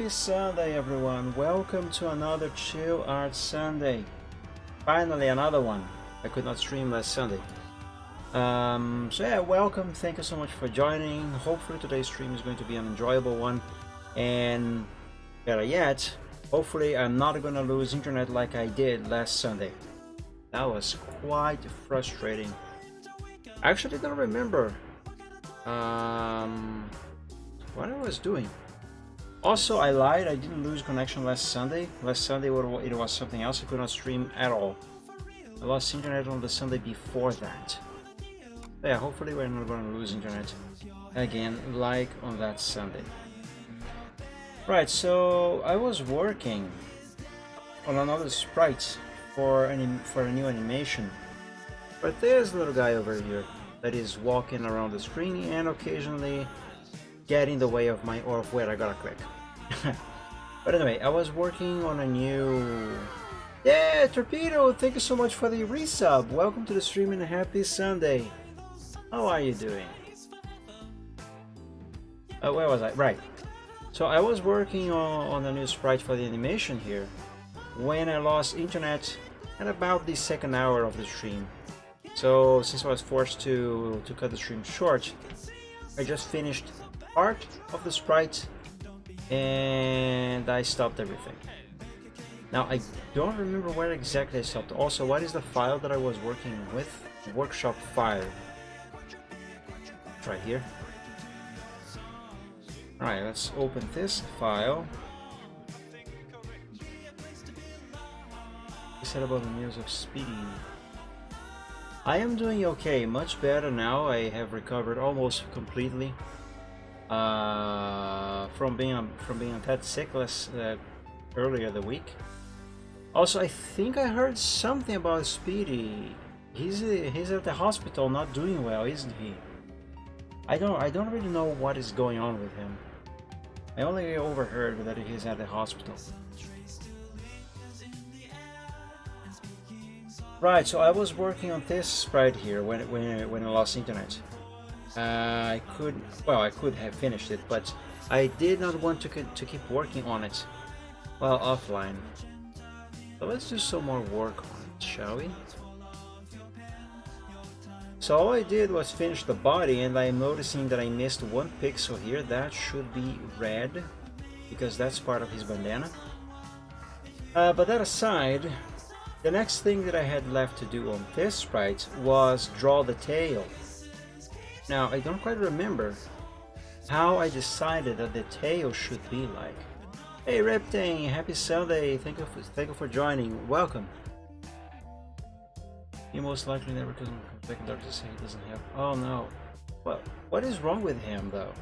Happy Sunday, everyone. Welcome to another Chill Art Sunday. Finally, another one. I could not stream last Sunday. So yeah, welcome. Thank you so much for joining. Hopefully today's stream is going to be an enjoyable one. And better yet, hopefully I'm not going to lose internet like I did last Sunday. That was quite frustrating. I actually don't remember what I was doing. Also, I lied. I didn't lose connection last Sunday. Last Sunday it was something else. I could not stream at all. I lost internet on the Sunday before that. But yeah, hopefully we're not going to lose internet again like on that Sunday. Right, so I was working on another sprite for a new animation. But there's a little guy over here that is walking around the screen and occasionally get in the way of where I gotta click. But anyway, I was working on a new... Yeah, Torpedo, thank you so much for the resub. Welcome to the stream and happy Sunday. How are you doing? Where was I? Right. So I was working on a new sprite for the animation here when I lost internet at about the second hour of the stream. So since I was forced to cut the stream short, I just finished part of the sprite and I stopped everything. Now I don't remember where exactly I stopped. Also, what is the file that I was working with? Workshop file. Try here. Alright, let's open this file. He said about the news of Speedy. I am doing okay, much better now. I have recovered almost completely from being a tad sick earlier the week. Also, I think I heard something about Speedy. He's at the hospital, not doing well, isn't he? I don't really know what is going on with him. I only overheard that he's at the hospital. Right, so I was working on this sprite here when I lost internet. I could have finished it, but I did not want to keep working on it while offline. So let's do some more work on it, shall we? So all I did was finish the body, and I'm noticing that I missed one pixel here. That should be red, because that's part of his bandana. But that aside, the next thing that I had left to do on this sprite was draw the tail. Now, I don't quite remember how I decided that the tail should be like. Hey Reptane, happy Sunday, thank you for joining, welcome. He most likely never could come back and to say he doesn't have... Oh no. Well, what is wrong with him though?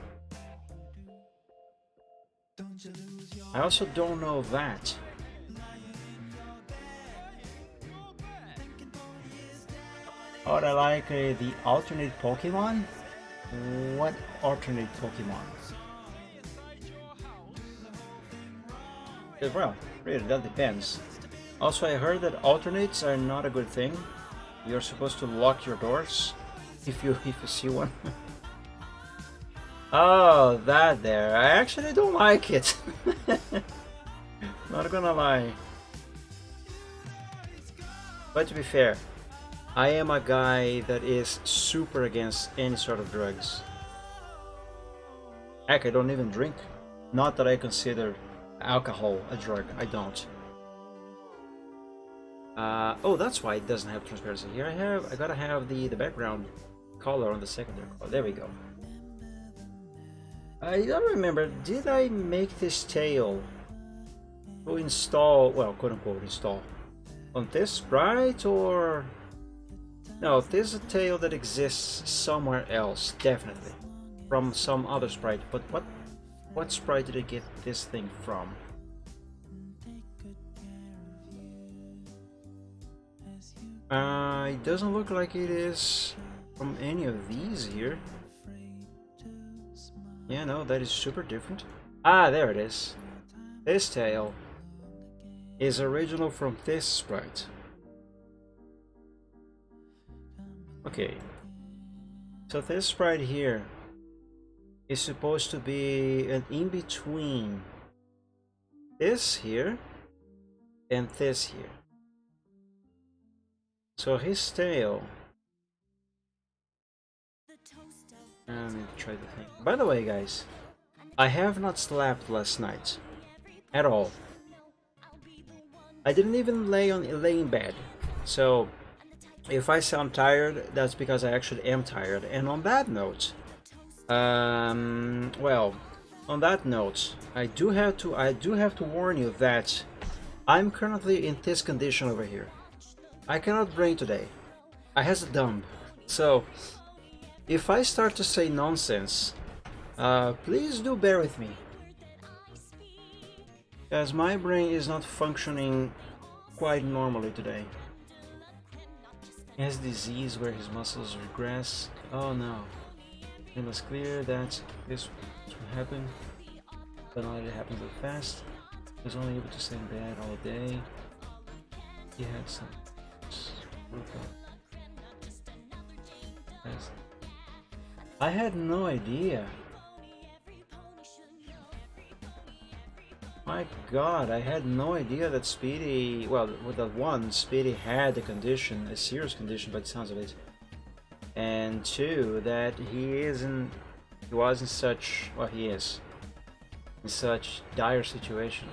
I also don't know that. Oh, I like the alternate Pokemon? What alternate Pokemon? Well, really, that depends. Also, I heard that alternates are not a good thing. You're supposed to lock your doors if you see one. Oh, that there. I actually don't like it. Not gonna lie. But to be fair, I am a guy that is super against any sort of drugs. Heck, I don't even drink. Not that I consider alcohol a drug. I don't. Oh, that's why it doesn't have transparency here. I gotta have the background color on the secondary color. There we go. I don't remember. Did I make this tail to install? Well, quote unquote install on this sprite, or no? This is a tail that exists somewhere else, definitely from some other sprite. But what sprite did I get this thing from? It doesn't look like it is from any of these here. Yeah, no, that is super different. Ah, there it is. This tail is original from this sprite. Okay. So this sprite here is supposed to be an in-between this here and this here. So his tail. Let me try to think. By the way, guys, I have not slept last night at all. I didn't even lay in bed. So if I sound tired, that's because I actually am tired. And on that note, well, on that note, I do have to warn you that I'm currently in this condition over here. I cannot bring today. I has a dump. So if I start to say nonsense, please do bear with me. Because my brain is not functioning quite normally today. He has disease where his muscles regress. Oh no. It was clear that this would happen, but not that it happened so fast. He was only able to stay in bed all day. He had some I had no idea. My god, I had no idea that Speedy, well, with that one, Speedy had a condition, a serious condition by the sounds of it. And two, that he was in such, well, he is, in such dire situation.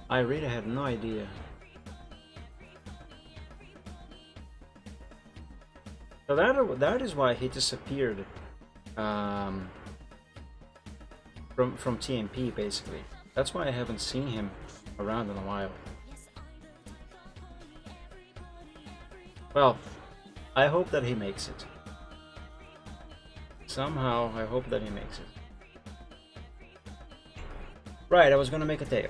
I really had no idea. So that is why he disappeared from TMP, basically. That's why I haven't seen him around in a while. Well, I hope that he makes it. Somehow, I hope that he makes it. Right, I was gonna make a tail.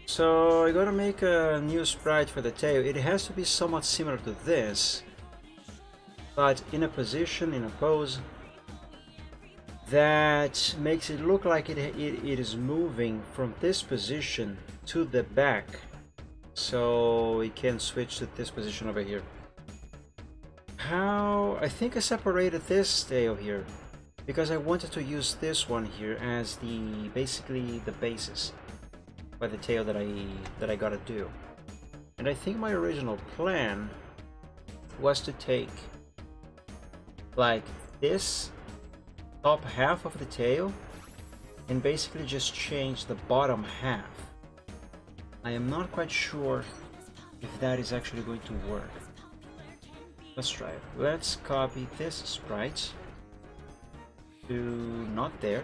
So I gotta make a new sprite for the tail. It has to be somewhat similar to this, but in a position, in a pose, that makes it look like it is moving from this position to the back, so we can switch to this position over here. How? I think I separated this tail here because I wanted to use this one here as basically the basis for the tail that I gotta do. And I think my original plan was to take like this top half of the tail and basically just change the bottom half. I am not quite sure if that is actually going to work. Let's try it. Let's copy this sprite to not there.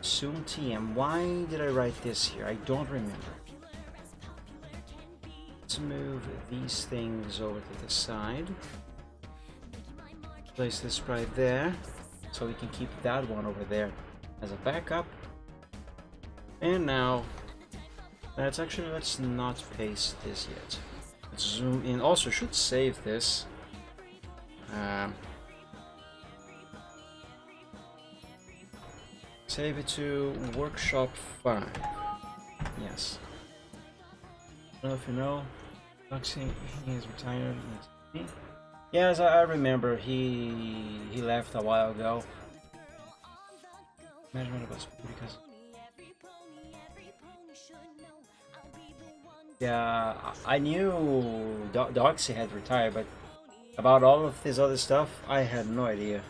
Zoom TM. Why did I write this here? I don't remember. Let's move these things over to the side. Place this sprite there, so we can keep that one over there as a backup. And now, let's not paste this yet. Let's zoom in. Also, should save this. Save it to Workshop 5. Yes. I don't know if you know, Doxy, he is retired. Yes, I remember. He left a while ago. Measurement about because. Yeah, I knew Doxy had retired, but about all of this other stuff, I had no idea.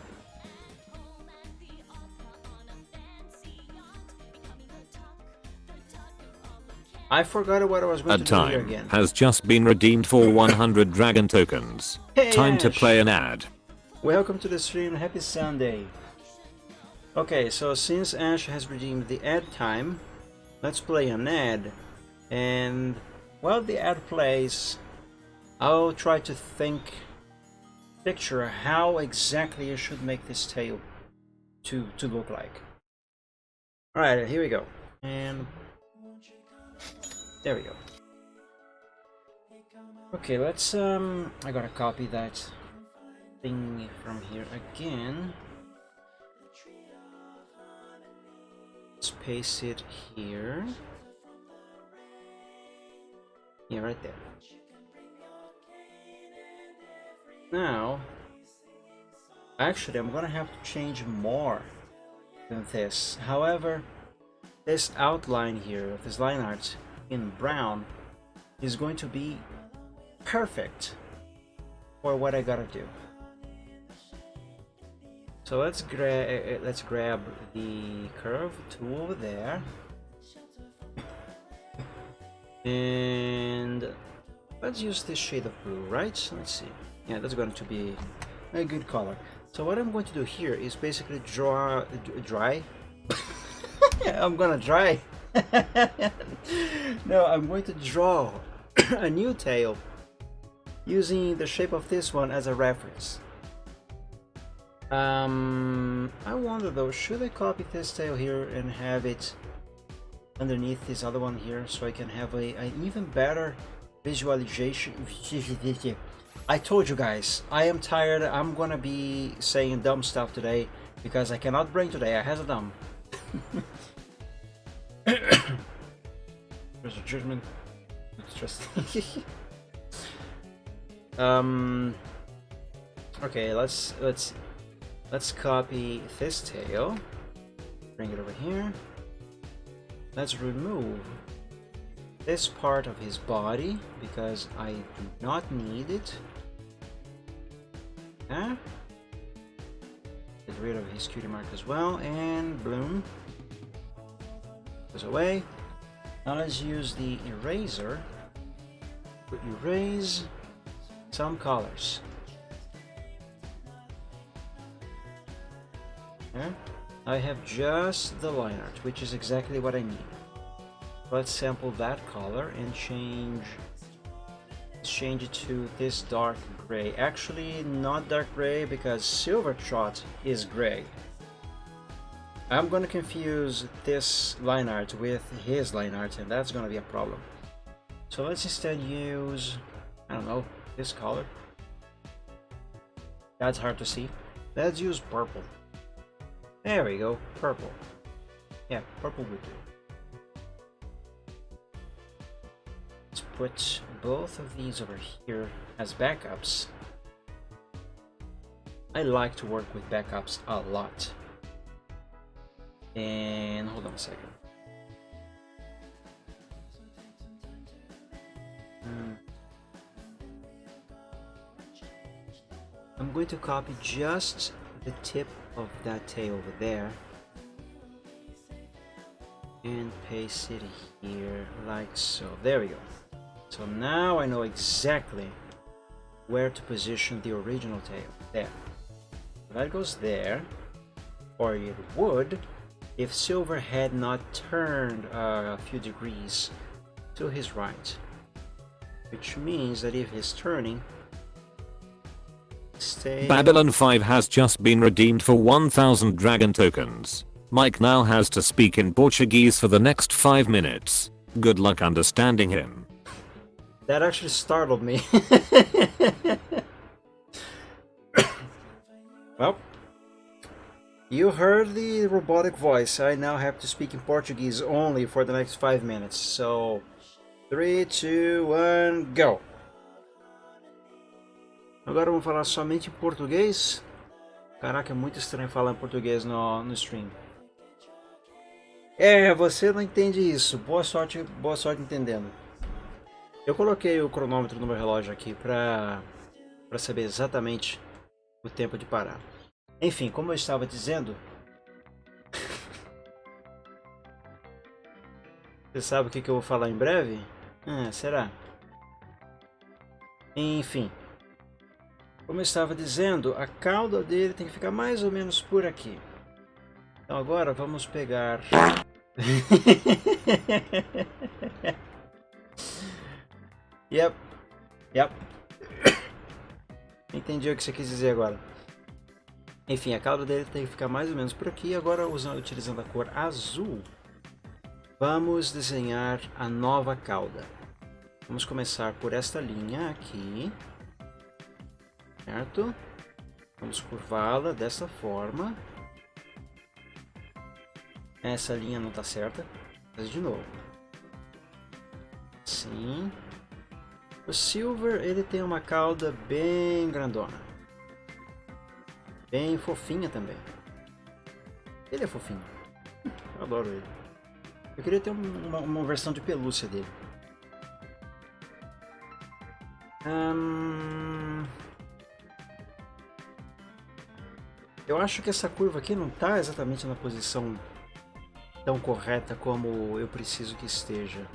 I forgot what I was going to do here again. A time has just been redeemed for 100 dragon tokens. Hey, time Ash. to play an ad. Welcome to the stream. Happy Sunday. Okay, so since Ash has redeemed the ad time, let's play an ad. And while the ad plays, I'll try to picture how exactly I should make this tail to look like. Alright, here we go. And there we go. Okay, let's I gotta copy that thing from here again. Let's paste it here. Yeah, right there. Actually, I'm gonna have to change more than this. However, this outline here, this line art in brown, is going to be perfect for what I gotta do. So let's grab the curve tool over there, and let's use this shade of blue, right? Let's see. Yeah, that's going to be a good color. So what I'm going to do here is basically dry. I'm gonna dry. No, I'm going to draw a new tail using the shape of this one as a reference. I wonder though, should I copy this tail here and have it underneath this other one here so I can have an even better visualization? I told you guys, I am tired. I'm gonna be saying dumb stuff today because I cannot bring today. I has a dumb. There's a judgment. It's just okay, let's copy this tail, bring it over here. Let's remove this part of his body because I do not need it. Get rid of his cutie mark as well, and bloom goes away. Now let's use the eraser to erase some colors. Yeah. I have just the line art, which is exactly what I need. Let's sample that color and change it to this dark gray. Actually, not dark gray because Silvertrot is gray. I'm gonna confuse this line art with his line art, and that's gonna be a problem. So let's instead use, I don't know, this color. That's hard to see. Let's use purple. There we go, purple. Yeah, purple would do. Let's put both of these over here as backups. I like to work with backups a lot. And hold on a second. I'm going to copy just the tip of that tail over there and paste it here like so. There we go. So now I know exactly where to position the original tail. There. That goes there, or it would if Silver had not turned a few degrees to his right, which means that if he's turning, Babylon 5 has just been redeemed for 1000 dragon tokens. Mike now has to speak in Portuguese for the next 5 minutes. Good luck understanding him. That actually startled me. Well, you heard the robotic voice. I now have to speak in Portuguese only for the next 5 minutes. So, 3, 2, 1, go! Agora vamos falar somente em português. Caraca, é muito estranho falar em português no stream. É, você não entende isso. Boa sorte entendendo. Eu coloquei o cronômetro no meu relógio aqui para saber exatamente o tempo de parar. Enfim, como eu estava dizendo, você sabe o que eu vou falar em breve? Será? Enfim, como eu estava dizendo, a cauda dele tem que ficar mais ou menos por aqui. Então agora vamos pegar... Yep. Entendi o que você quis dizer agora. Enfim, a cauda dele tem que ficar mais ou menos por aqui. Agora, utilizando a cor azul, vamos desenhar a nova cauda. Vamos começar por esta linha aqui, certo? Vamos curvá-la dessa forma. Essa linha não está certa. Mas de novo. Assim. O Silver, ele tem uma cauda bem grandona. Bem fofinha também. Ele é fofinho. Eu adoro ele. Eu queria ter uma versão de pelúcia dele. Eu acho que essa curva aqui não está exatamente na posição tão correta como eu preciso que esteja.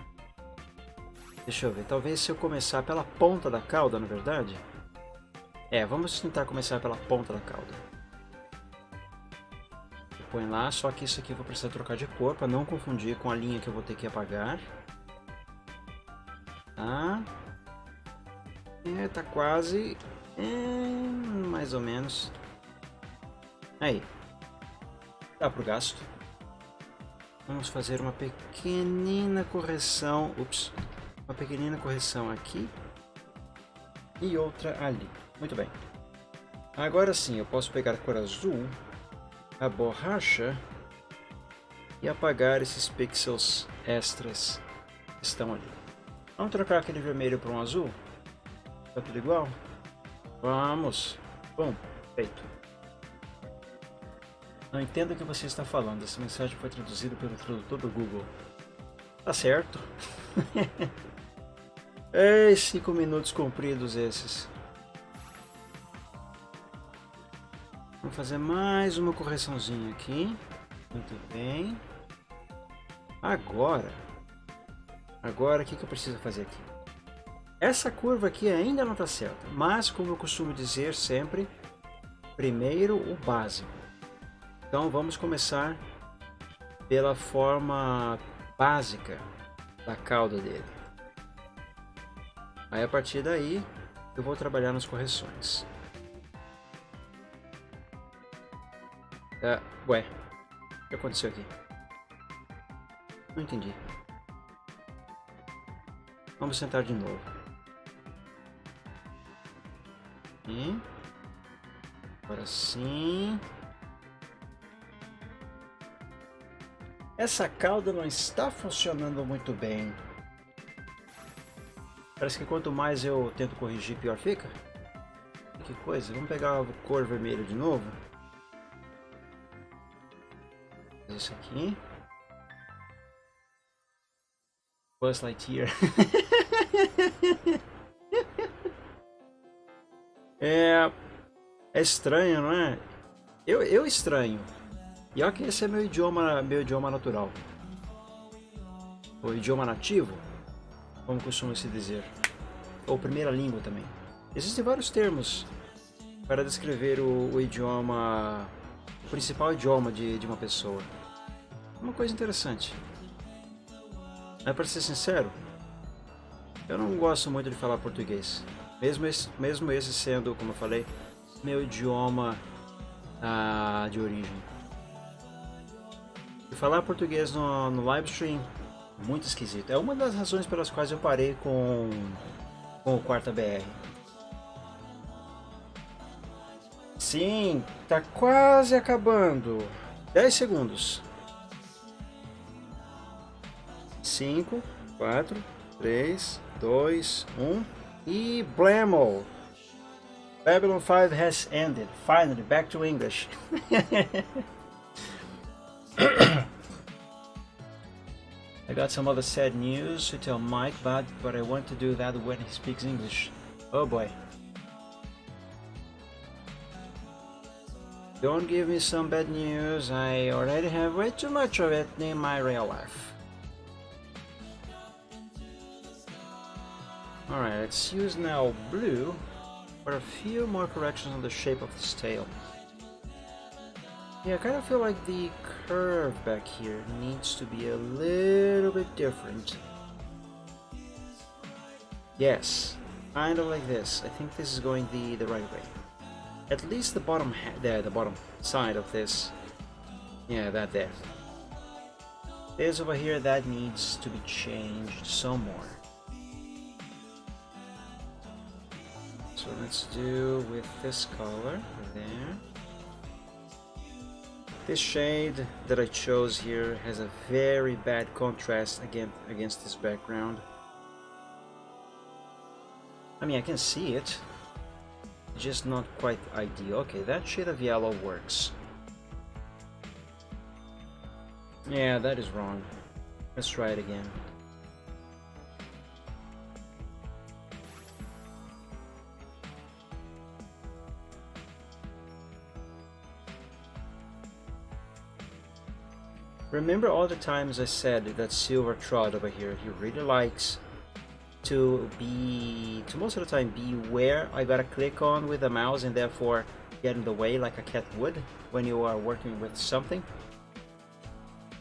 Deixa eu ver, talvez se eu começar pela ponta da cauda, na verdade. Vamos tentar começar pela ponta da cauda. Põe lá, só que isso aqui eu vou precisar trocar de cor para não confundir com a linha que eu vou ter que apagar. Tá? Tá quase. Mais ou menos. Aí. Dá pro gasto. Vamos fazer uma pequenina correção. Ups. Uma pequenina correção aqui. E outra ali. Muito bem. Agora sim, eu posso pegar a cor azul, a borracha, e apagar esses pixels extras que estão ali. Vamos trocar aquele vermelho para um azul? Tá tudo igual? Vamos! Bom, feito. Não entendo o que você está falando. Essa mensagem foi traduzida pelo tradutor do Google. Tá certo. 5 minutos compridos esses. Vamos fazer mais uma correçãozinha aqui. Muito bem. Agora o que eu preciso fazer aqui? Essa curva aqui ainda não está certa, mas como eu costumo dizer sempre, primeiro o básico. Então vamos começar pela forma básica da cauda dele. Aí a partir daí eu vou trabalhar nas correções. Ué, o que aconteceu aqui? Não entendi. Vamos sentar de novo. E agora sim. Essa cauda não está funcionando muito bem. Parece que quanto mais eu tento corrigir, pior fica. Que coisa. Vamos pegar a cor vermelha de novo. Isso aqui. Buzz Lightyear. É estranho, não é? Eu estranho. E olha que esse é meu idioma natural. O idioma nativo, como costuma se dizer. Ou primeira língua também. Existem vários termos para descrever o idioma, o principal idioma de uma pessoa. Uma coisa interessante. Mas para ser sincero, eu não gosto muito de falar português. Mesmo esse sendo, como eu falei, meu idioma de origem. E falar português no live stream, muito esquisito. É uma das razões pelas quais eu parei com o Quarta BR. Sim, tá quase acabando. 10 segundos. 5, 4, 3, 2, 1 e blammo! Babylon 5 has ended. Finally, back to English. I got some other sad news to tell Mike, but I want to do that when he speaks English. Oh boy. Don't give me some bad news. I already have way too much of it in my real life. Alright, let's use now blue for a few more corrections on the shape of this tail. Yeah, I kind of feel like the curve back here needs to be a little bit different. Yes, kind of like this. I think this is going the right way. At least the bottom the bottom side of this. Yeah, that there. This over here, that needs to be changed some more. So let's do with this color there. This shade that I chose here has a very bad contrast against this background. I mean, I can see it, just not quite ideal. Okay, that shade of yellow works. Yeah, that is wrong. Let's try it again. Remember all the times I said that Silver Trot over here, he really likes to most of the time be where I gotta click on with the mouse and therefore get in the way like a cat would when you are working with something.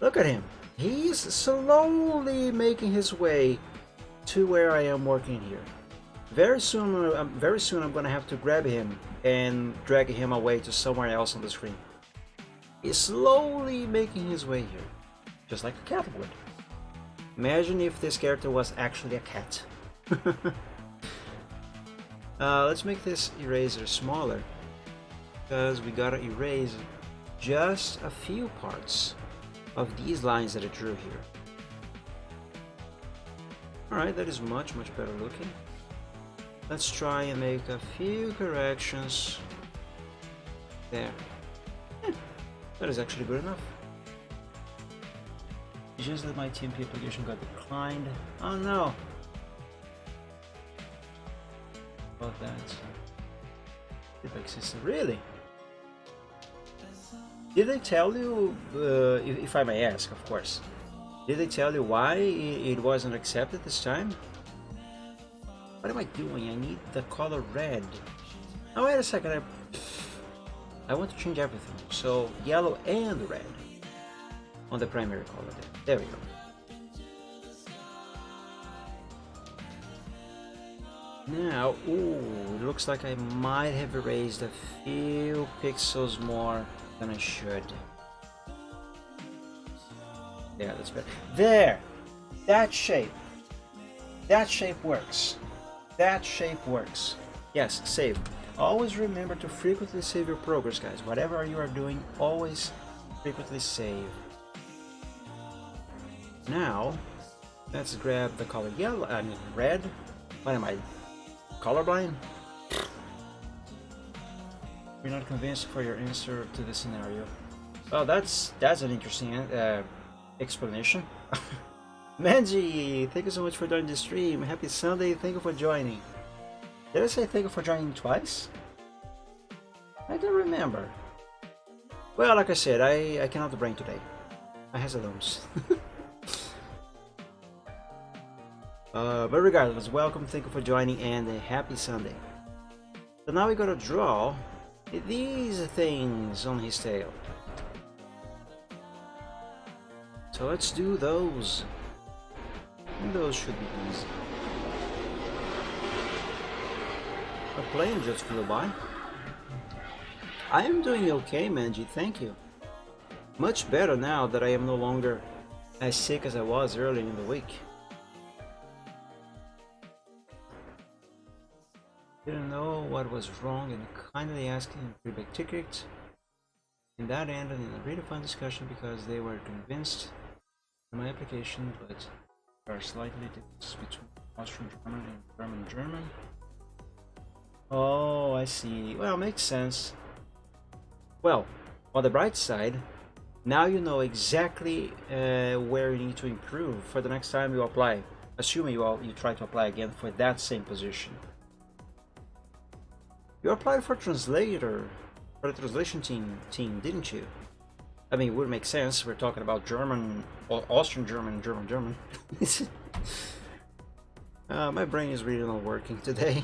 Look at him. He's slowly making his way to where I am working here. Very soon I'm gonna have to grab him and drag him away to somewhere else on the screen. He's slowly making his way here, just like a cat would. Imagine if this character was actually a cat. Let's make this eraser smaller, because we gotta erase just a few parts of these lines that I drew here. Alright, that is much better looking. Let's try and make a few corrections there. That is actually good enough. It's just that my TMP application got declined. Oh no! About that. Feedback system. Really? Did they tell you, if I may ask, of course, did they tell you why it wasn't accepted this time? What am I doing? I need the color red. Oh, wait a second. I want to change everything. So yellow and red on the primary color there. There we go. Now, ooh, it looks like I might have erased a few pixels more than I should. Yeah, that's better. There! That shape. That shape works. That shape works. Yes, save. Always remember to frequently save your progress, guys. Whatever you are doing, always frequently save. Now, let's grab the color yellow, I mean red. What am I, colorblind? You're not convinced for your answer to the scenario. Well, that's an interesting explanation. Manji, thank you so much for joining the stream. Happy Sunday, thank you for joining. Did I say thank you for joining twice? I don't remember. Well, like I said, I cannot brain today. I has a lunch. But regardless, welcome, thank you for joining, and a happy Sunday. So now we gotta draw these things on his tail. So let's do those. And those should be easy. A plane just flew by. I am doing okay, Manji, thank you. Much better now that I am no longer as sick as I was earlier in the week. Didn't know what was wrong and kindly asking a feedback ticket. And that ended in a really fun discussion because they were convinced in my application, but there are slightly differences between Austrian German and German German. Oh, I see. Well, makes sense. Well, on the bright side, now you know exactly where you need to improve for the next time you apply, assuming you try to apply again for that same position. You applied for translator, for the translation team, didn't you? I mean, it would make sense. We're talking about German, or Austrian German, German. My brain is really not working today.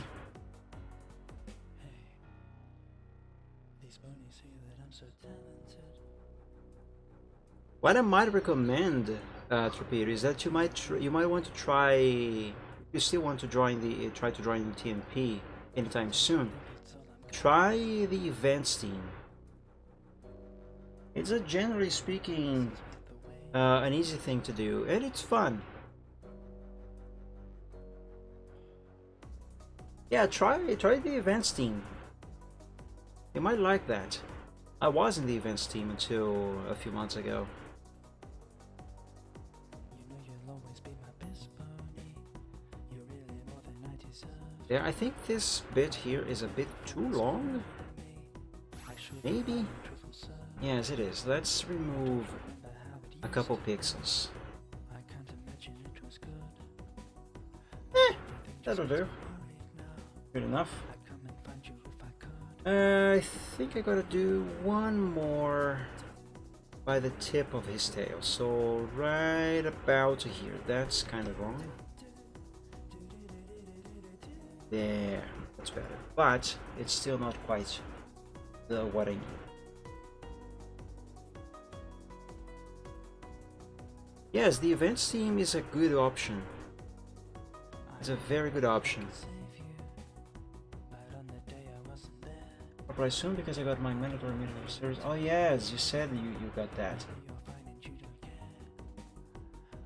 What I might recommend, Torpedo, is that you might want to try. You still want to try to join the TMP anytime soon. Try the events team. It's a, generally speaking, an easy thing to do, and it's fun. Yeah, try the events team. You might like that. I was in the events team until a few months ago. Yeah, I think this bit here is a bit too long. Maybe? Yes, it is. Let's remove a couple pixels. That'll do. Good enough. I think I gotta do one more by the tip of his tail. So right about here. That's kind of wrong. There, that's better. But it's still not quite what I need. Yes, the events team is a good option. It's a very good option. But I assume because I got my military service. Oh yes, you said you got that.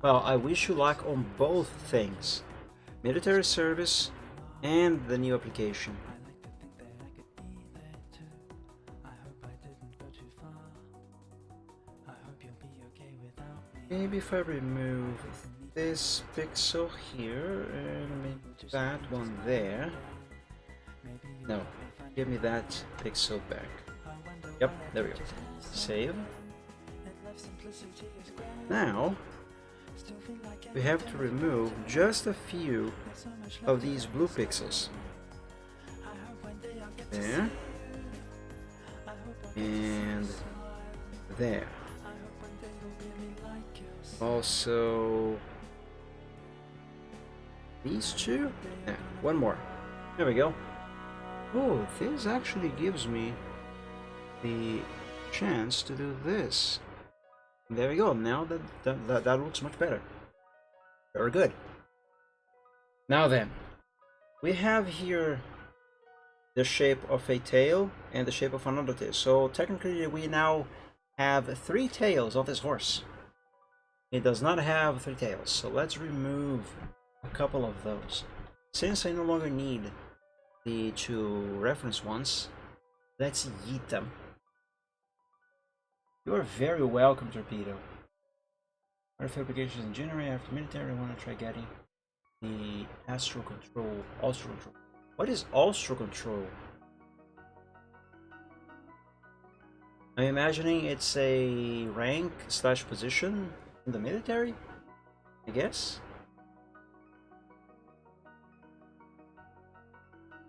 Well, I wish you luck on both things. Military service and the new application. Maybe if I remove this pixel here and maybe that one there. No, give me that pixel back. Yep, there we go. Save. Now we have to remove just a few of these blue pixels. There. And there. Also these two. Yeah, one more. There we go. Oh, this actually gives me the chance to do this. There we go. Now that looks much better. Very good. Now then, we have here the shape of a tail and the shape of another tail. So technically we now have 3 tails of this horse. It does not have 3 tails, so let's remove a couple of those. Since I no longer need the 2 reference ones, let's yeet them. You are very welcome, Torpedo. Earth applications in January after military. I want to try getting the Astro Control. What is Astro Control? I'm imagining it's a rank / position in the military, I guess.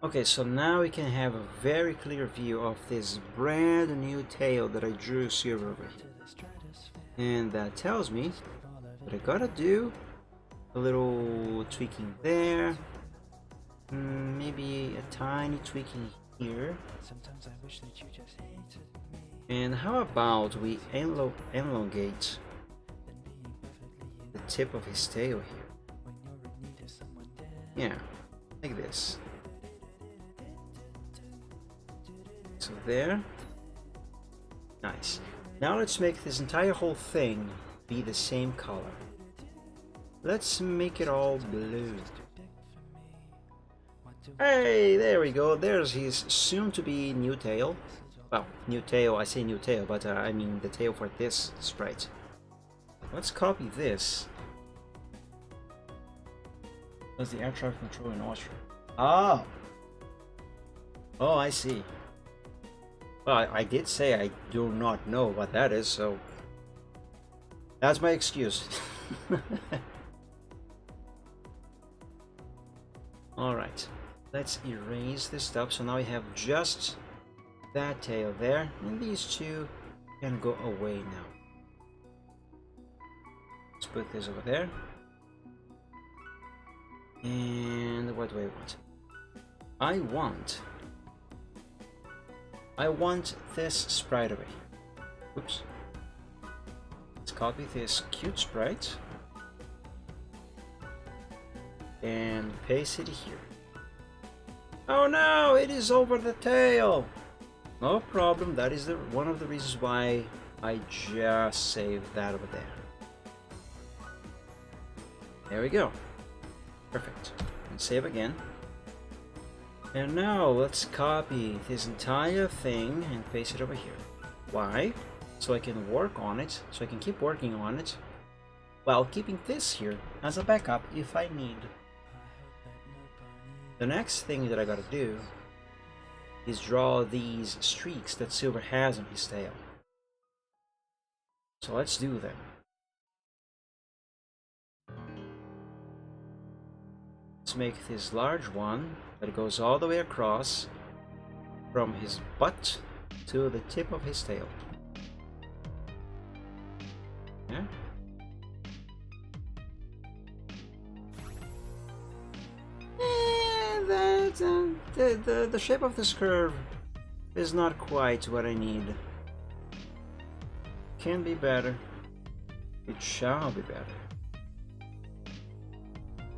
Okay, so now we can have a very clear view of this brand new tail that I drew silver over here. And that tells me that I gotta do a little tweaking there, maybe a tiny tweaking here. And how about we elongate the tip of his tail here? Yeah, like this. So there. Nice. Now let's make this entire whole thing be the same color. Let's make it all blue. Hey, there we go. There's his soon-to-be new tail. Well, new tail, I say new tail, but I mean the tail for this sprite. Let's copy this. That's the air traffic control in Austria. Oh! Oh, I see. Well, I did say I do not know what that is, so that's my excuse. Alright, let's erase this stuff. So now we have just that tail there, and these two can go away now. Let's put this over there. And what do I want? I want this sprite away. Oops. Let's copy this cute sprite and paste it here. Oh no, it is over the tail. No problem. That is one of the reasons why I just saved that over there. There we go. Perfect. And save again. And now let's copy this entire thing and paste it over here. Why? So I can work on it, so I can keep working on it, while keeping this here as a backup if I need. The next thing that I gotta do is draw these streaks that Silver has on his tail. So let's do that. Let's make this large one that goes all the way across from his butt to the tip of his tail. Yeah. The shape of this curve is not quite what I need. Can be better. It shall be better.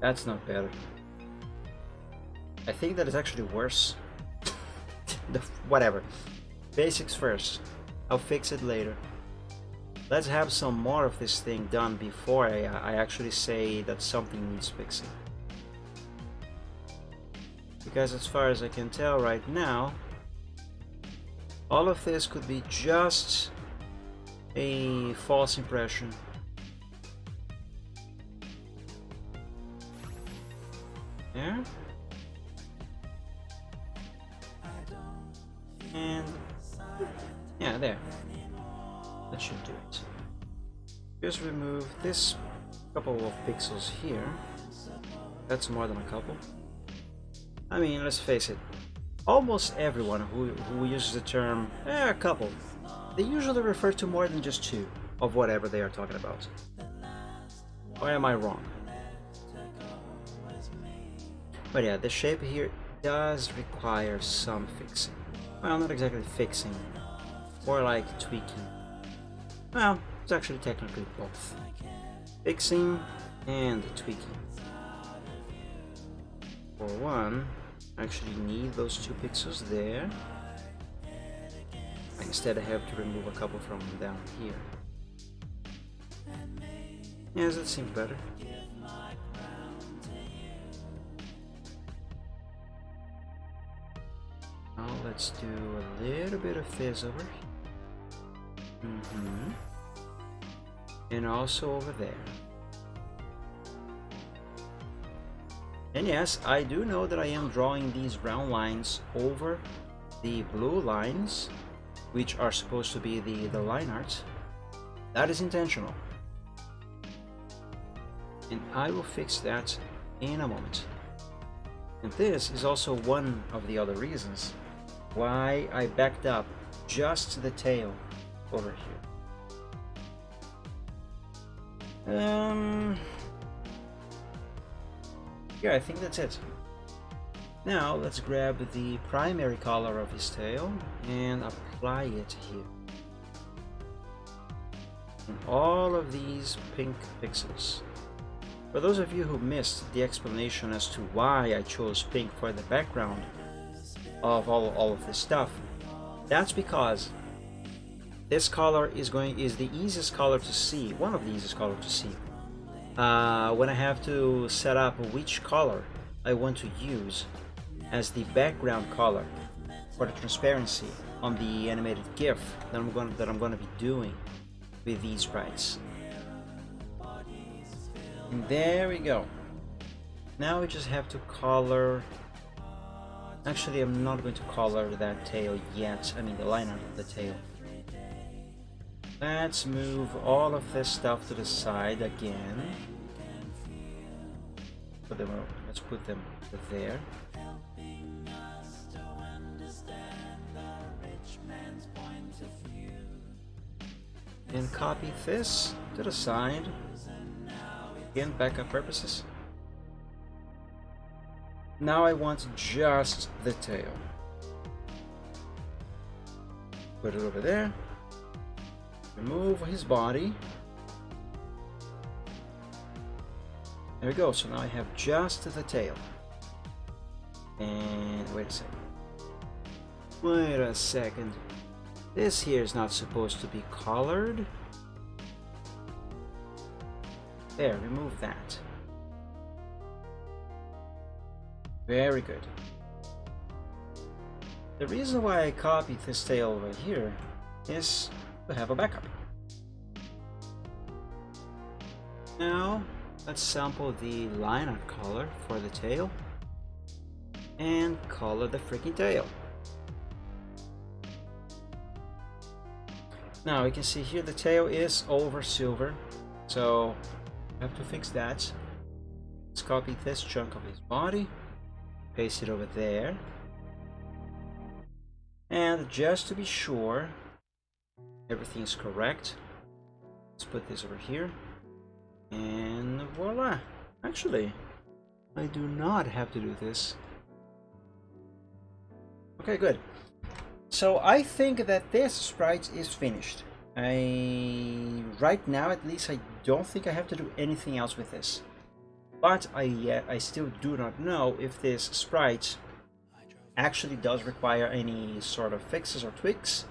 That's not better. I think that is actually worse. Whatever. Basics first. I'll fix it later. Let's have some more of this thing done before I actually say that something needs fixing. Because as far as I can tell right now, all of this could be just a false impression. There. And yeah, there. That should do it. Just remove this couple of pixels here. That's more than a couple. I mean, let's face it. Almost everyone who uses the term a couple, they usually refer to more than just two of whatever they are talking about. Or am I wrong? But yeah, the shape here does require some fixing. Well, not exactly fixing, more like tweaking. Well, it's actually technically both. Fixing and tweaking. For one, I actually need those 2 pixels there. Instead I have to remove a couple from down here. Yes, that seems better. Now let's do a little bit of this over here. And also over there. And yes, I do know that I am drawing these brown lines over the blue lines, which are supposed to be the line art. That is intentional. And I will fix that in a moment. And this is also one of the other reasons why I backed up just the tail over here. Yeah, I think that's it. Now let's grab the primary color of his tail and apply it here. And all of these pink pixels. For those of you who missed the explanation as to why I chose pink for the background of all of this stuff, that's because this color is the easiest color to see, one of the easiest colors to see. When I have to set up which color I want to use as the background color for the transparency on the animated GIF that I'm going to be doing with these sprites. And there we go. Now we just have to color. Actually, I'm not going to color that tail yet. I mean the line art of the tail. Let's move all of this stuff to the side again. Let's put them there. And copy this to the side. Again, backup purposes. Now I want just the tail. Put it over there. Remove his body. There we go. So now I have just the tail. And wait a second. Wait a second. This here is not supposed to be colored. There, remove that. Very good. The reason why I copied this tail over here is to have a backup. Now, let's sample the line art color for the tail. and color the freaking tail. Now you can see here the tail is over silver, so I have to fix that. Let's copy this chunk of his body, paste it over there, and just to be sure everything is correct, let's put this over here, and voila. Actually, I do not have to do this. Okay, good. So I think that this sprite is finished. Right now at least I don't think I have to do anything else with this. But I still do not know if this sprite actually does require any sort of fixes or tweaks,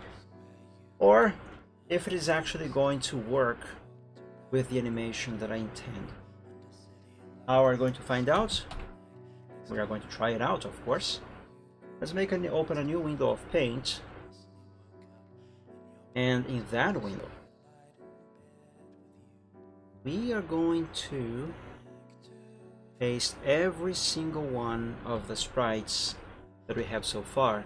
or if it is actually going to work with the animation that I intend. How are we going to find out? We are going to try it out, of course. Let's open a new window of Paint, and in that window we are going to paste every single one of the sprites that we have so far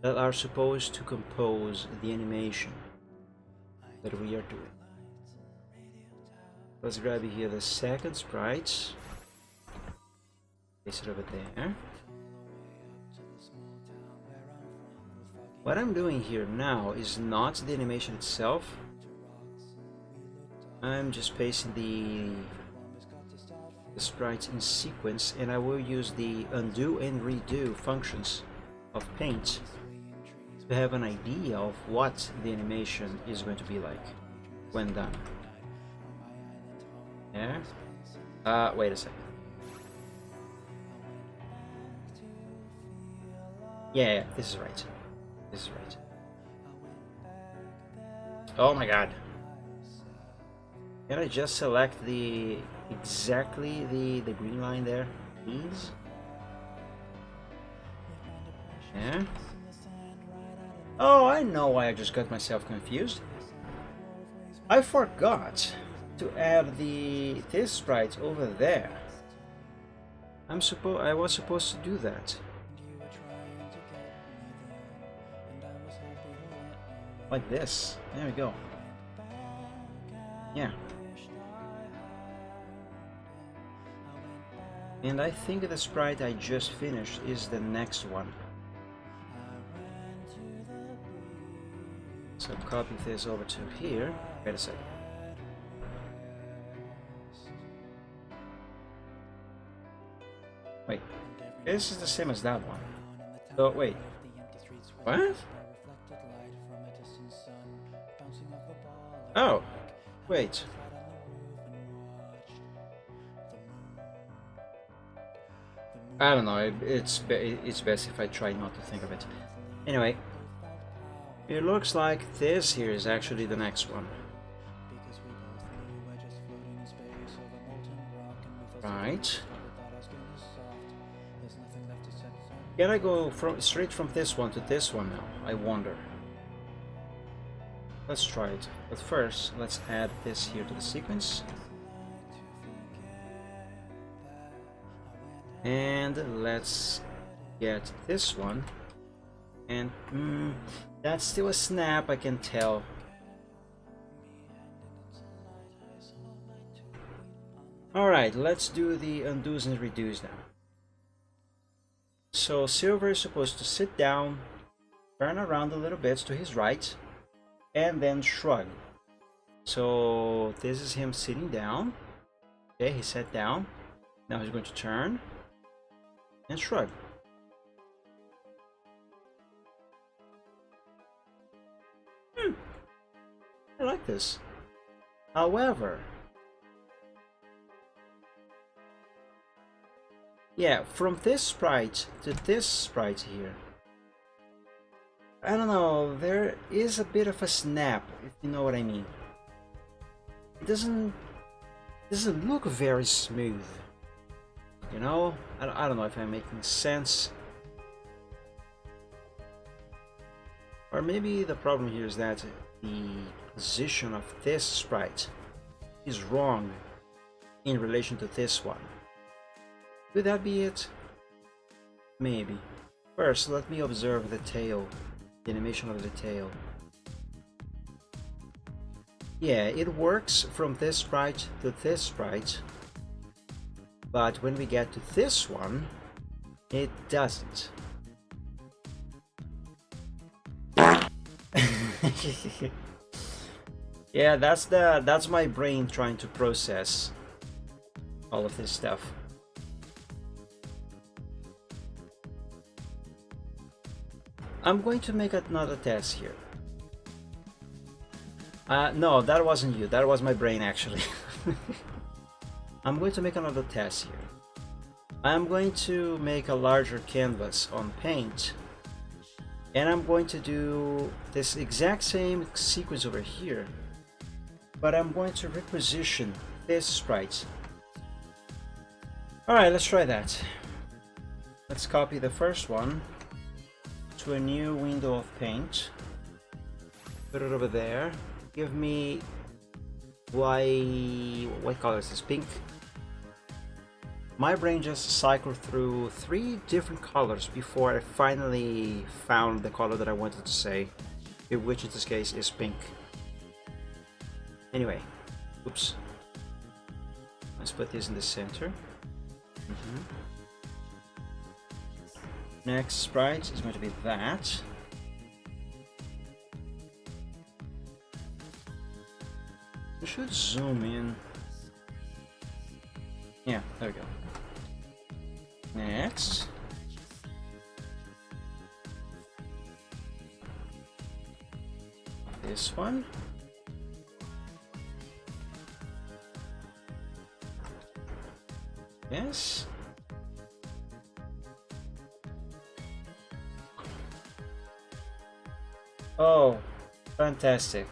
that are supposed to compose the animation that we are doing. Let's grab here the second sprite, paste it over there. What I'm doing here now is not the animation itself. I'm just pasting the sprites in sequence, and I will use the undo and redo functions of Paint to have an idea of what the animation is going to be like when done. Yeah? Wait a second. Yeah, this is right. This is right. Oh my god. Can I just select exactly the green line there, please? Yeah. Oh, I know why I just got myself confused. I forgot to add this sprite over there. I was supposed to do that. Like this. There we go. Yeah. And I think the sprite I just finished is the next one. So copy this over to here. Wait a second. Wait. This is the same as that one. So wait. What? Oh, wait. I don't know. It's best if I try not to think of it. Anyway, it looks like this here is actually the next one. Right. Can I go straight from this one to this one now? I wonder. Let's try it. But first, let's add this here to the sequence. And let's get this one. And that's still a snap, I can tell. Alright, let's do the undos and redos now. So Silver is supposed to sit down, turn around a little bit to his right, and then shrug. So this is him sitting down. Okay, he sat down. Now he's going to turn and shrug. I like this. However, yeah, from this sprite to this sprite here, I don't know, there is a bit of a snap, if you know what I mean. It doesn't look very smooth, you know? I don't know if I'm making sense. Or maybe the problem here is that the position of this sprite is wrong in relation to this one. Could that be it? Maybe. First, let me observe the tail. The animation of the tail. Yeah, it works from this sprite to this sprite. But when we get to this one, it doesn't. Yeah, that's my brain trying to process all of this stuff. I'm going to make another test here. No, that wasn't you. That was my brain, actually. I'm going to make another test here. I'm going to make a larger canvas on Paint. And I'm going to do this exact same sequence over here. But I'm going to reposition this sprite. Alright, let's try that. Let's copy the first one to a new window of Paint. Put it over there. Give me what color is this? Pink. My brain just cycled through 3 different colors before I finally found the color that I wanted to say, which in this case is pink. Anyway, oops. Let's put this in the center. Next sprite is going to be that. We should zoom in. Yeah, there we go. Next. This one. Yes. Oh, fantastic.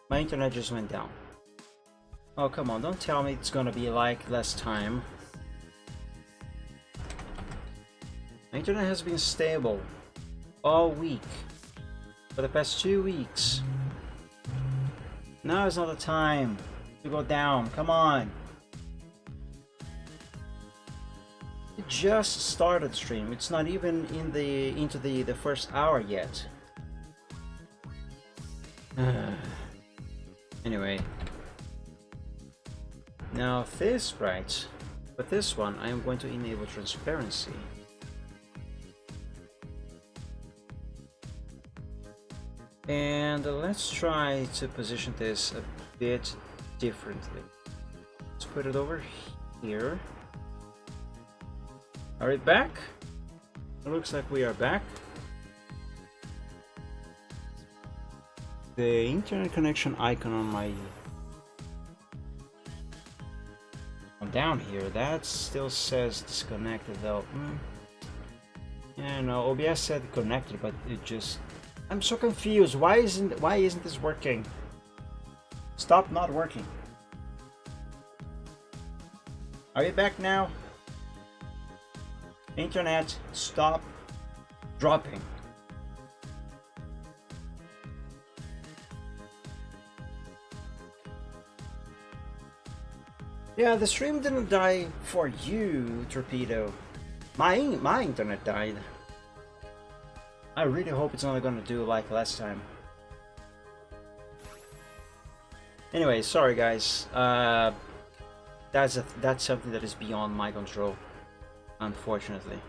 My internet just went down. Oh, come on, don't tell me it's gonna be like last time. My internet has been stable all week. For the past 2 weeks. Now is not the time to go down, come on. It just started stream, it's not even into the first hour yet. Anyway. Now this sprite, but this one I am going to enable transparency. And let's try to position this a bit differently. Let's put it over here. Are we back? It looks like we are back. The internet connection icon on my down here, that still says disconnected though. Yeah, no, OBS said connected, but it just, I'm so confused. Why isn't this working? Stop not working. Are you back now? Internet, stop dropping. Yeah, the stream didn't die for you, Torpedo. My internet died. I really hope it's not gonna do like last time. Anyway, sorry guys. That's something that is beyond my control, unfortunately.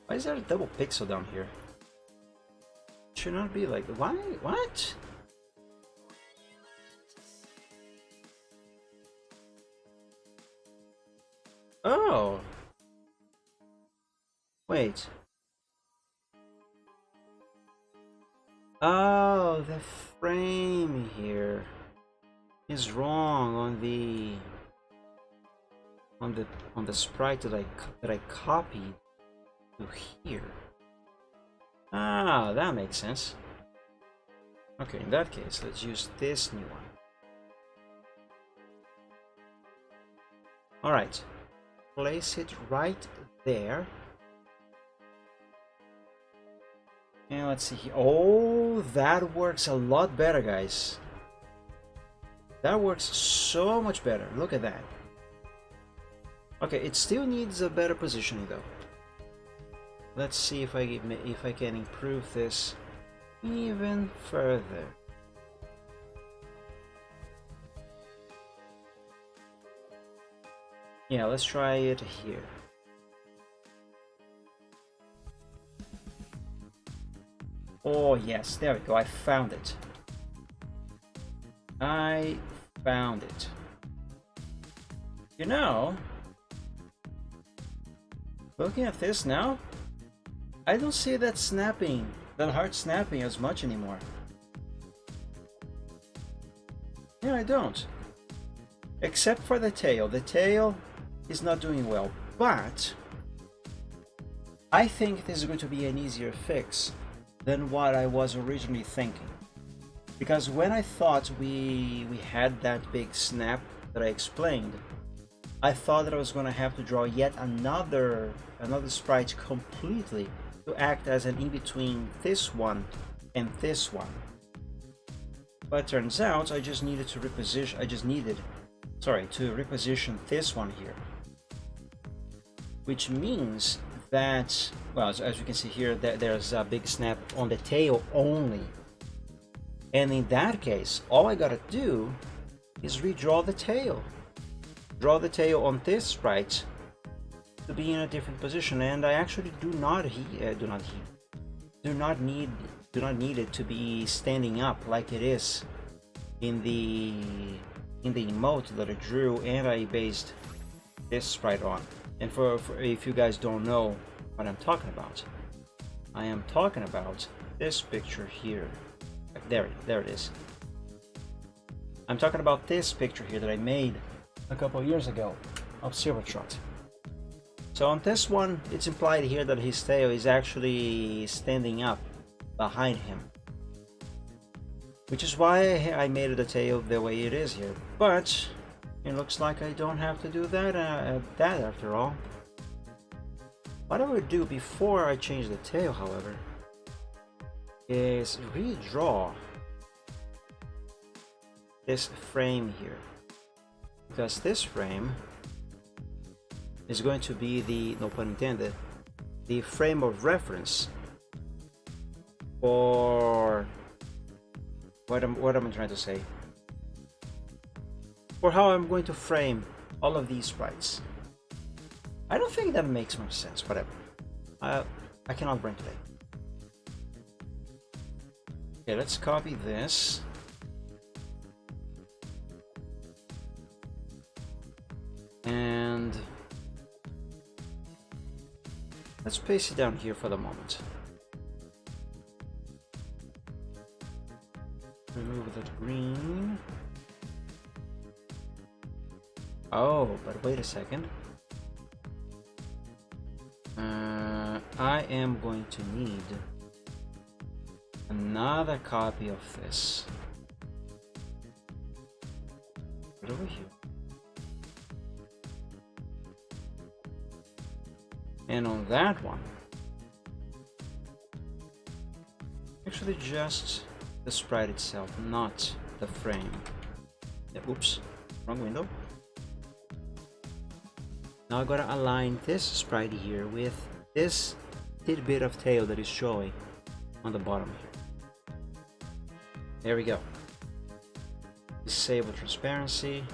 Why is there a double pixel down here? It should not be like, why? What? Oh. Wait. Oh, the frame here is wrong on the sprite that I copied to here. Ah, that makes sense. Okay, in that case, let's use this new one. All right. Place it right there. And let's see here. Oh, that works a lot better, guys. That works so much better. Look at that. Okay, it still needs a better positioning though. Let's see if I can improve this even further. Yeah, let's try it here. Oh yes, there we go, I found it. I found it. You know, looking at this now, I don't see that snapping, that hard snapping as much anymore. Yeah, I don't. Except for the tail. The tail is not doing well, but I think this is going to be an easier fix than what I was originally thinking. Because when I thought we had that big snap that I explained, I thought that I was going to have to draw yet another sprite completely to act as an in-between this one and this one. But it turns out I just needed to reposition, to reposition this one here. Which means that, well, as you can see here, there's a big snap on the tail only. And in that case, all I gotta do is redraw the tail. Draw the tail on this sprite to be in a different position, and I actually do not need it to be standing up like it is in the emote that I drew and I based this sprite on. And for if you guys don't know what I'm talking about, I am talking about this picture here. There it is. I'm talking about this picture here that I made a couple of years ago of Silvertrot. So on this one, it's implied here that his tail is actually standing up behind him, which is why I made the tail the way it is here. But it looks like I don't have to do that after all. What I would do before I change the tail, however, is redraw this frame here, because this frame is going to be the, no pun intended, the frame of reference for what am I trying to say? For how I'm going to frame all of these sprites. I don't think that makes much sense, whatever. I cannot bring today. Okay, let's copy this. And let's paste it down here for the moment. Remove that green. Oh, but wait a second. I am going to need another copy of this. Right over here. And on that one, actually just the sprite itself, not the frame. Yeah, oops, wrong window. Now I gotta align this sprite here with this tidbit of tail that is showing on the bottom here. There we go. Disable transparency.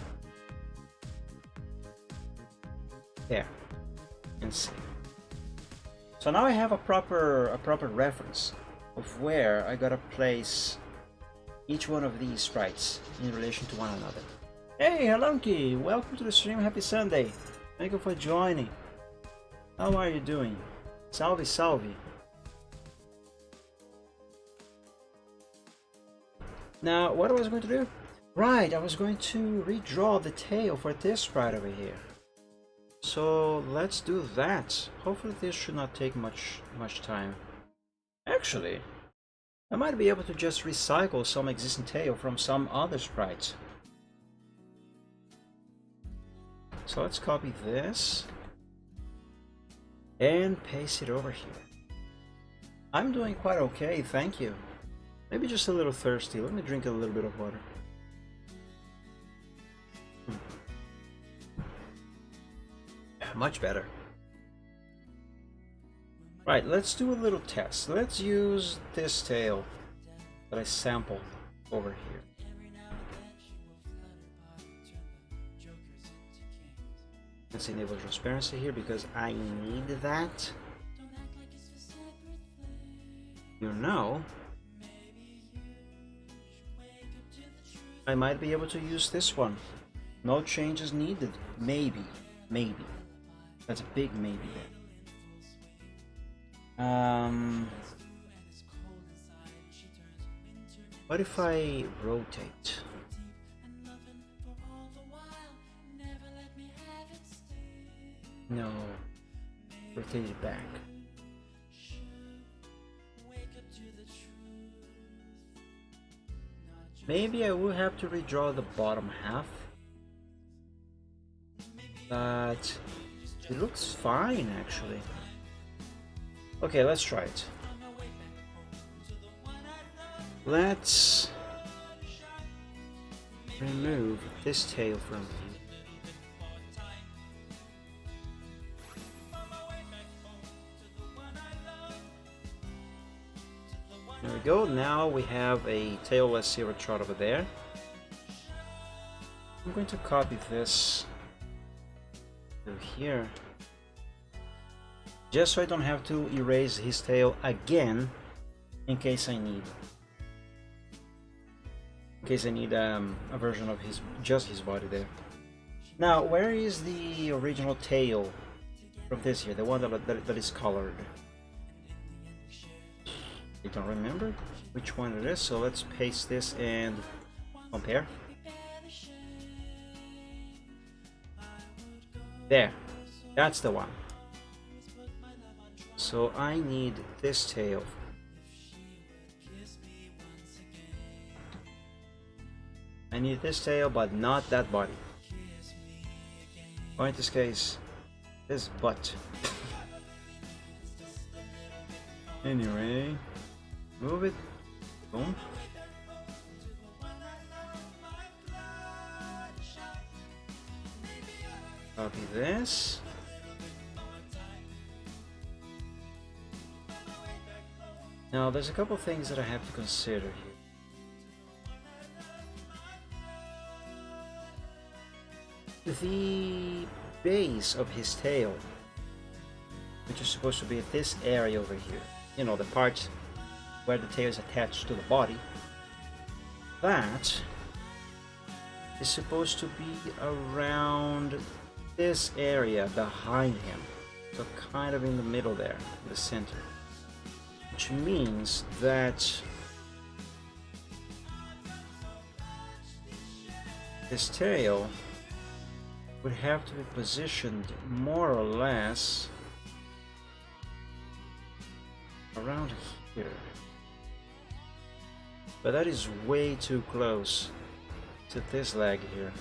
There. And save. So now I have a proper reference of where I gotta place each one of these sprites in relation to one another. Hey, Halunki! Welcome to the stream. Happy Sunday. Thank you for joining. How are you doing? Salve, salve. Now, what I was going to do? Right, I was going to redraw the tail for this sprite over here. So let's do that. Hopefully this should not take much time. Actually, I might be able to just recycle some existing tail from some other sprites. So let's copy this and paste it over here. I'm doing quite okay, thank you. Maybe just a little thirsty. Let me drink a little bit of water. Much better. Right, let's do a little test. Let's use this tail that I sampled over here. Let's enable transparency here because I need that. You know, I might be able to use this one. No changes needed. Maybe. Maybe. That's a big maybe there. What if I rotate? No. Rotate it back. Maybe I will have to redraw the bottom half. But it looks fine actually. Okay, let's try it. Let's remove this tail from here. There we go. Now we have a tailless silver trout over there. I'm going to copy this to here, just so I don't have to erase his tail again in case I need. In case I need a version of just his body there. Now, where is the original tail from this here? The one that is colored. I don't remember which one it is, so let's paste this and compare. There, that's the one. So I need this tail. I need this tail, but not that body. Or in this case, this butt. Anyway, move it. Boom. Copy this. Now there's a couple things that I have to consider here. The base of his tail, which is supposed to be this area over here, you know, the part where the tail is attached to the body, that is supposed to be around this area behind him, so kind of in the middle there, in the center, which means that his tail would have to be positioned more or less around here, but that is way too close to this leg here.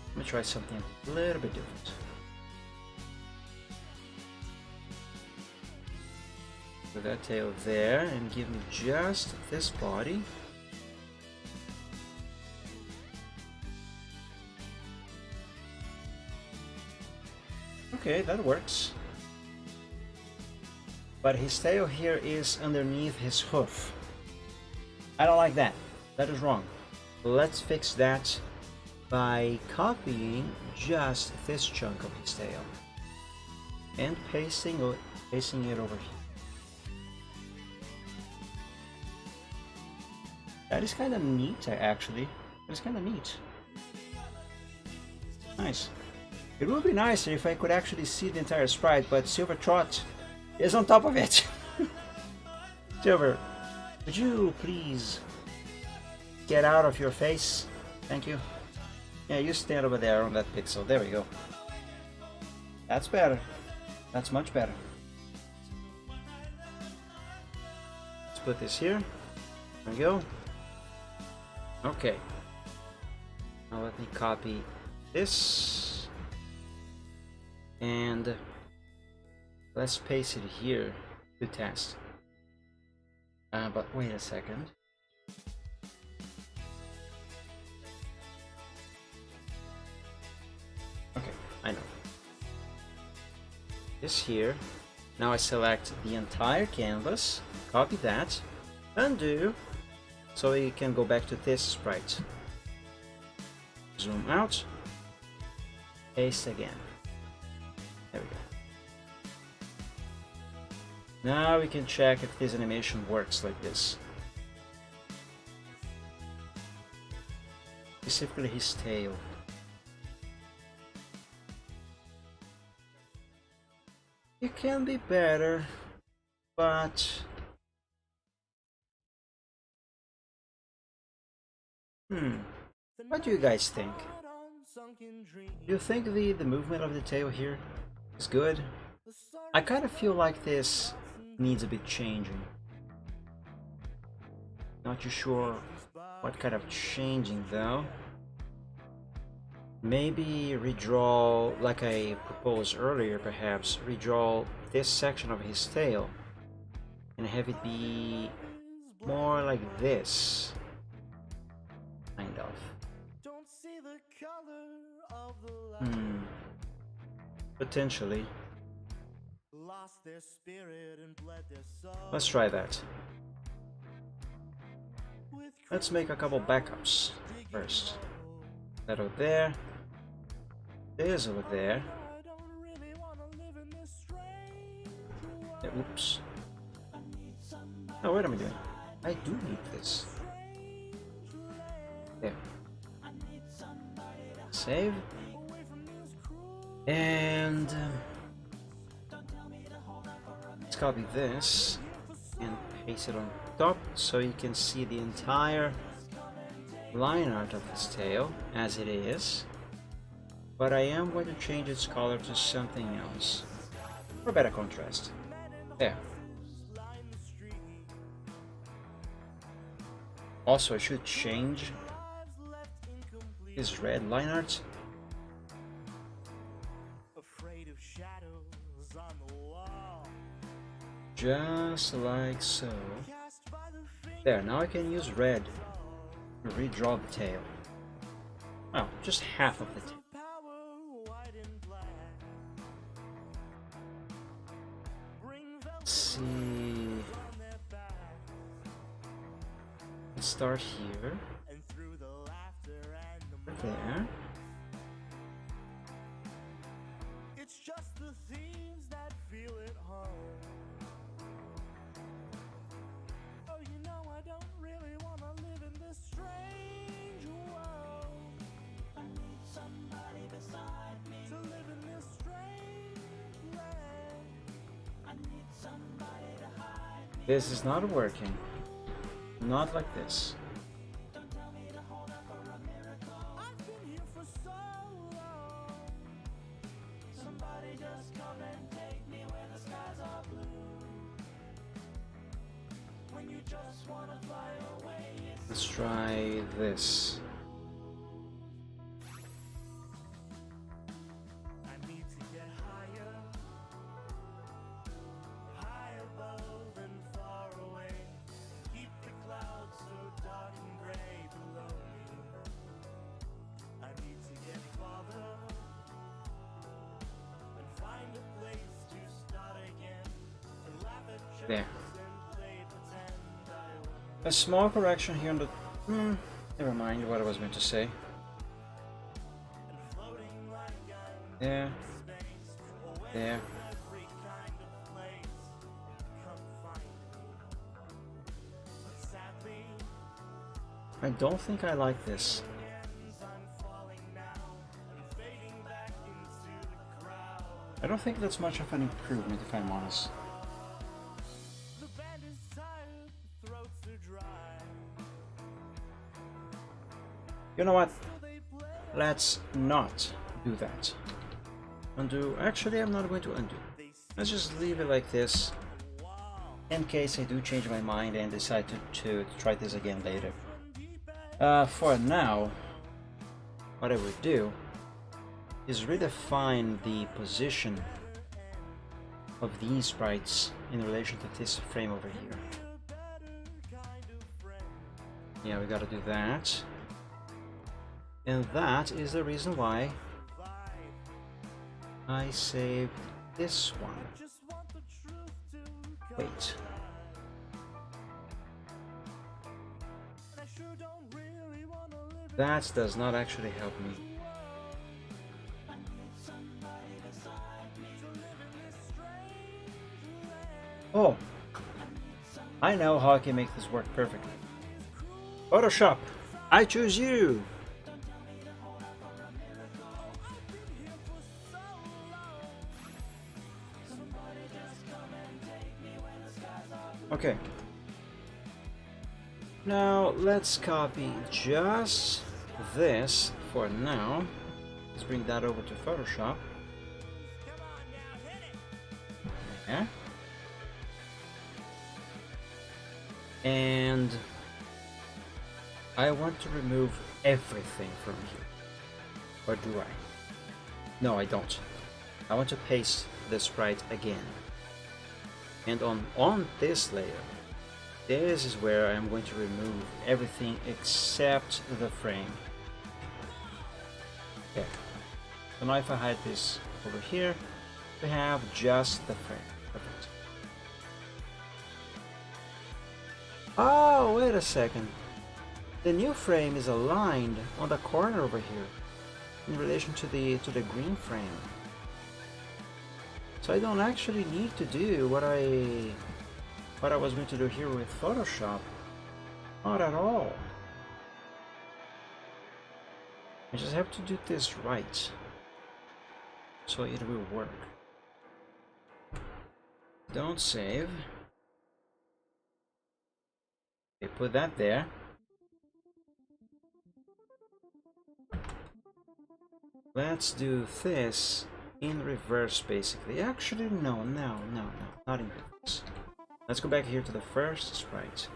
Let me try something a little bit different. Put that tail there and give me just this body. Okay, that works. But his tail here is underneath his hoof. I don't like that. That is wrong. Let's fix that by copying just this chunk of his tail and pasting it over here. That is kind of neat, actually. It's kind of neat. Nice. It would be nicer if I could actually see the entire sprite, but Silver Trot is on top of it. Silver, would you please get out of your face? Thank you. Yeah, you stand over there on that pixel. There we go. That's better. That's much better. Let's put this here. There we go. Okay. Now let me copy this. And let's paste it here to test. But wait a second. Okay, I know. This here. Now I select the entire canvas, copy that, undo, so you can go back to this sprite. Zoom out, paste again. There we go. Now we can check if this animation works like this. Specifically his tail. It can be better, but what do you guys think? Do you think the movement of the tail here is good? I kind of feel like this needs a bit changing. Not too sure what kind of changing though. Maybe redraw, like I proposed earlier, perhaps redraw this section of his tail and have it be more like this, kind of. Potentially. Let's try that. Let's make a couple backups first. That over there. There's over there. Yeah, oops. Oh, what am I doing? I do need this. There. Save. And let's copy this and paste it on top so you can see the entire line art of his tail as it is. But I am going to change its color to something else for better contrast. There. Also, I should change his red line art. Just like so. There, now I can use red to redraw the tail. Oh, just half of the tail. Let's see. Let's start here. There. It's just the themes that feel at home. Oh, you know I don't really want to live in this strange world. I need somebody beside me to live in this strange land. I need somebody to hide me. This is not working. Not like this. Let's try this. I need to get higher, high above and far away. Keep the clouds so dark and gray below me. I need to get farther and find a place to start again and laugh at jokes. There. A small correction here on the... never mind what I was going to say. There. There. I don't think I like this. I don't think that's much of an improvement, if I'm honest. You know what? Let's not do that. Undo. Actually, I'm not going to undo. Let's just leave it like this in case I do change my mind and decide to try this again later. For now, what I would do is redefine the position of these sprites in relation to this frame over here. Yeah, we gotta do that. And that is the reason why I saved this one. Wait. That does not actually help me. Oh, I know how I can make this work perfectly. Photoshop, I choose you! Okay. Now let's copy just this for now. Let's bring that over to Photoshop. Yeah. And I want to remove everything from here. Or do I? No, I don't. I want to paste the sprite again. And on this layer, this is where I'm going to remove everything except the frame. Okay. So now if I hide this over here, we have just the frame. Perfect. Oh, wait a second. The new frame is aligned on the corner over here in relation to the green frame. So I don't actually need to do what I was going to do here with Photoshop. Not at all. I just have to do this right, so it will work. Don't save. Okay, put that there. Let's do this in reverse, basically. Actually, no, not in reverse. Let's go back here to the first sprite.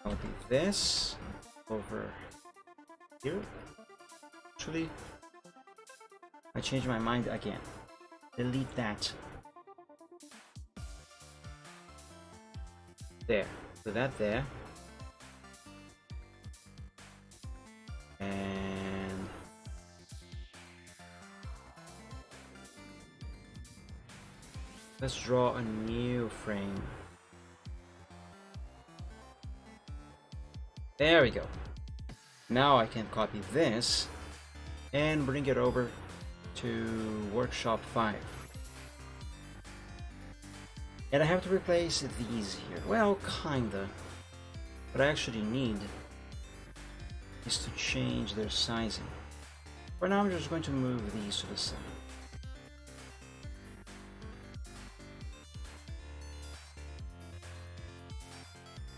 I'll do this over here. Actually, I changed my mind again. Delete that. There. Do that there. And let's draw a new frame. There we go. Now I can copy this and bring it over to Workshop 5. And I have to replace these here. Well, kinda. What I actually need is to change their sizing. For now, I'm just going to move these to the side.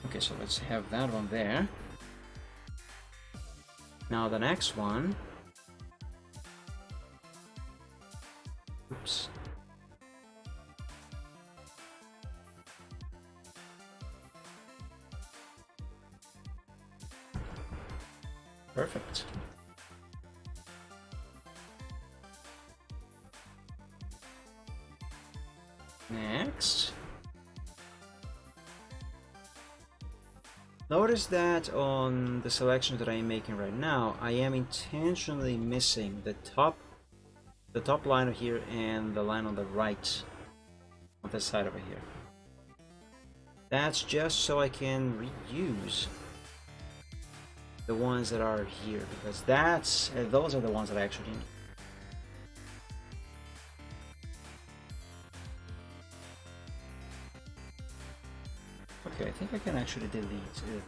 Okay, so let's have that one there. Now the next one. Oops. Perfect. Next. Notice that on the selection that I am making right now, I am intentionally missing the top line over here and the line on the right on the side over here. That's just so I can reuse the ones that are here, because those are the ones that I actually need. Okay, I think I can actually delete it.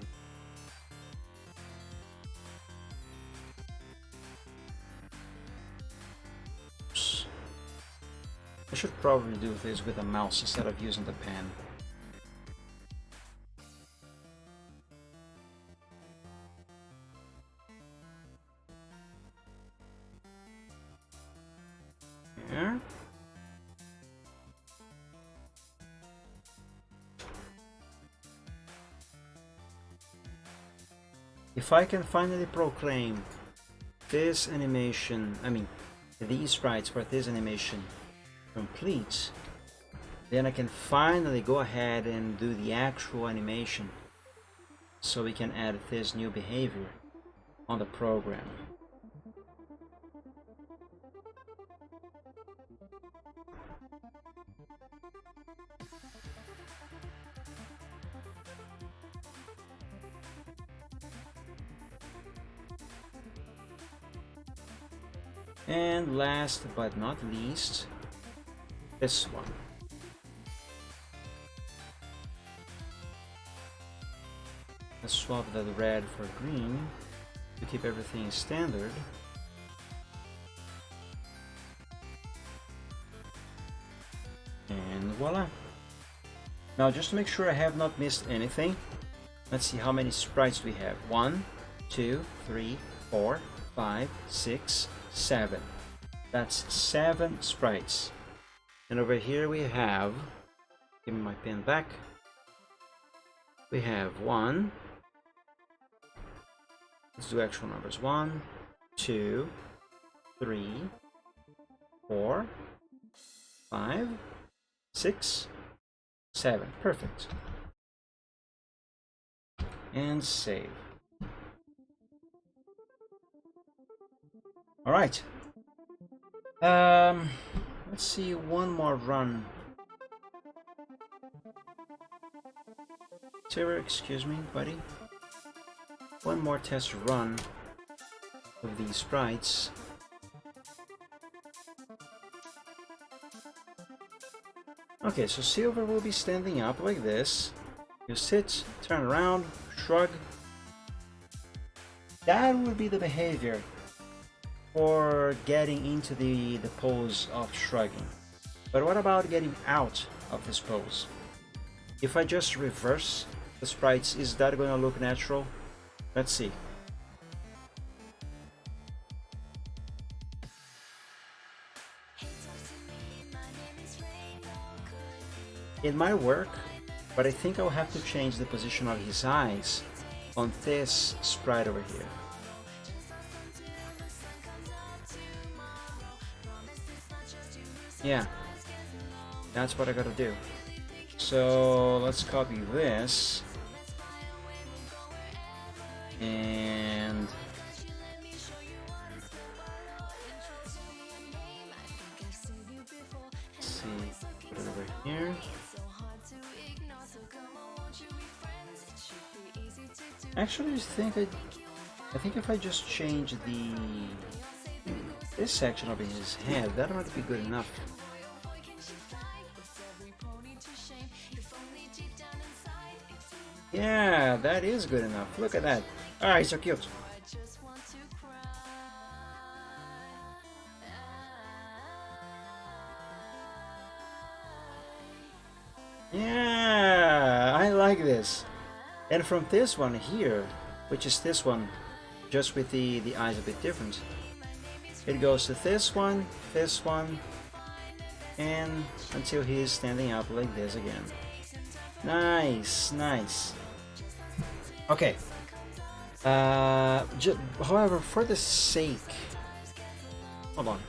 Oops. I should probably do this with a mouse instead of using the pen. Here. If I can finally proclaim this animation, these sprites for this animation complete, then I can finally go ahead and do the actual animation, so we can add this new behavior on the program. And last but not least, this one. Let's swap the red for green to keep everything standard. And voila. Now just to make sure I have not missed anything, let's see how many sprites we have. 1, 2, 3, 4, 5, 6, 7. That's 7 sprites. And over here we have, give me my pen back, we have 1, let's do actual numbers, 1, 2, 3, 4, 5, 6, 7. Perfect. And save. All right. Let's see, one more run. Sarah, excuse me, buddy. One more test run of these sprites. Okay, so Silver will be standing up like this. You sit, turn around, shrug. That would be the behavior for getting into the pose of shrugging. But what about getting out of this pose? If I just reverse the sprites, is that going to look natural? Let's see. It might work, but I think I'll have to change the position of his eyes on this sprite over here. Yeah, that's what I gotta do. So let's copy this and let's see, put it over here. Actually, I think if I just change this section over his head, that might be good enough. Yeah, that is good enough. Look at that. Alright, so cute. Yeah, I like this. And from this one here, which is this one, just with the eyes a bit different, it goes to this one, and until he's standing up like this again. Nice, nice. Okay. However, for the sake... Hold on.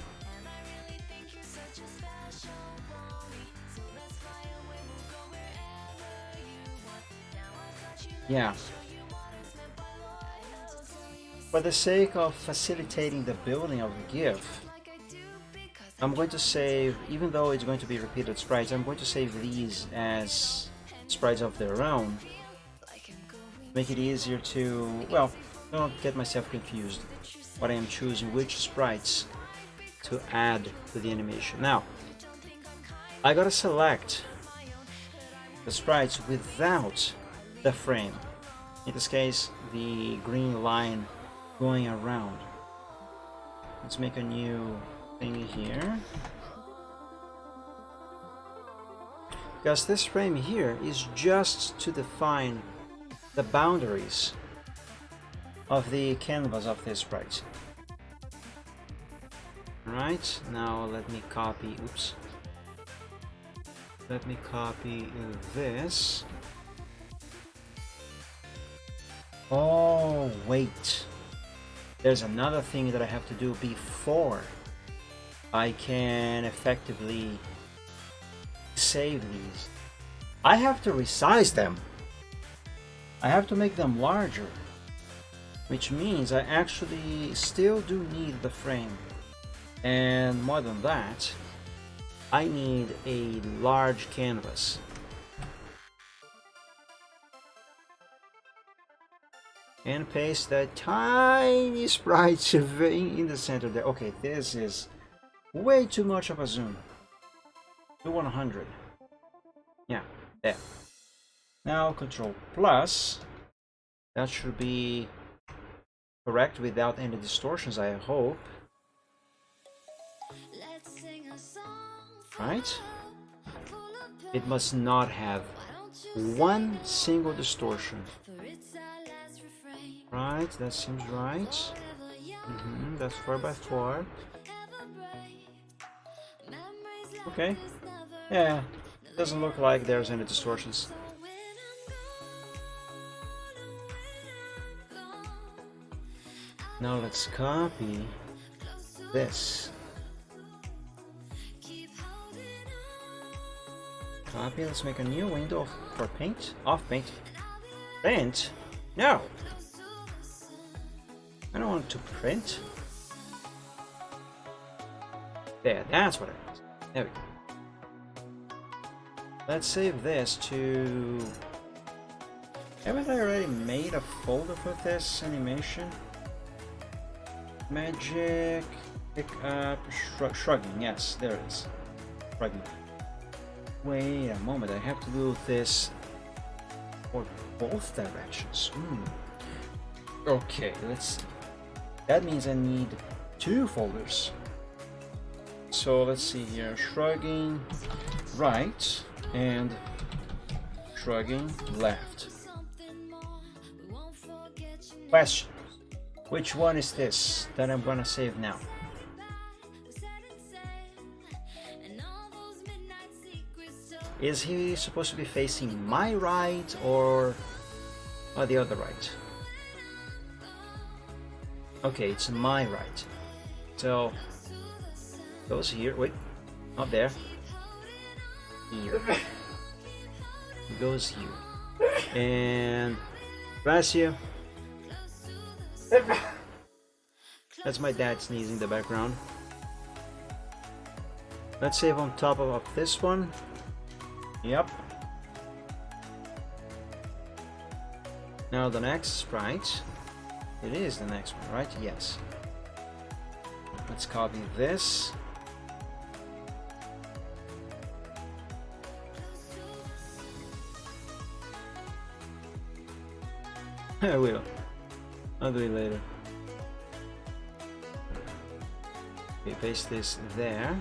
Yeah. For the sake of facilitating the building of the GIF, I'm going to save, even though it's going to be repeated sprites, I'm going to save these as sprites of their own. Make it easier to, well, don't get myself confused, but I am choosing which sprites to add to the animation. Now, I gotta select the sprites without the frame. In this case, the green line going around. Let's make a new thing here. Because this frame here is just to define the boundaries of the canvas of this sprite. Alright, now let me copy, oops. Let me copy this. Oh, wait. There's another thing that I have to do before I can effectively save these. I have to resize them. I have to make them larger, which means I actually still do need the frame. And more than that, I need a large canvas. And paste that tiny sprite in the center there. Okay, this is way too much of a zoom. Do 100. Yeah, there. Now Control Plus. That should be correct without any distortions, I hope. Right? It must not have one single distortion. Right, that seems right. That's 4x4. Okay. Yeah, doesn't look like there's any distortions. Now let's copy this. Copy, let's make a new window for paint. Off paint. Print? No! I don't want to print. There, that's what I want. There we go. Let's save this to... Haven't I already made a folder for this animation? Magic, pick up, shrugging. Yes, there it is. Shrugging. Wait a moment, I have to do this for both directions. Okay, let's see. That means I need 2 folders. So let's see here, shrugging right and shrugging left. Question. Which one is this that I'm gonna save now? Is he supposed to be facing my right or the other right? Okay, it's my right. So goes here. Wait, not there. Here. It goes here. And Gracia. That's my dad sneezing in the background. Let's save on top of this one. Yep. Now the next sprite. It is the next one, right? Yes. Let's copy this. I will. I'll do it later. Okay, paste this there.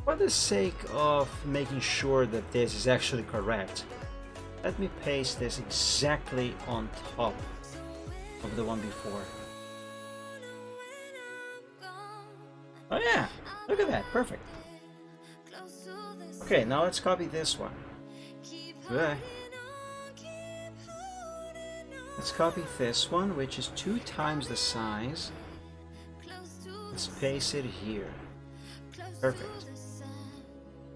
For the sake of making sure that this is actually correct, let me paste this exactly on top of the one before. Oh yeah, look at that, perfect. Okay, now let's copy this one. Good. Let's copy this one, which is 2 times the size. Let's paste it here. Perfect.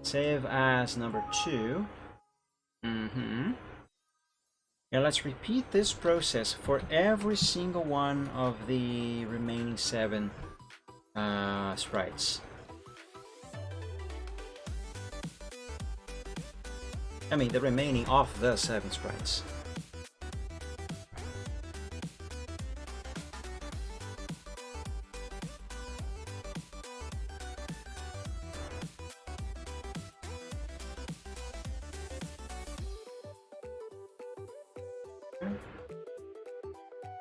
Save as number 2. And let's repeat this process for every single one of the remaining 7 sprites. I mean, the remaining of the 7 sprites.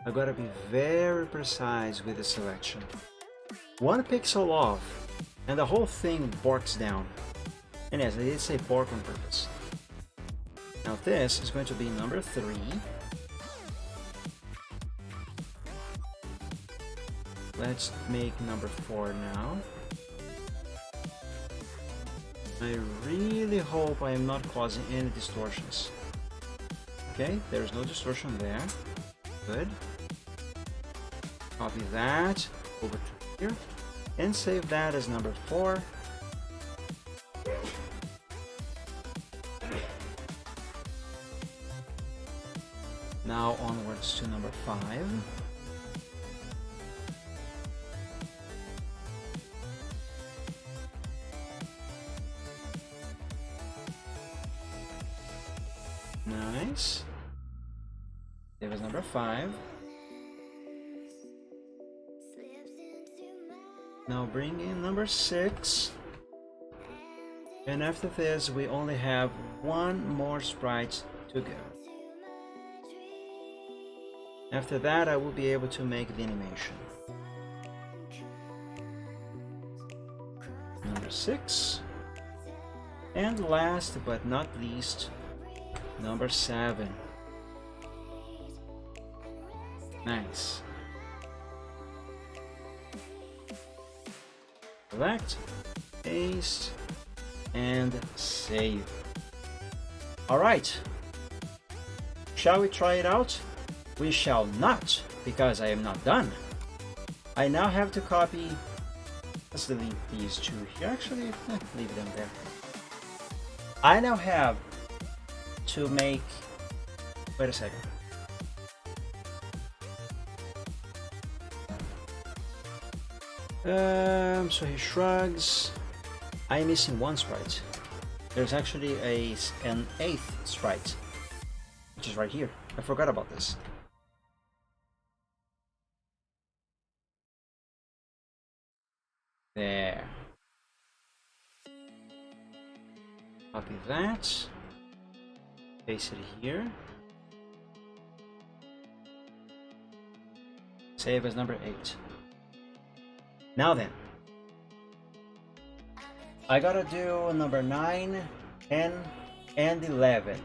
I gotta be very precise with the selection. 1 pixel off, and the whole thing borks down. And yes, I did say bork on purpose. Now this is going to be number 3. Let's make number 4 now. I really hope I am not causing any distortions. Okay, there's no distortion there. Good. Copy that over to here and save that as number 4. to number 5. Nice. There was number 5. Now bring in number 6. And after this, we only have one more sprite to go. After that, I will be able to make the animation. Number 6. And last but not least, number 7. Nice. Select, paste, and save. Alright. Shall we try it out? We shall not, because I am not done. I now have to copy. Let's delete these two here. Actually, leave them there. I now have to make. Wait a second. So he shrugs. I'm missing one sprite. There's actually an 8th sprite, which is right here. I forgot about this. There. Copy that. Paste it here. Save as number 8. Now then, I gotta do number 9, 10, and 11.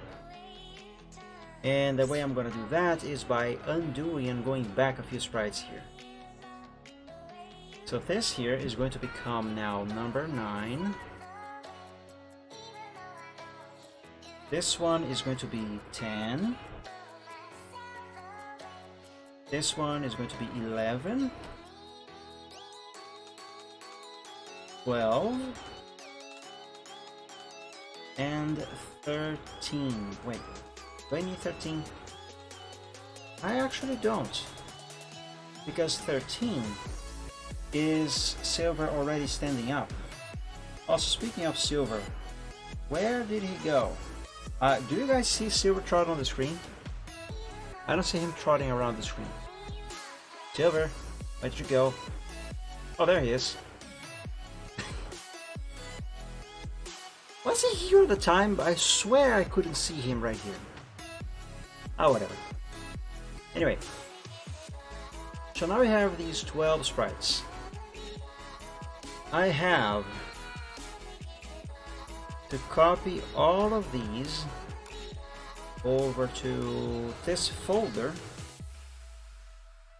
And the way I'm gonna do that is by undoing and going back a few sprites here. So this here is going to become now number 9. This one is going to be 10. This one is going to be 11. 12. And 13. Wait, do I need 13? I actually don't. Because 13 is Silver already standing up. Also, speaking of Silver, where did he go? Do you guys see Silver trot on the screen? I don't see him trotting around the screen. Silver, where'd you go? Oh, there he is. Was he here at the time? I swear I couldn't see him right here. Oh, whatever. Anyway. So now we have these 12 sprites. I have to copy all of these over to this folder,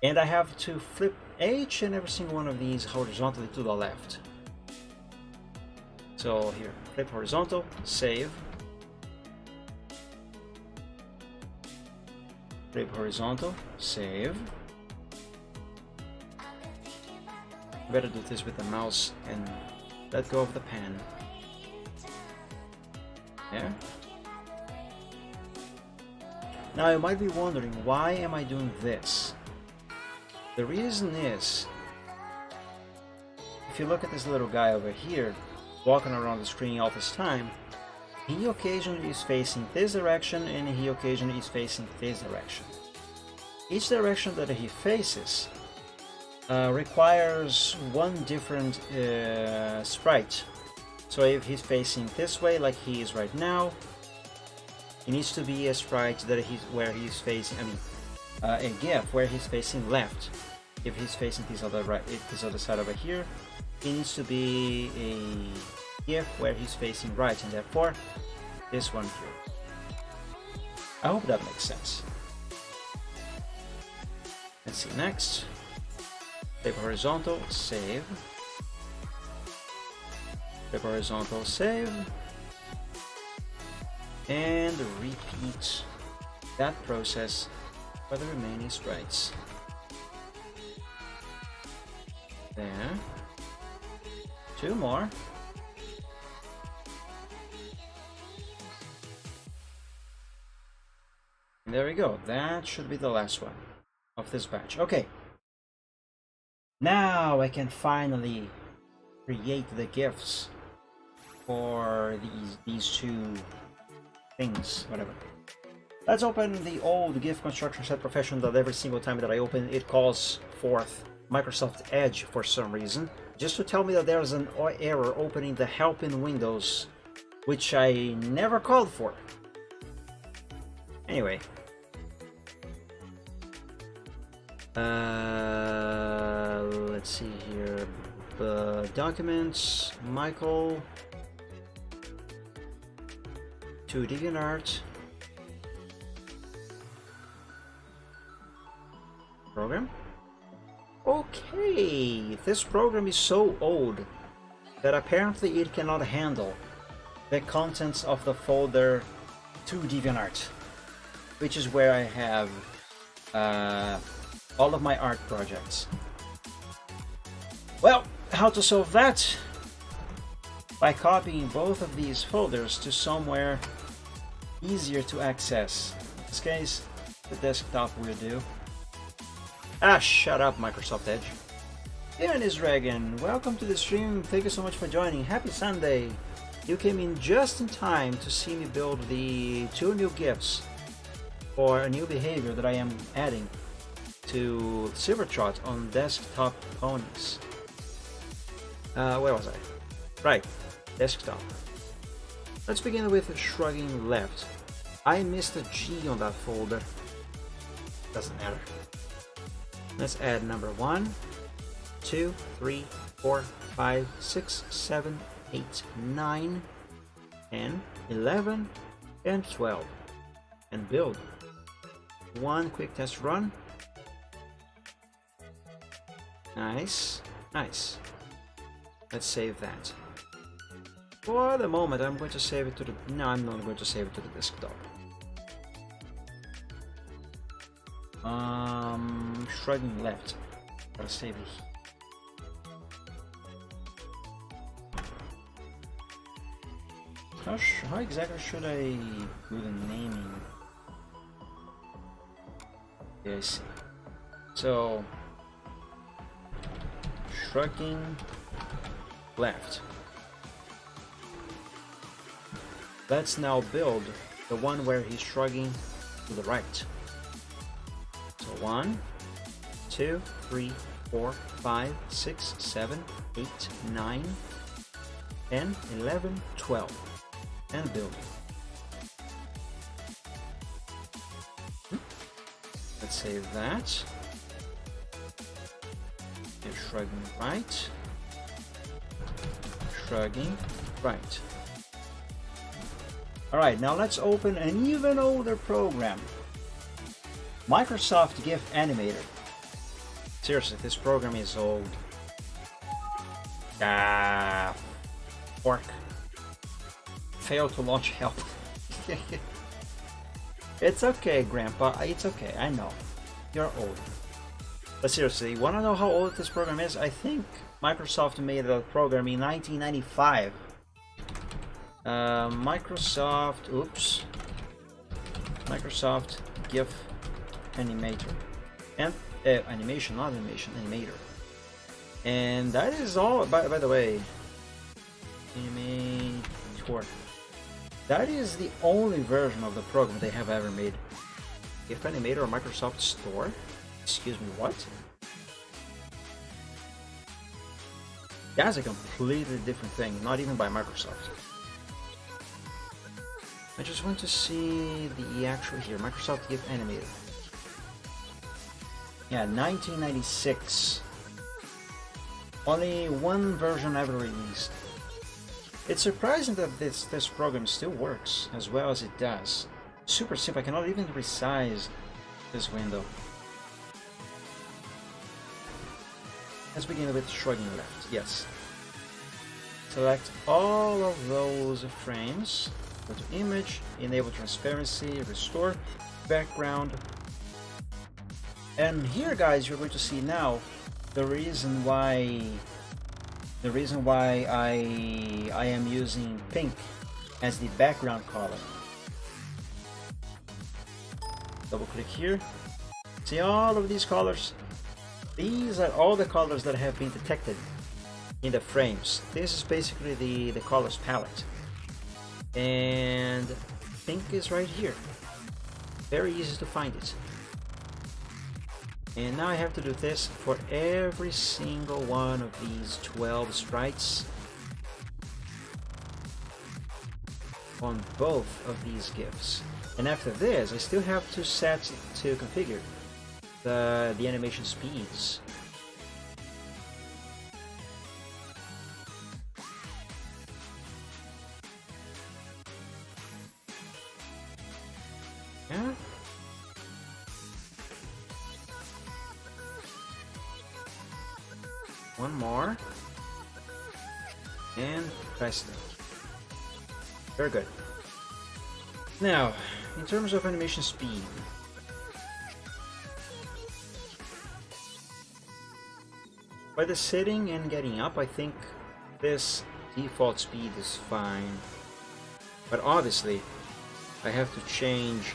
and I have to flip each and every single one of these horizontally to the left. So here, flip horizontal, save, flip horizontal, save. Better do this with the mouse and let go of the pen. There. Now you might be wondering, why am I doing this? The reason is, if you look at this little guy over here, walking around the screen all this time, he occasionally is facing this direction and he occasionally is facing this direction. Each direction that he faces requires one different sprite. So if he's facing this way, like he is right now, it needs to be a sprite that where he's facing, a GIF where he's facing left. If he's facing this other side over here, it needs to be a GIF where he's facing right, and therefore this one here. I hope that makes sense. Let's see, next. Flip horizontal, save. Flip horizontal, save. And repeat that process for the remaining sprites. There. 2 more. And there we go. That should be the last one of this batch. Okay. Now I can finally create the gifts for these two things, whatever. Let's open the old GIF construction set professional that every single time that I open it calls forth Microsoft Edge for some reason, just to tell me that there's an error opening the help in Windows, which I never called for. Anyway. Let's see here. Documents, Michael, to DeviantArt. Program. Okay, this program is so old that apparently it cannot handle the contents of the folder to DeviantArt, which is where I have all of my art projects. Well, how to solve that? By copying both of these folders to somewhere easier to access. In this case, the desktop will do. Ah, shut up, Microsoft Edge. Dennis Reagan, welcome to the stream. Thank you so much for joining. Happy Sunday. You came in just in time to see me build the 2 new GIFs for a new behavior that I am adding to Silvertrot on desktop ponies. Where was I? Right, desktop. Let's begin with shrugging left. I missed a G on that folder. Doesn't matter. Let's add number 1, 2, 3, 4, 5, 6, 7, 8, 9, 10, 11, and 12. And build. One quick test run. Nice, nice. Let's save that. For the moment, I'm going to save it to the... No, I'm not going to save it to the desktop. Shrugging left. Gotta save it. How exactly should I do the naming? Yeah, I see. So, shrugging left. Let's now build the one where he's shrugging to the right. So 1, 2, 3, 4, 5, 6, 7, 8, 9, 10, 11, 12. And build. Let's save that. And shrugging right. Shrugging right. Alright, now let's open an even older program. Microsoft GIF Animator. Seriously, this program is old. Fork. Failed to launch help. It's okay, Grandpa. It's okay. I know. You're old. But seriously, you want to know how old this program is? I think Microsoft made a program in 1995. Microsoft GIF Animator. And animation, not animation, animator. And that is all, by the way, Animator. That is the only version of the program they have ever made. GIF Animator or Microsoft Store? Excuse me, what? That's a completely different thing, not even by Microsoft. I just want to see the actual here, Microsoft GIF Animator. Yeah, 1996. Only one version ever released. It's surprising that this program still works as well as it does. Super simple, I cannot even resize this window. Let's begin with shrugging left, yes. Select all of those frames, go to image, enable transparency, restore background. And here guys, you're going to see now the reason why I am using pink as the background color. Double click here. See all of these colors? These are all the colors that have been detected in the frames. This is basically the colors palette. And pink is right here. Very easy to find it. And now I have to do this for every single one of these 12 sprites on both of these GIFs. And after this, I still have to set to configure the animation speeds. Yeah. One more. And press it. Very good. Now, in terms of animation speed, by the sitting and getting up, I think this default speed is fine. But obviously, I have to change.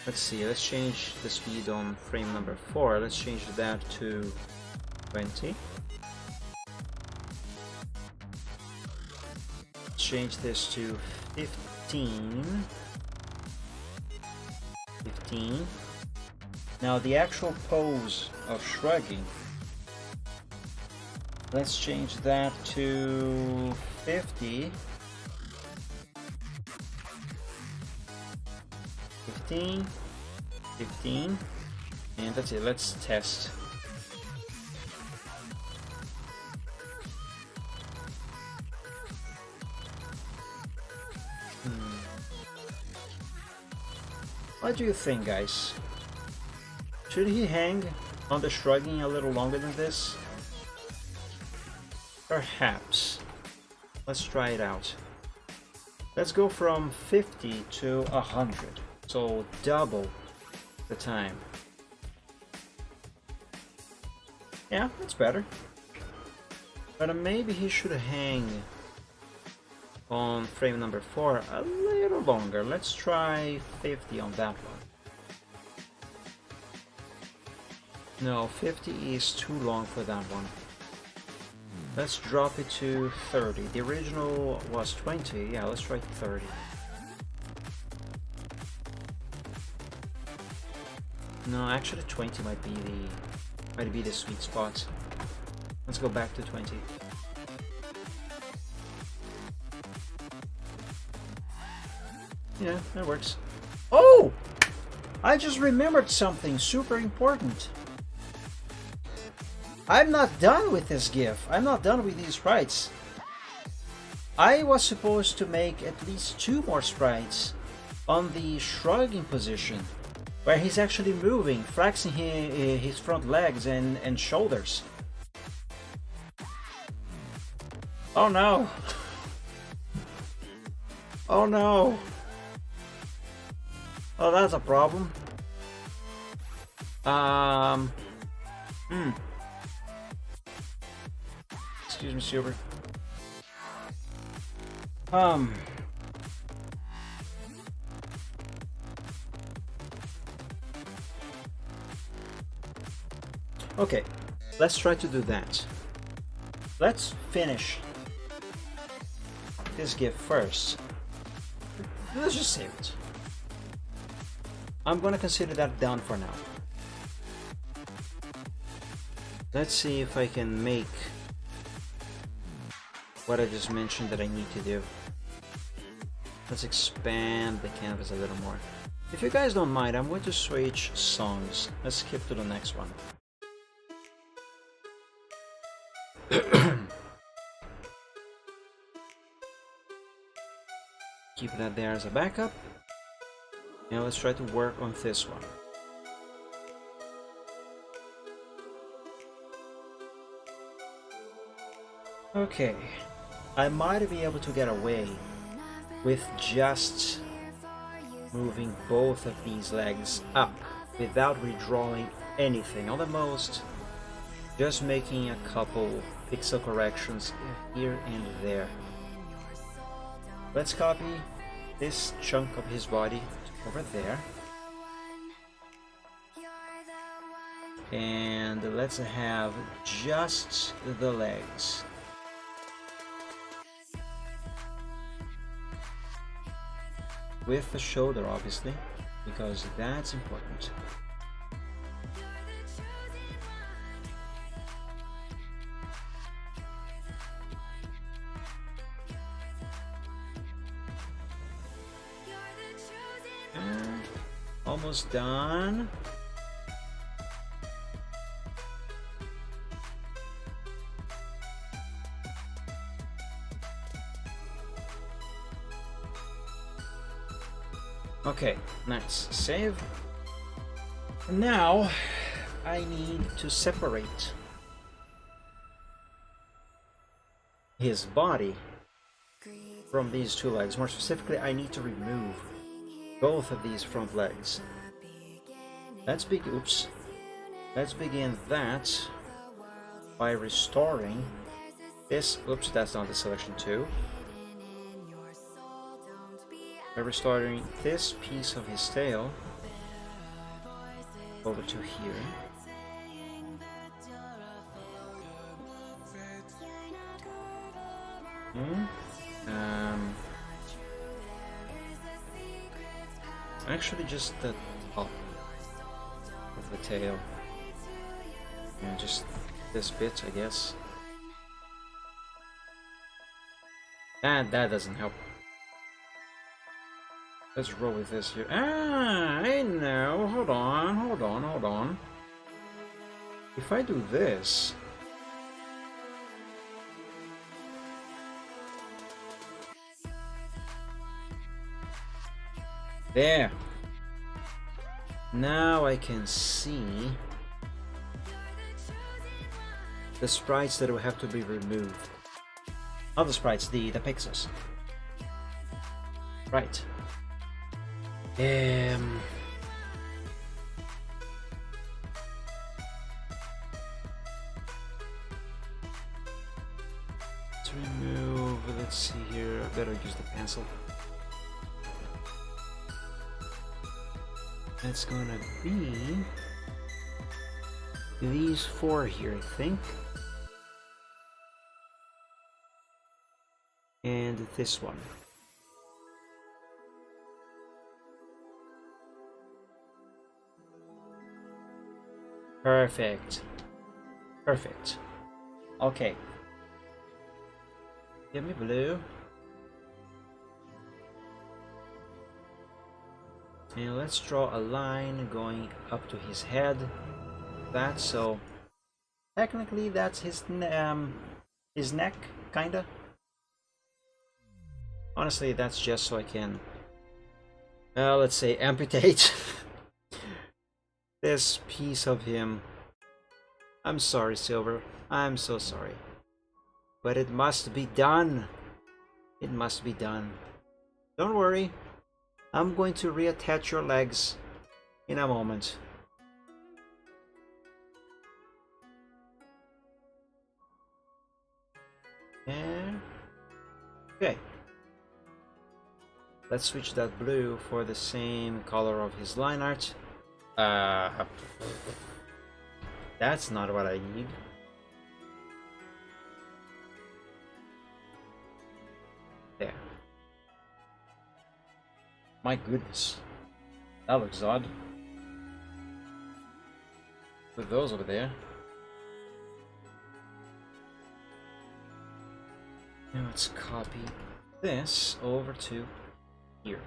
Let's see, let's change the speed on frame number 4. Let's change that to 20. Change this to 15. Now the actual pose of shrugging, let's change that to 50. 15, and that's it. Let's test. What do you think, guys? Should he hang on the shrugging a little longer than this? Perhaps. Let's try it out. Let's go from 50 to 100. So double the time. Yeah, that's better. But maybe he should hang on frame number 4 a little longer. Let's try 50 on that one. No, 50 is too long for that one. Let's drop it to 30. The original was 20. Yeah, let's try 30. No, actually 20 might be the sweet spot. Let's go back to 20. Yeah, that works. Oh! I just remembered something super important. I'm not done with this GIF. I'm not done with these sprites. I was supposed to make at least 2 more sprites on the shrugging position, where he's actually moving, flexing his front legs and shoulders. Oh no! Oh no! Oh, that's a problem. Excuse me, Silver. Okay, let's try to do that. Let's finish this GIF first. Let's just save it. I'm gonna consider that done for now. Let's see if I can make what I just mentioned that I need to do. Let's expand the canvas a little more. If you guys don't mind, I'm going to switch songs. Let's skip to the next one. Keep that there as a backup. Now let's try to work on this one. Okay, I might be able to get away with just moving both of these legs up without redrawing anything. On the most, just making a couple pixel corrections here and there. Let's copy this chunk of his body over there. And let's have just the legs. With the shoulder, obviously, because that's important. Almost done. Okay, nice. Save. Now I need to separate his body from these two legs. More specifically, I need to remove both of these front legs. Let's begin that by restoring this. Oops, that's not the selection 2. By restoring this piece of his tail over to here. Actually, just the top of the tail, and just this bit, I guess. And that doesn't help. Let's roll with this here. I know. Hold on. If I do this, there. Now I can see the sprites that will have to be removed. Not the sprites, the pixels. Right. To remove, let's see here, I better use the pencil. It's gonna be these 4 here, I think. And this one. Perfect. Okay. Give me blue. And let's draw a line going up to his head. So technically that's his neck, kinda. Honestly, that's just so I can, let's say, amputate this piece of him. I'm sorry, Silver. I'm so sorry. But it must be done. It must be done. Don't worry. I'm going to reattach your legs in a moment. And okay. Let's switch that blue for the same color of his line art. That's not what I need. There. My goodness. That looks odd. Put those over there. Now let's copy this over to here.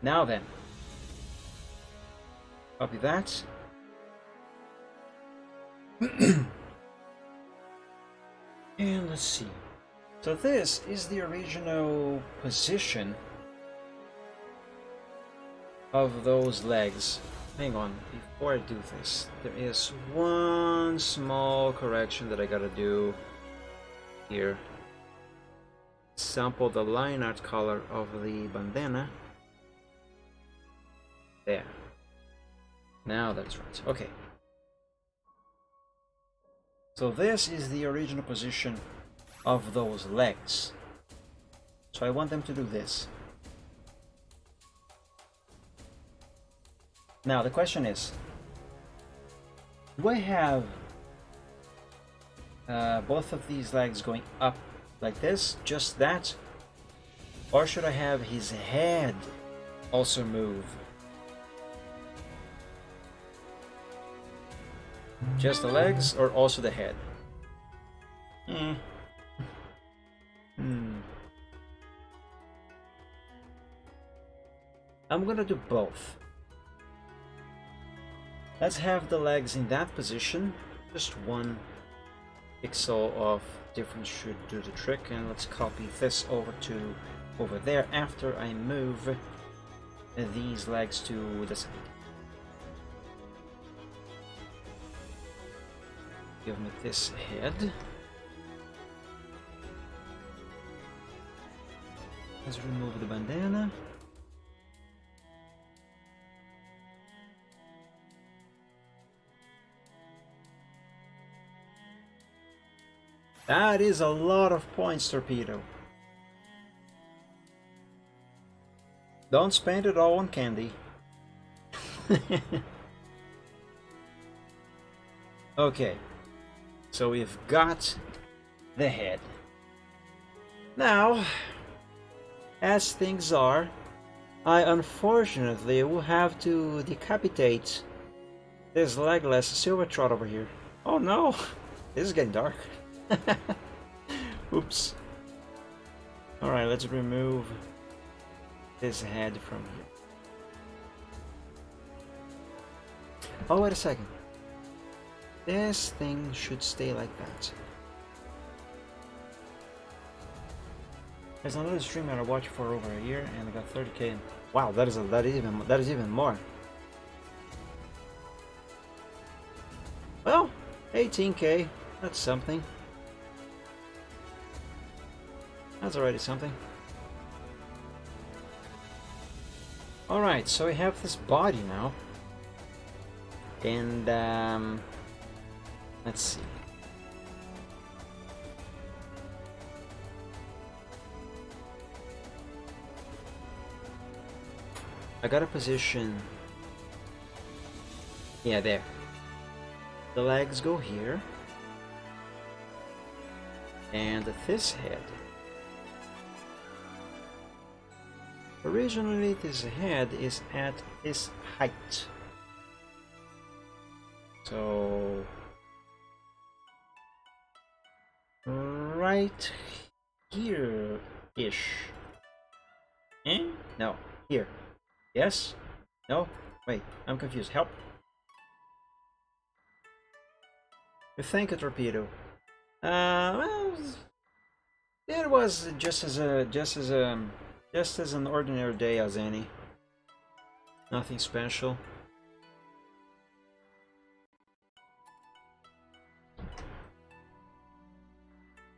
Now then. Copy that. And let's see. So this is the original position of those legs. Hang on, before I do this, there is one small correction that I gotta do here. Sample the line art color of the bandana. There. Now that's right. Okay. So this is the original position of those legs. So I want them to do this. Now the question is, do I have both of these legs going up like this, just that? Or should I have his head also move? Just the legs or also the head? I'm gonna do both. Let's have the legs in that position. Just one pixel of difference should do the trick, and let's copy this over to over there after I move these legs to the side. Give me this head. Let's remove the bandana. That is a lot of points, Torpedo. Don't spend it all on candy. Okay, so we've got the head. Now, as things are, I unfortunately will have to decapitate this legless silver trot over here. Oh no, this is getting dark. Oops. Alright, let's remove this head from here. Oh, wait a second. This thing should stay like that. There's another stream that I watched for over a year and I got 30k. Wow, that is even more. Well, 18k. That's something. That's already something. Alright, so we have this body now. And let's see. I got a position. Yeah, there. The legs go here. And this head. Originally, this head is at this height. So, right here-ish. Eh? No, here. Yes? No? Wait, I'm confused. Help. Thank you, Torpedo. Well, it was just as an ordinary day as any. Nothing special.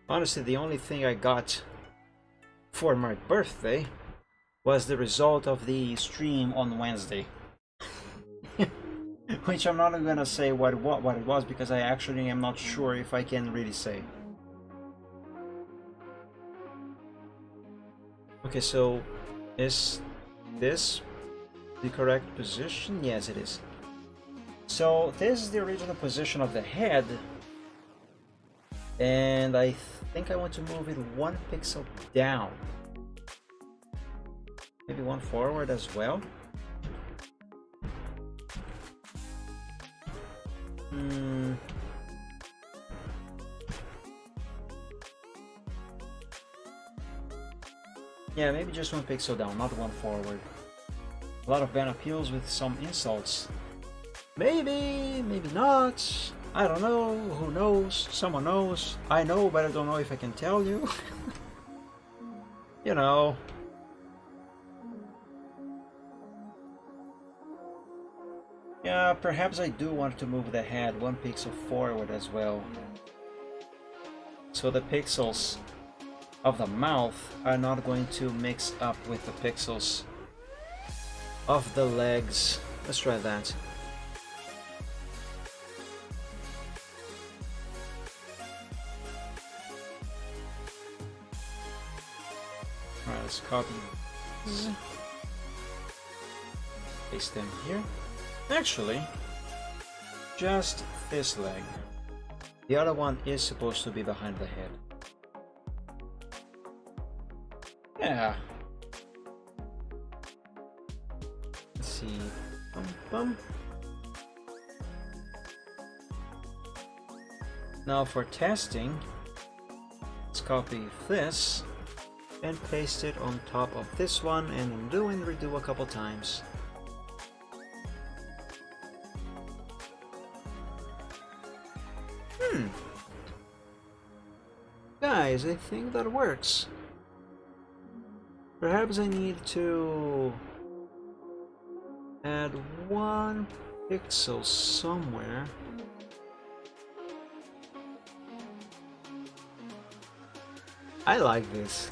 Honestly, the only thing I got for my birthday was the result of the stream on Wednesday. Which I'm not gonna say what it was because I actually am not sure if I can really say. Okay, so is this the correct position? Yes, it is. So this is the original position of the head, and I think I want to move it one pixel down. Maybe one forward as well. Yeah, maybe just one pixel down, not one forward. A lot of bad appeals with some insults. Maybe, maybe not. I don't know. Who knows? Someone knows. I know, but I don't know if I can tell you. You know. Yeah, perhaps I do want to move the head one pixel forward as well. So the pixels of the mouth are not going to mix up with the pixels of the legs. Let's try that. Alright, let's copy these. Paste them here. Actually, just this leg. The other one is supposed to be behind the head. Yeah. Let's see. Bum, bum. Now for testing, let's copy this and paste it on top of this one and undo and redo a couple times. Guys, I think that works. Perhaps I need to add 1 pixel somewhere. I like this.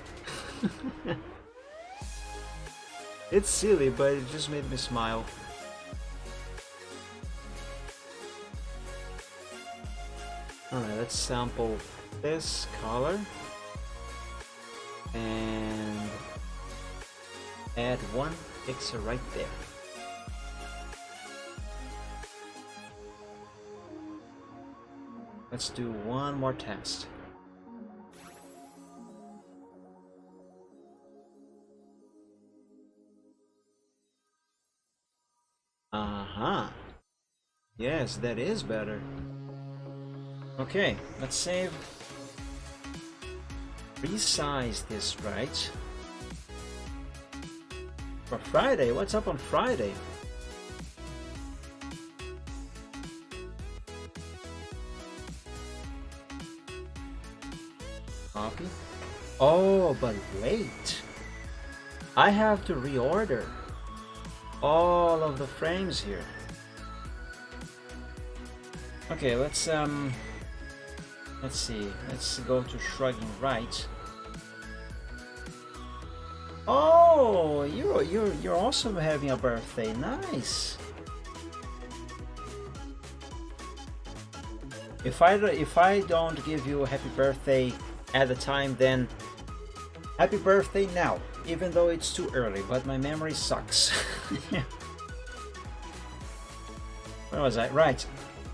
It's silly, but it just made me smile. Alright, let's sample this color and add 1 pixel right there. Let's do one more test. Yes, that is better. Okay, let's save. Resize this right. For Friday, what's up on Friday? Copy. Oh, but wait. I have to reorder all of the frames here. Okay, let's see. Let's go to shrugging right. Oh, you're also having a birthday. Nice. If I don't give you a happy birthday at the time, then happy birthday now, even though it's too early, but my memory sucks. Where was I? Right.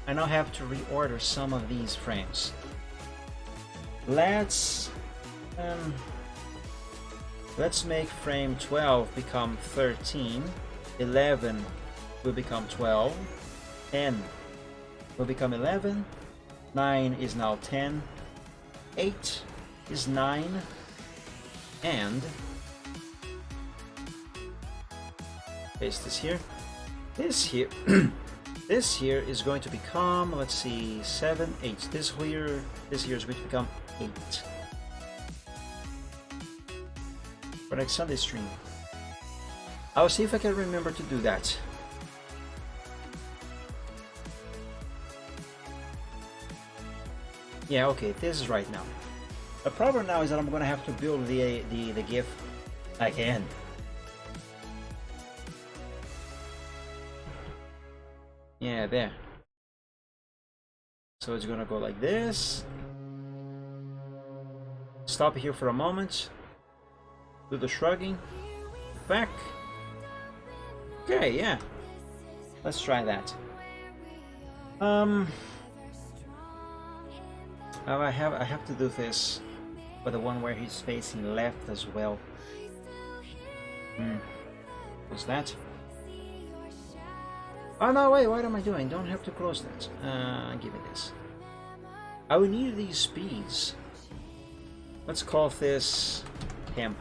I now have to reorder some of these frames. Let's make frame 12 become 13, 11 will become 12, 10 will become 11, 9 is now 10, 8 is 9, and paste this here. This here this here is going to become, let's see, 7, 8. This here is going to become 8 for next Sunday stream. I'll see if I can remember to do that. Yeah, okay, this is right now. The problem now is that I'm gonna have to build the GIF again. Yeah, there. So it's gonna go like this. Stop here for a moment. Do the shrugging. Back. Okay, yeah. Let's try that. I have to do this for the one where he's facing left as well. What's that? Oh no, wait, what am I doing? Don't have to close that. Give me this. I will need these speeds. Let's call this temp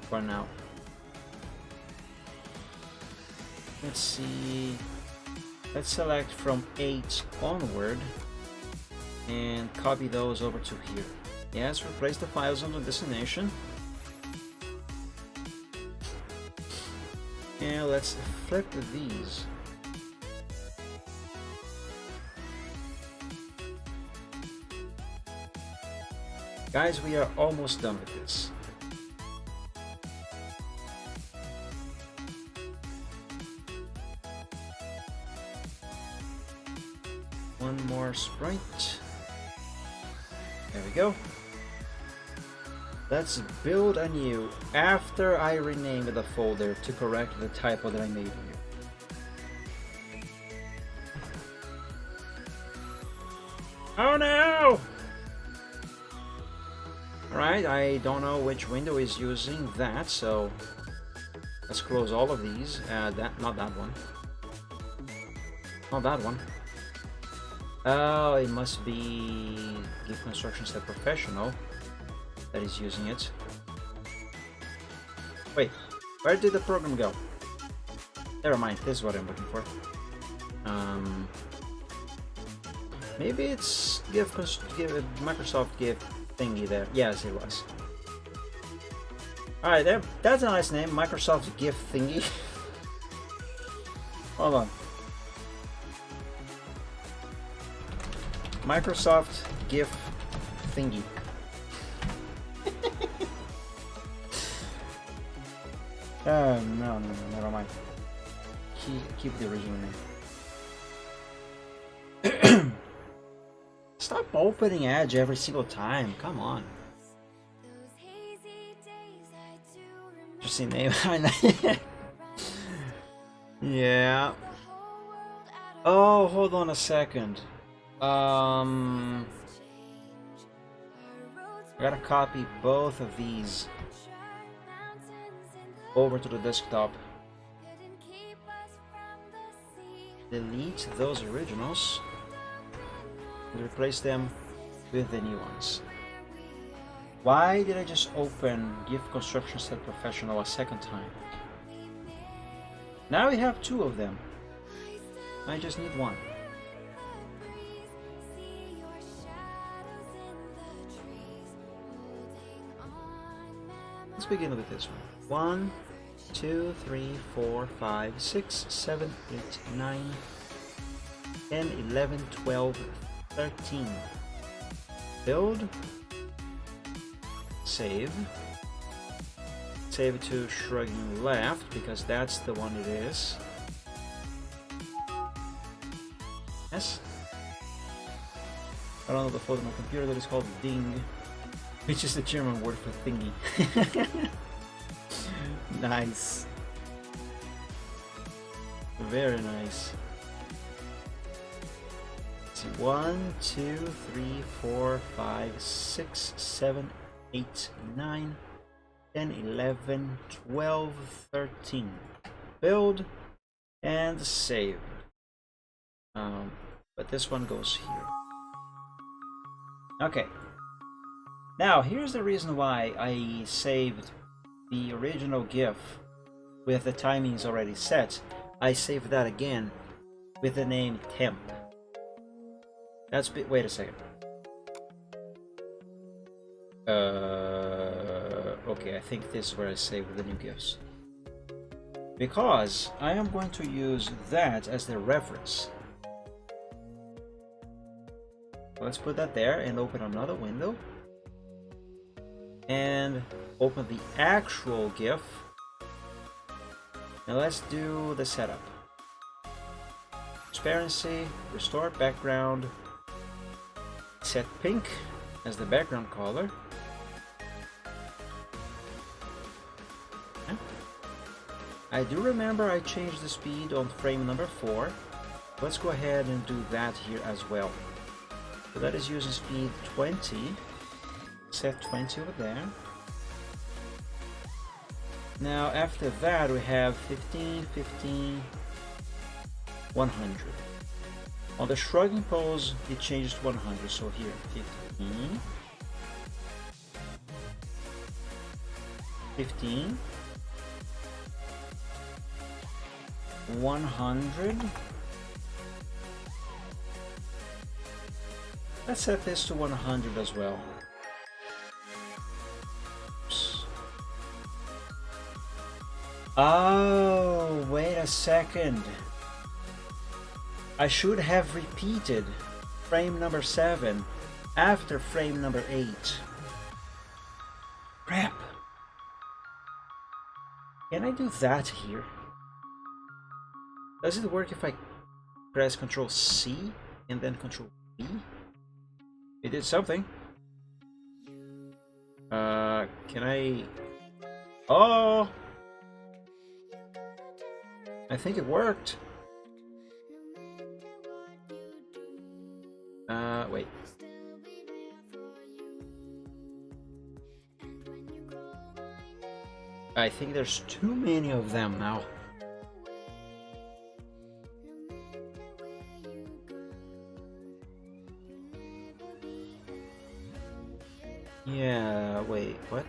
for now. Let's see. Let's select from 8 onward and copy those over to here. Yes, replace the files on the destination. And let's flip these. Guys, we are almost done with this. One more sprite. There we go. Let's build anew after I rename the folder to correct the typo that I made here. Oh no! Alright, I don't know which window is using that, so let's close all of these. Not that one. Not that one. Oh, it must be Gift Construction Step Professional that is using it. Wait, where did the program go? Never mind, this is what I'm looking for. Maybe it's Microsoft Gift thingy there. Yes, it was. Alright, that's a nice name, Microsoft Gift thingy. Hold on. Microsoft Gift thingy. No, never mind. Keep the original name. Stop opening Edge every single time. Come on. Interesting name. Yeah. Oh, hold on a second. I gotta copy both of these over to the desktop. Delete those originals and replace them with the new ones. Why did I just open Gift Construction Set Professional a second time? Now we have two of them. I just need one. Let's begin with this one. 1, 2, 3, 4, 5, 6, 7, 8, 9, 10, 11, 12, 13. Build. Save. Save it to shrugging left because that's the one it is. Yes. I don't know the folder on my computer that is called Ding, which is the German word for thingy. Nice. Very nice. Let's see, 1, 2, 3, 4, 5, 6, 7, 8, 9, 10, 11, 12, 13. Build and save. But this one goes here. Okay. Now here's the reason why I saved the original GIF with the timings already set. I saved that again with the name temp. Wait a second. Okay, I think this is where I saved the new GIFs. Because I am going to use that as the reference. Let's put that there and open another window. And open the actual GIF. Now let's do the setup. Transparency, restore background, set pink as the background color. Okay. I do remember I changed the speed on frame number 4. Let's go ahead and do that here as well. So that is using speed 20. Set 20 over there. Now after that we have 15, 15, 100. On the shrugging pose it changes to 100, so here 15, 15, 100. Let's set this to 100 as well. Oh, wait a second. I should have repeated frame number 7 after frame number 8. Crap. Can I do that here? Does it work if I press Ctrl C and then Ctrl V? It did something. Can I... Oh! I think it worked. Wait. I think there's too many of them now. Yeah, wait, what?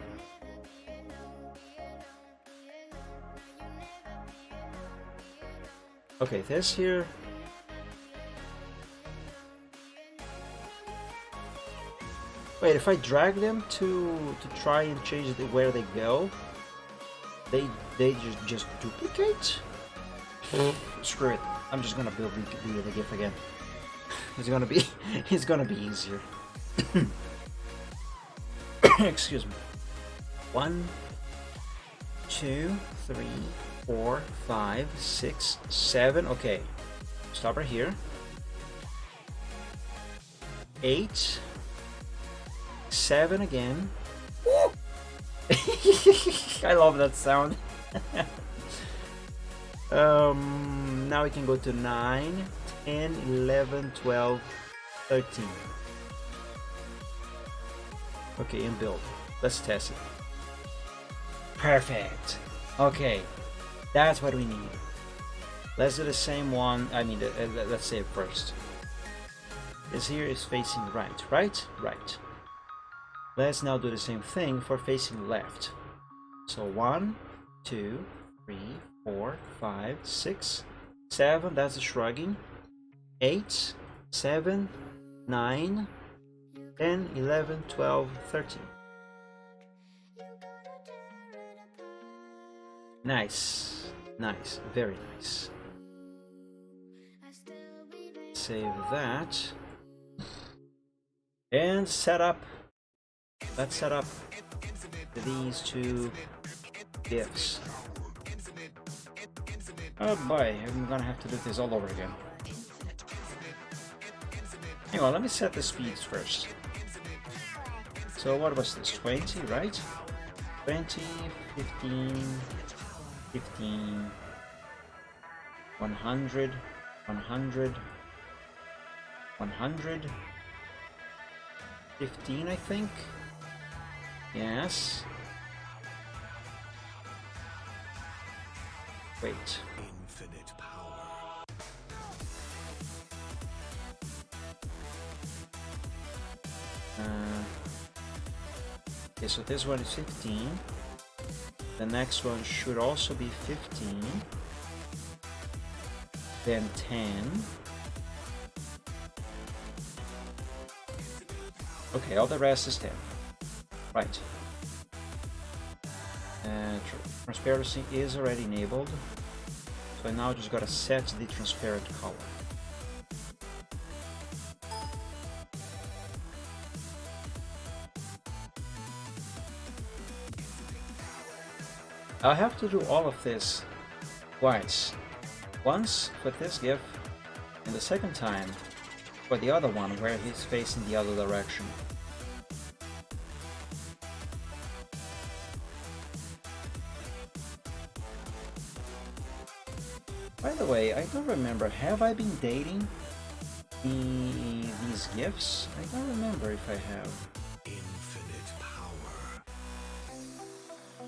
Okay, this here. Wait, if I drag them to try and change where they go, they just duplicate? Screw it. I'm just gonna build the GIF again. It's gonna be easier. Excuse me. 1, 2, 3, 4, 5, 6, 7. Okay. Stop right here. 8. 7 again. I love that sound. Now we can go to 9, 10, 11, 12, 13. Okay, and build. Let's test it. Perfect. Okay, that's what we need. Let's do the same one. I mean, let's say it first. This here is facing right, right, right. Let's now do the same thing for facing left. So 1, 2, 3, 4, 5, 6, 7. That's the shrugging. 8, 7, 9, 10, 11, 12, 13. Nice, nice, very nice. Save that. And set up. Let's set up these two GIFs. Oh boy, I'm gonna have to do this all over again. Hang on, let me set the speeds first. So what was this? 20, right? 20, 15, 15, 100, 100, 100, 15, I think. Yes. Wait. Infinite power. Okay, so this one is 15. The next one should also be 15. Then 10. Okay, all the rest is 10. Right. Transparency is already enabled. So I now just gotta set the transparent color. I'll have to do all of this twice. Once for this GIF, and the second time for the other one where he's facing the other direction. By the way, I don't remember, have I been dating these GIFs? I don't remember if I have. Infinite power.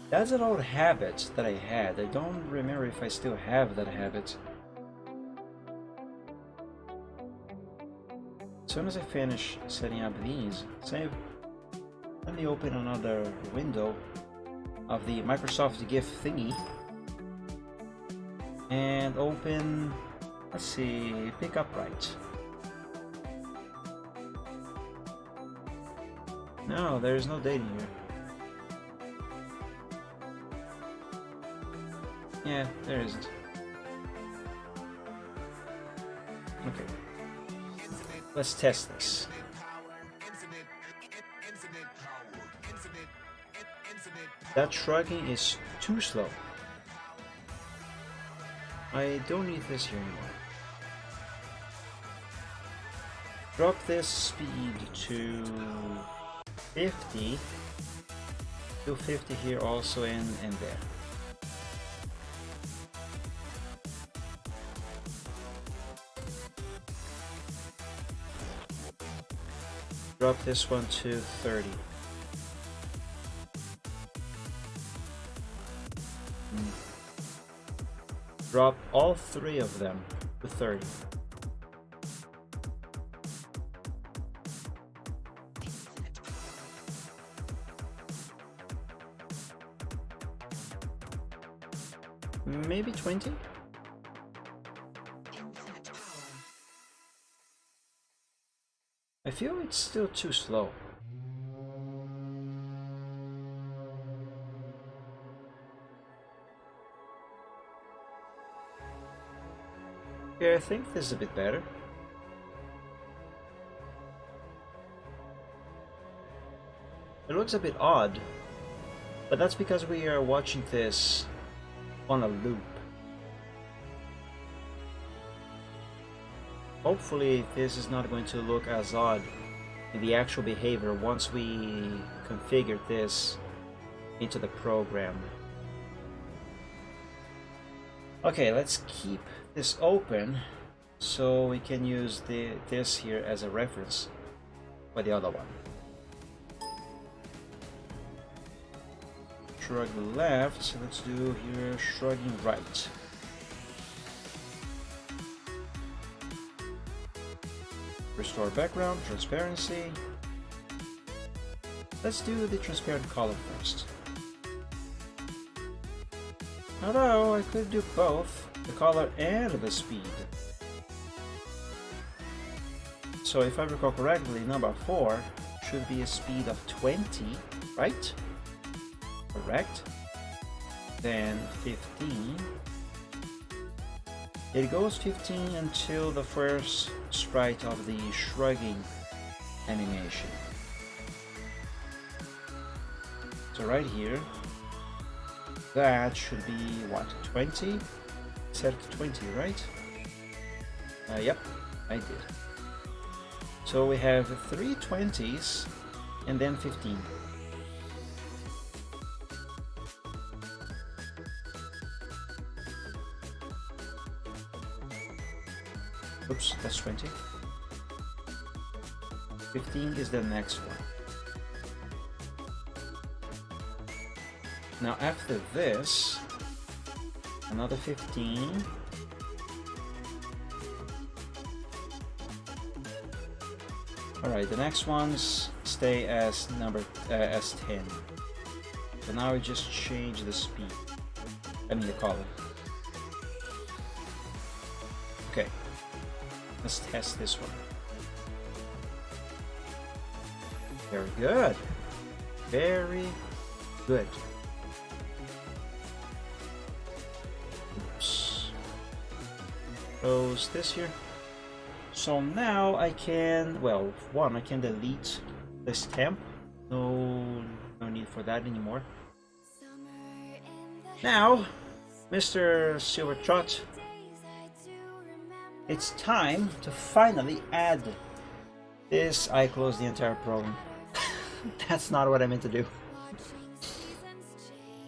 That's an old habit that I had. I don't remember if I still have that habit. As soon as I finish setting up these, let me open another window of the Microsoft GIF thingy. And open, let's see, pick up right. No, there is no dating here. Yeah, there isn't. Okay. Let's test this. That shrugging is too slow. I don't need this here anymore. Drop this speed to 50. Do 50 here also and there. Drop this one to 30. Drop all three of them to 30. Maybe 20? I feel it's still too slow. Yeah, I think this is a bit better. It looks a bit odd, but that's because we are watching this on a loop. Hopefully this is not going to look as odd in the actual behavior once we configure this into the program. Okay, let's keep this open so we can use this here as a reference for the other one. Shrug left, so let's do here shrugging right. Restore background, transparency. Let's do the transparent color first. Although I could do both, the color and the speed. So if I recall correctly, number 4 should be a speed of 20, right? Correct. Then 15. It goes 15 until the first sprite of the shrugging animation. So right here, that should be what, 20? Set to 20, right? Yep, I did. So we have 3 20s and then 15. Oops, that's 20. 15 is the next one. Now after this, another 15. Alright, the next ones stay as as 10. So now we just change the speed. I mean the color. Okay. Let's test this one. Very good. Very good. Oops. Close this here. So now I can, well, one, I can delete this temp. No need for that anymore. Now, Mr. Silvertrot, it's time to finally add this. I closed the entire program. That's not what I meant to do.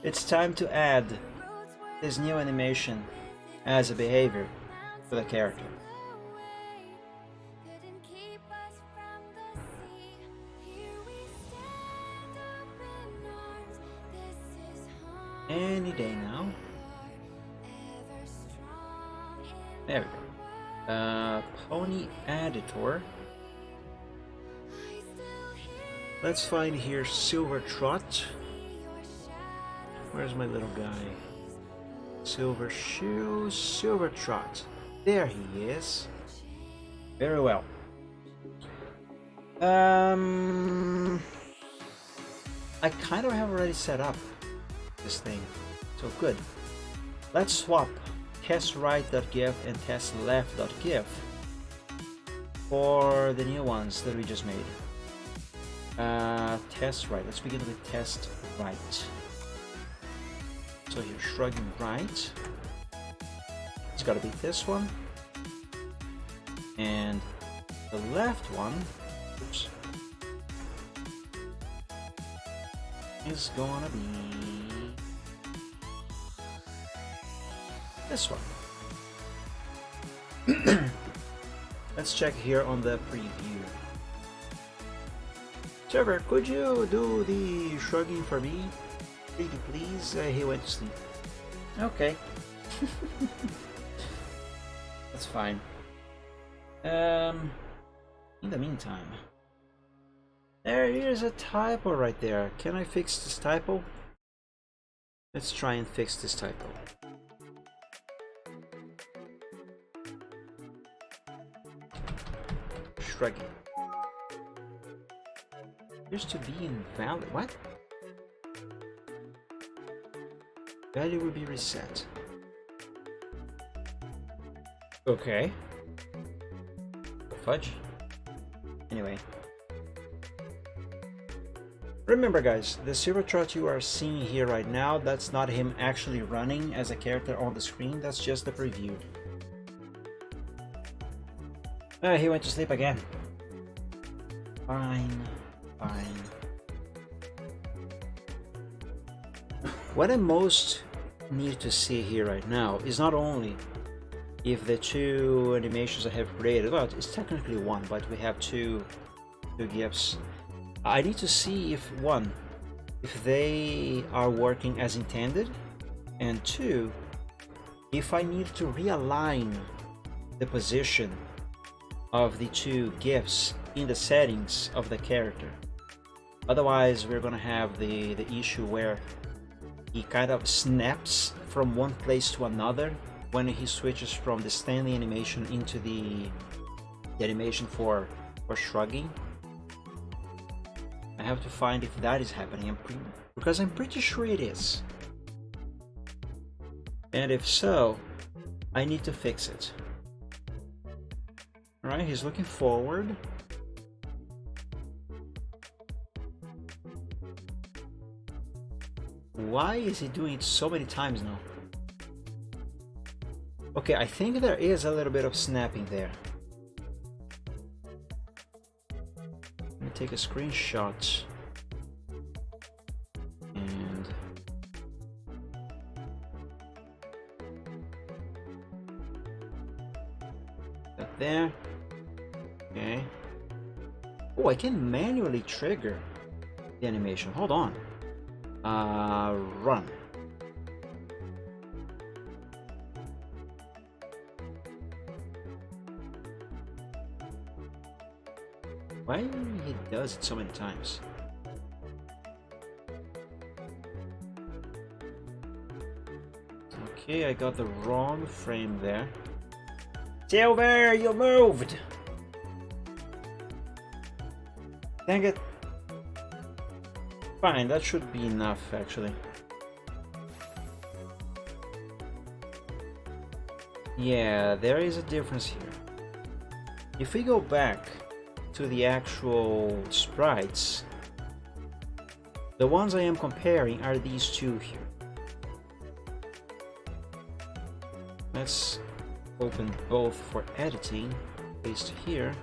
It's time to add this new animation as a behavior for the character. Any day now. There we go. Pony editor. Let's find here Silvertrot. Where's my little guy? Silver Shoes, Silvertrot. There he is. Very well. I kind of have already set up this thing, so good. Let's swap test_right.gif and test_left.gif for the new ones that we just made. Test right. Let's begin with test right. So here, shrugging right. It's got to be this one, and the left one. Oops. Is gonna be this one. Let's check here on the preview. Server, could you do the shrugging for me? Pretty please. He went to sleep. Okay. That's fine. In the meantime, there is a typo right there. Can I fix this typo? Let's try and fix this typo. Shrugging. Appears to be invalid. What? Value will be reset. Okay. Fudge. Anyway. Remember guys, the silver trot you are seeing here right now, that's not him actually running as a character on the screen, that's just the preview. He went to sleep again. Fine. Fine. What I most need to see here right now is not only if the two animations I have created, well, it's technically one, but we have two GIFs. I need to see if one, if they are working as intended, and two, if I need to realign the position of the two GIFs in the settings of the character. Otherwise, we're gonna have the issue where he kind of snaps from one place to another when he switches from the standing animation into the animation for shrugging. I have to find if that is happening, because I'm pretty sure it is. And if so, I need to fix it. Alright, he's looking forward. Why is he doing it so many times now? Okay, I think there is a little bit of snapping there. Let me take a screenshot. And that there. Okay. Oh, I can manually trigger the animation. Hold on. Run. Why he does it so many times? Okay, I got the wrong frame there. Silver, you moved! Dang it. Fine, that should be enough actually. Yeah, there is a difference here. If we go back to the actual sprites, the ones I am comparing are these two here. Let's open both for editing. Paste here.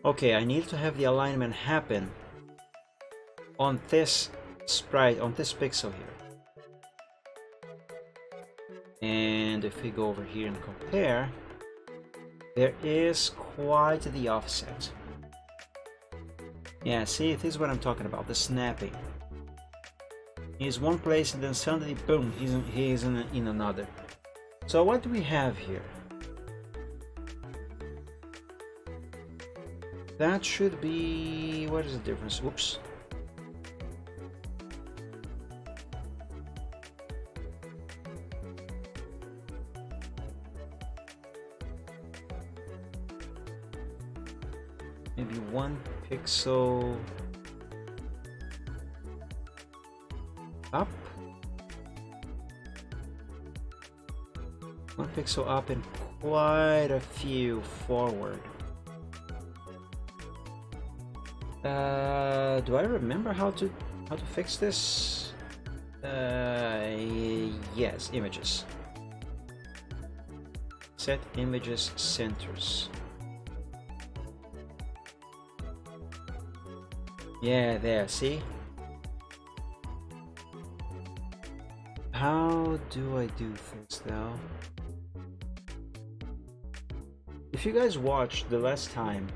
Okay, I need to have the alignment happen on this sprite, on this pixel here. And if we go over here and compare, there is quite the offset. Yeah, see, this is what I'm talking about, the snapping. He's one place and then suddenly, boom, he's in another. So what do we have here? That should be... what is the difference? Oops. Maybe 1 pixel up. 1 pixel up and quite a few forward. Do I remember how to fix this? Yes, images. Set images centers. Yeah, there, see? How do I do this though? If you guys watched the last time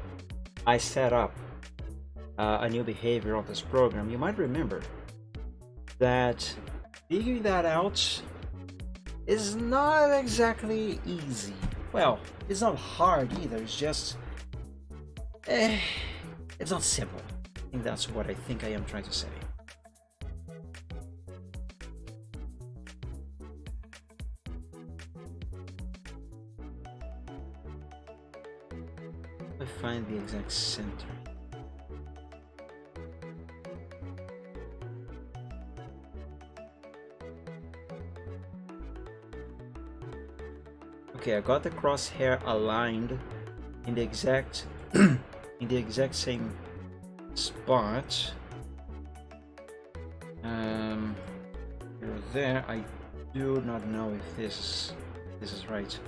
I set up a new behavior on this program, you might remember that figuring that out is not exactly easy. Well, it's not hard either, it's just it's not simple. I think that's what I think I am trying to say. I find the exact center. Okay, I got the crosshair aligned in the exact in the exact same spot. You're there. I do not know if this is right.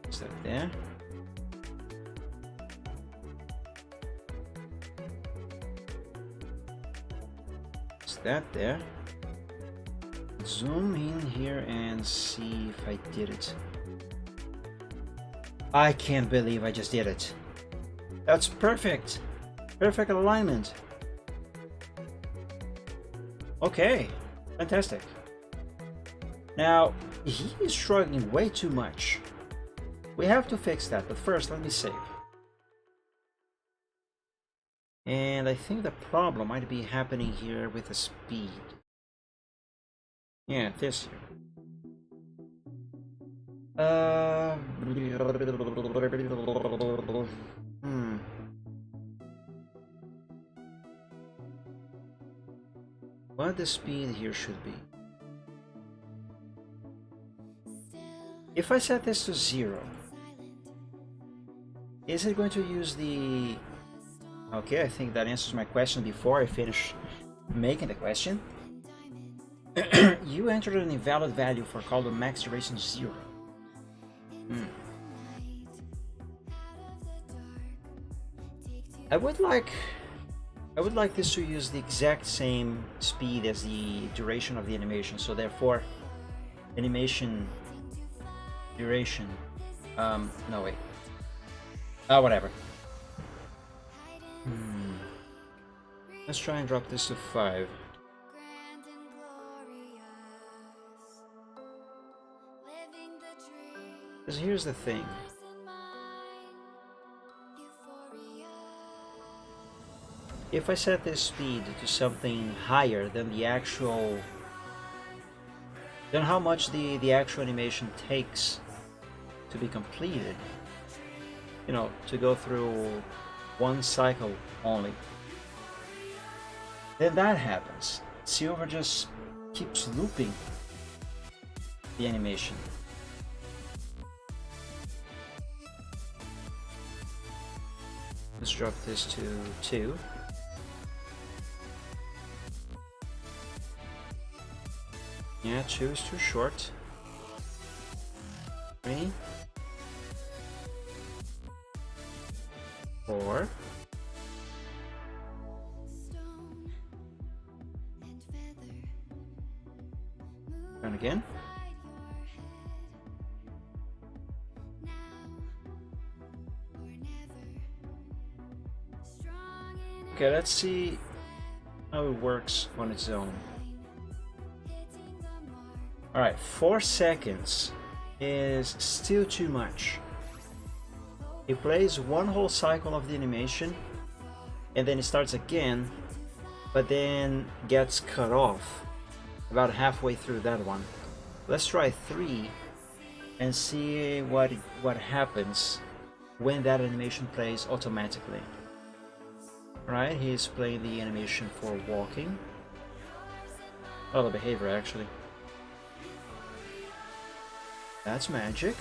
Is that there? Is that there? Zoom in here and see if I did it. I can't believe I just did it. That's perfect. Perfect alignment. Okay, fantastic. Now, he is struggling way too much. We have to fix that, but first let me save. And I think the problem might be happening here with the speed. Yeah, this here. What the speed here should be. If I set this to 0, is it going to use the... Okay, I think that answers my question before I finish making the question. You entered an invalid value for called the max duration 0. I would like this to use the exact same speed as the duration of the animation, so therefore animation duration no wait, whatever. Let's try and drop this to 5. Because here's the thing. If I set this speed to something higher than the actual... then how much the actual animation takes to be completed, you know, to go through one cycle only, then that happens. Silver just keeps looping the animation. Let's drop this to 2. Yeah, 2 is too short. 3. 4. And again. Okay, let's see how it works on its own. Alright, 4 seconds is still too much. It plays one whole cycle of the animation and then it starts again, but then gets cut off about halfway through that one. Let's try 3 and see what happens when that animation plays automatically. Right, he's playing the animation for walking. Oh, the behavior actually. That's magic.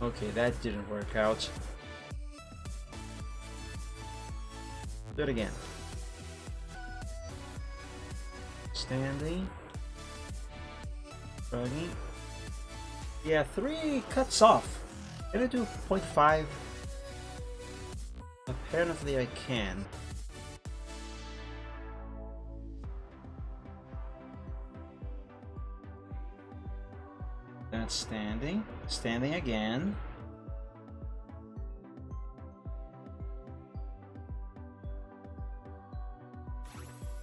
Okay, that didn't work out. Do it again. Standing. Running. Yeah, 3 cuts off. Can I do 0.5? Apparently I can. That's standing. Standing again.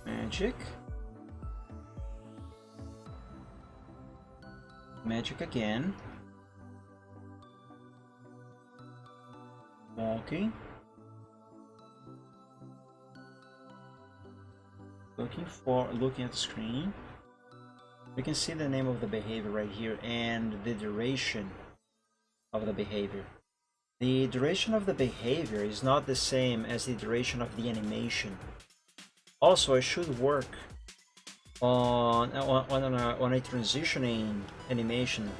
Magic. Magic again. Walking. Looking at the screen. We can see the name of the behavior right here and the duration of the behavior. The duration of the behavior is not the same as the duration of the animation. Also, I should work on a transitioning animation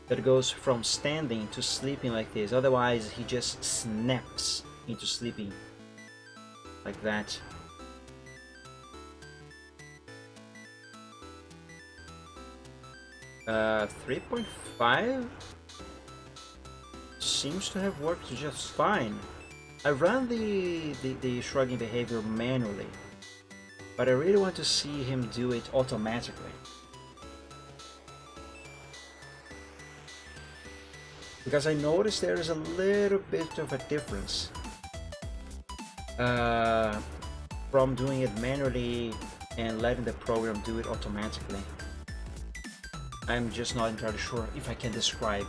that goes from standing to sleeping like this. Otherwise, he just snaps into sleeping like that. Uh, 3.5 seems to have worked just fine. I ran the shrugging behavior manually, but I really want to see him do it automatically. Because I noticed there is a little bit of a difference from doing it manually and letting the program do it automatically. I'm just not entirely sure if I can describe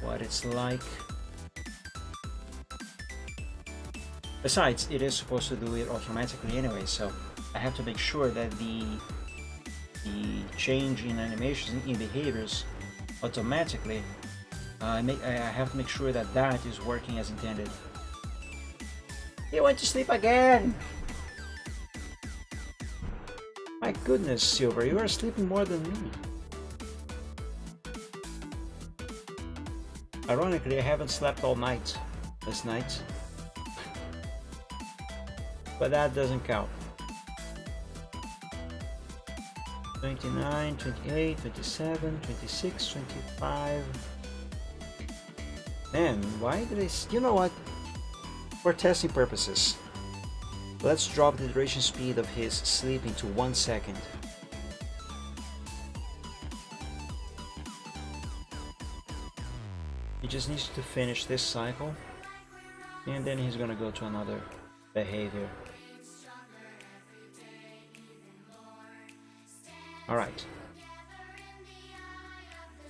what it's like. Besides, it is supposed to do it automatically anyway, so I have to make sure that the change in animations, in behaviors, automatically, I have to make sure that that is working as intended. He went to sleep again! My goodness, Silver, you are sleeping more than me. Ironically, I haven't slept all night this night. But that doesn't count. 29, 28, 27, 26, 25. Man, why did I... You know what? For testing purposes, let's drop the duration speed of his sleeping to 1 second. He just needs to finish this cycle, and then he's gonna go to another behavior. Alright.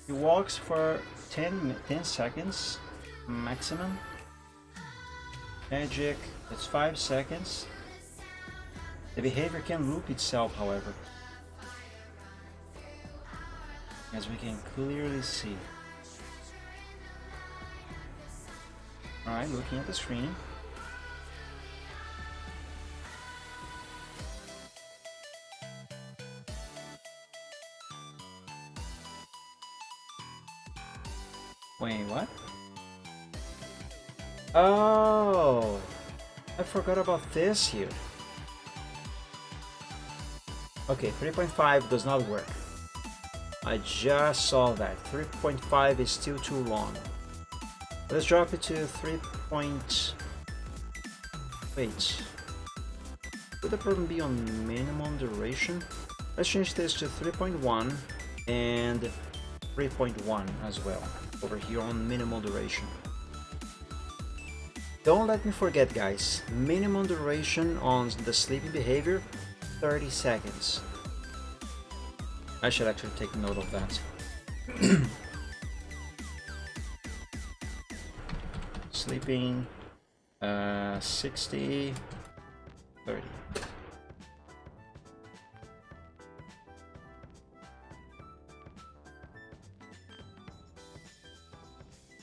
He walks for 10 seconds maximum. Magic, that's 5 seconds. The behavior can loop itself, however, as we can clearly see. Alright, looking at the screen. Wait, what? Oh, I forgot about this here. Okay, 3.5 does not work. I just saw that. 3.5 is still too long. Let's drop it to 3. Wait. Would the problem be on minimum duration? Let's change this to 3.1 and 3.1 as well. Over here on minimal duration. Don't let me forget, guys. Minimum duration on the sleeping behavior, 30 seconds. I should actually take note of that. Sleeping 60 30.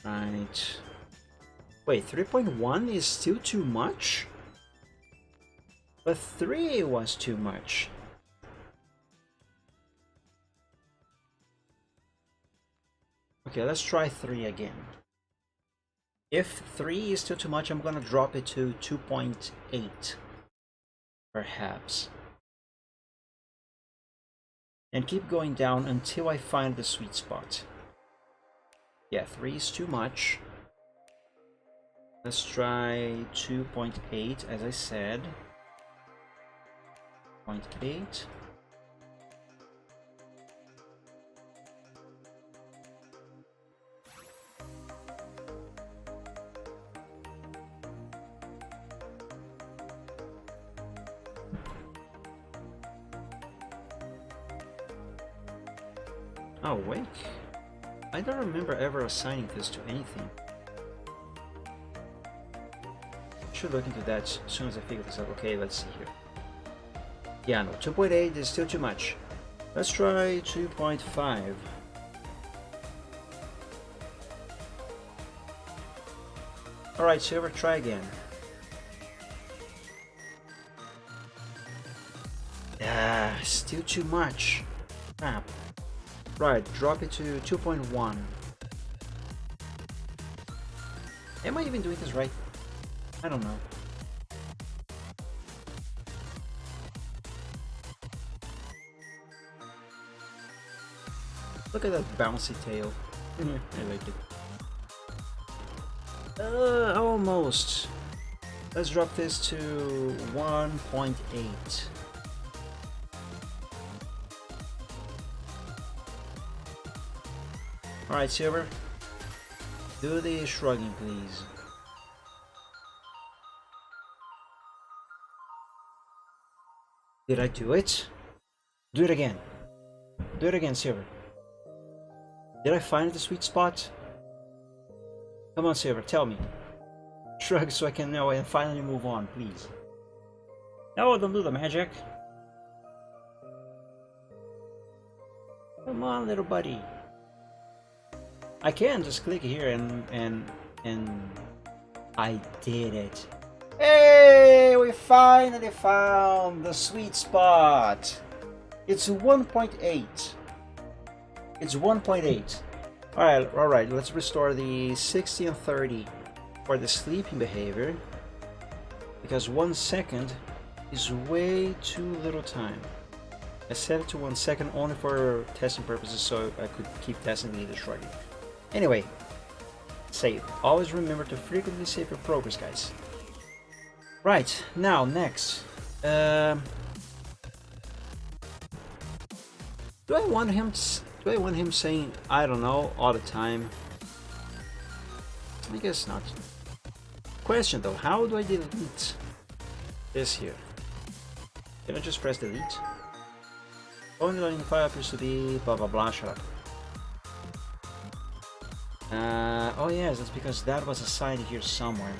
Right. Wait, 3.1 is still too much? But 3 was too much. Okay, let's try 3 again. If 3 is still too much, I'm gonna drop it to 2.8. Perhaps. And keep going down until I find the sweet spot. Yeah, 3 is too much. Let's try 2.8, as I said. 0.8. Oh, wait. I don't remember ever assigning this to anything. Should look into that as soon as I figure this out. Okay, let's see here. Yeah, no, 2.8 is still too much. Let's try 2.5. Alright, Silver, try again. Ah, still too much. Crap. Right, drop it to 2.1. Am I even doing this right? I don't know. Look at that bouncy tail. I like it. Almost. Let's drop this to 1.8. Alright, Silver. Do the shrugging, please. Did I do it? Do it again. Do it again, Silver. Did I find the sweet spot? Come on, Silver, tell me. Shrug so I can know and finally move on, please. No, don't do the magic. Come on, little buddy. I can just click here and I did it. Hey, we finally found the sweet spot. It's 1.8. It's 1.8. Alright, let's restore the 60 and 30 for the sleeping behavior. Because 1 second is way too little time. I set it to 1 second only for testing purposes so I could keep testing the shrugging. Anyway, save. Always remember to frequently save your progress, guys. Right, now next. Do I want him saying I don't know all the time? I guess not. Question though, how do I delete this here? Can I just press delete? Only loading file appears to be blah blah blah, shut up. Oh yes, that's because that was assigned here somewhere.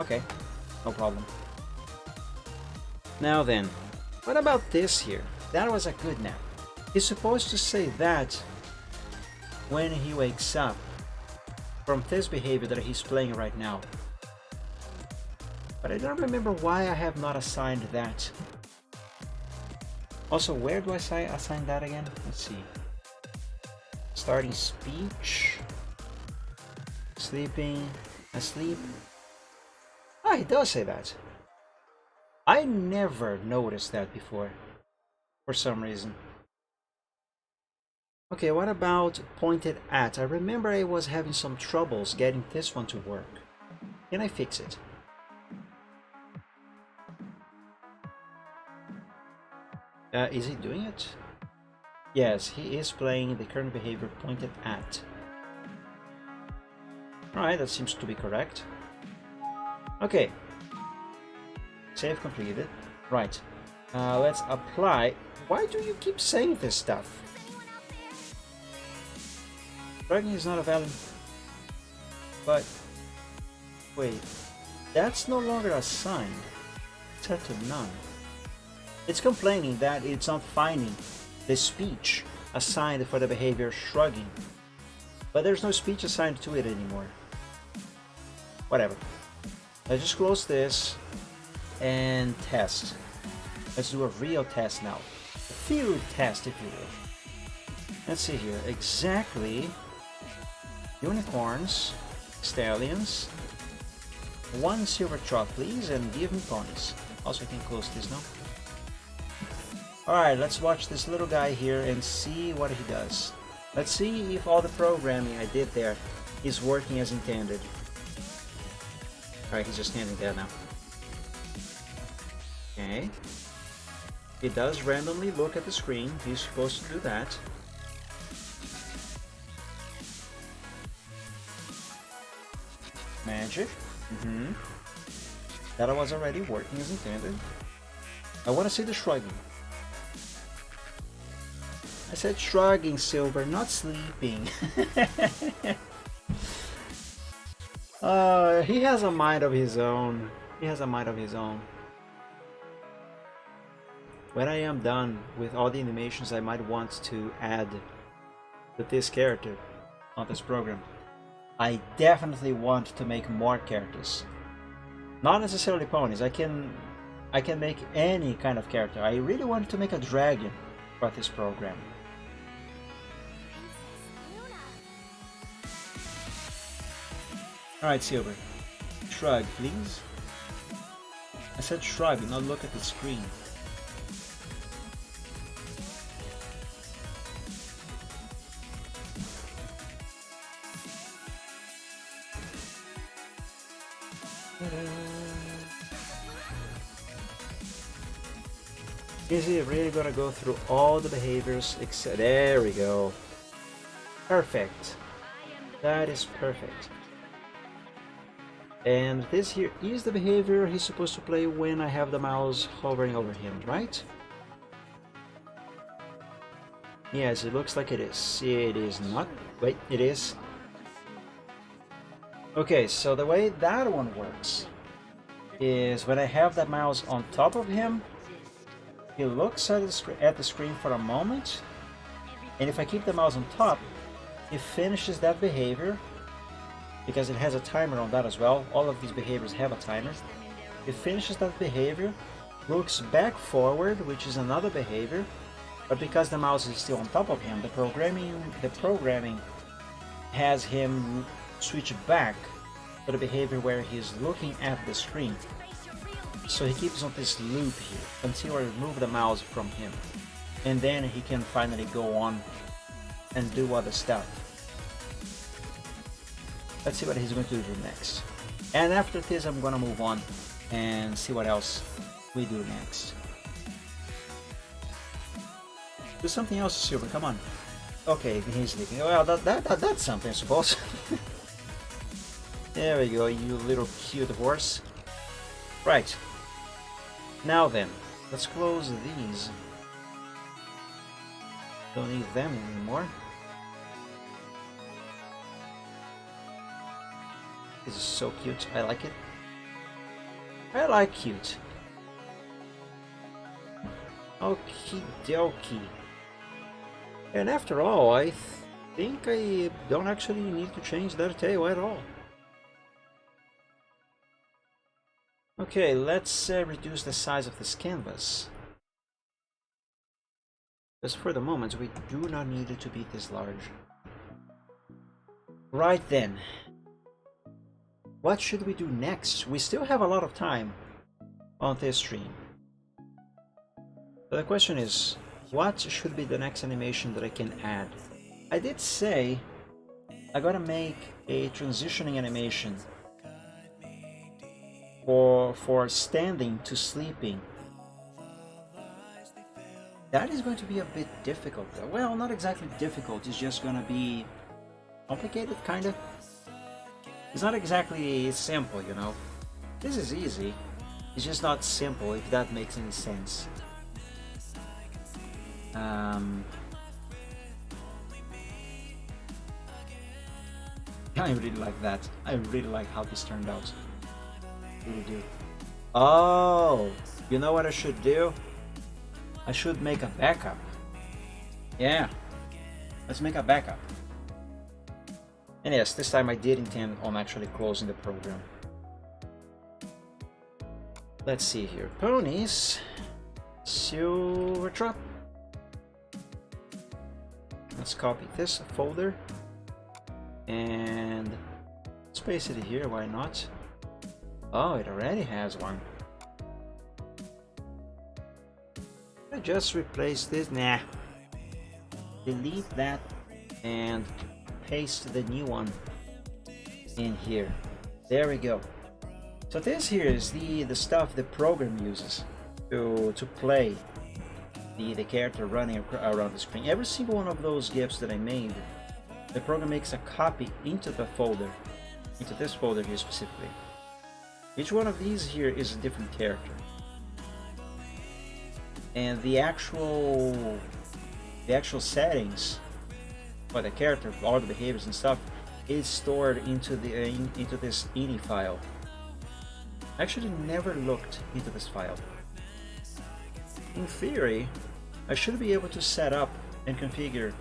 Okay, no problem. Now then, what about this here? That was a good nap. He's supposed to say that when he wakes up from this behavior that he's playing right now. But I don't remember why I have not assigned that. Also, where do I assign that again? Let's see. Starting speech. Sleeping. Asleep. Ah, he does say that. I never noticed that before. For some reason. Okay, what about pointed at? I remember I was having some troubles getting this one to work. Can I fix it? Is he doing it? Yes, he is playing the current behavior pointed at. Alright, that seems to be correct. Okay. Save completed. Right. Let's apply. Why do you keep saying this stuff? Dragging is not a valid. But wait, that's no longer assigned. Set to none. It's complaining that it's not finding the speech assigned for the behavior shrugging. But there's no speech assigned to it anymore. Whatever. Let's just close this and test. Let's do a real test now. A field test, if you will. Let's see here. Exactly. Unicorns, stallions, 1 silver trot, please, and give me ponies. Also, I can close this now. Alright, let's watch this little guy here and see what he does. Let's see if all the programming I did there is working as intended. Alright, he's just standing there now. Okay. He does randomly look at the screen. He's supposed to do that. Magic. That was already working as intended. I want to see the shrugging. I said shrugging, Silver, not sleeping. He has a mind of his own. He has a mind of his own. When I am done with all the animations I might want to add with this character on this program, I definitely want to make more characters. Not necessarily ponies. I can make any kind of character. I really want to make a dragon for this program. Alright, Silver. Shrug, please. I said shrug, not look at the screen. Is he really gonna go through all the behaviors except... There we go. Perfect. That is perfect. And this here is the behavior he's supposed to play when I have the mouse hovering over him, right? Yes, it looks like it is. It is not. Wait, it is. Okay, so the way that one works is when I have the mouse on top of him, he looks at the screen for a moment, and if I keep the mouse on top, he finishes that behavior, because it has a timer on that as well. All of these behaviors have a timer. He finishes that behavior, looks back forward, which is another behavior, but because the mouse is still on top of him, the programming has him switch back to the behavior where he's looking at the screen. So he keeps on this loop here until I remove the mouse from him, and then he can finally go on and do other stuff. Let's see what he's going to do next. And after this, I'm gonna move on and see what else we do next. Do something else, Silver, come on. Okay, he's sleeping. Well, that's something, I suppose. There we go, you little cute horse. Right. Now then, let's close these. Don't need them anymore. This is so cute. I like it. I like cute. Okie dokie. And after all, I think I don't actually need to change their tail at all. Okay, let's reduce the size of this canvas. Because for the moment, we do not need it to be this large. Right then. What should we do next? We still have a lot of time on this stream. But the question is, what should be the next animation that I can add? I did say I gotta make a transitioning animation for standing to sleeping. That is going to be a bit difficult though. Well, not exactly difficult, it's just gonna be complicated, kinda. It's not exactly simple, you know. This is easy, it's just not simple, if that makes any sense. I really like that. I really like how this turned out. Really do. Oh, you know what I should do? I should make a backup. Yeah, let's make a backup. And yes, this time I did intend on actually closing the program. Let's see here. Ponies. Silver Trap. Let's copy this folder. And let's paste it here, why not? Oh, it already has one. I just replace this. Nah. Delete that and paste the new one in here. There we go. So this here is the stuff the program uses to play the character running around the screen. Every single one of those GIFs that I made, the program makes a copy into the folder, into this folder here specifically. Each one of these here is a different character. And the actual the actual settings for the character, all the behaviors and stuff, is stored into into this ini file. I actually never looked into this file. In theory, I should be able to set up and configure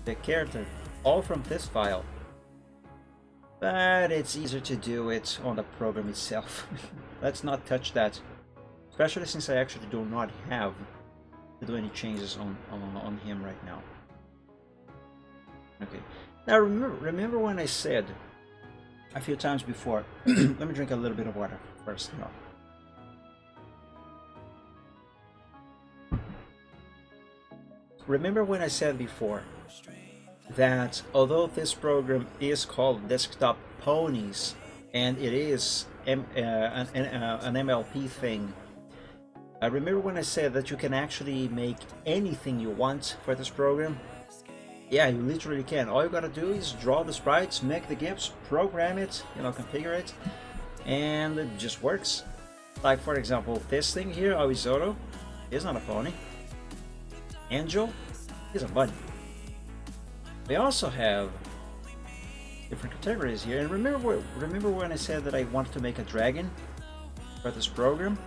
the character all from this file, but it's easier to do it on the program itself. Let's not touch that, especially since I actually do not have to do any changes on him right now. Okay, now remember when I said a few times before, let me drink a little bit of water first. No. Remember when I said before that although this program is called Desktop Ponies and it is an MLP thing, I remember when I said that you can actually make anything you want for this program? Yeah, you literally can. All you gotta do is draw the sprites, make the GIFs, program it, configure it, and it just works. Like for example, this thing here, Aoizoro, is not a pony. Angel is a bunny. We also have different categories here. And remember when I said that I wanted to make a dragon for this program?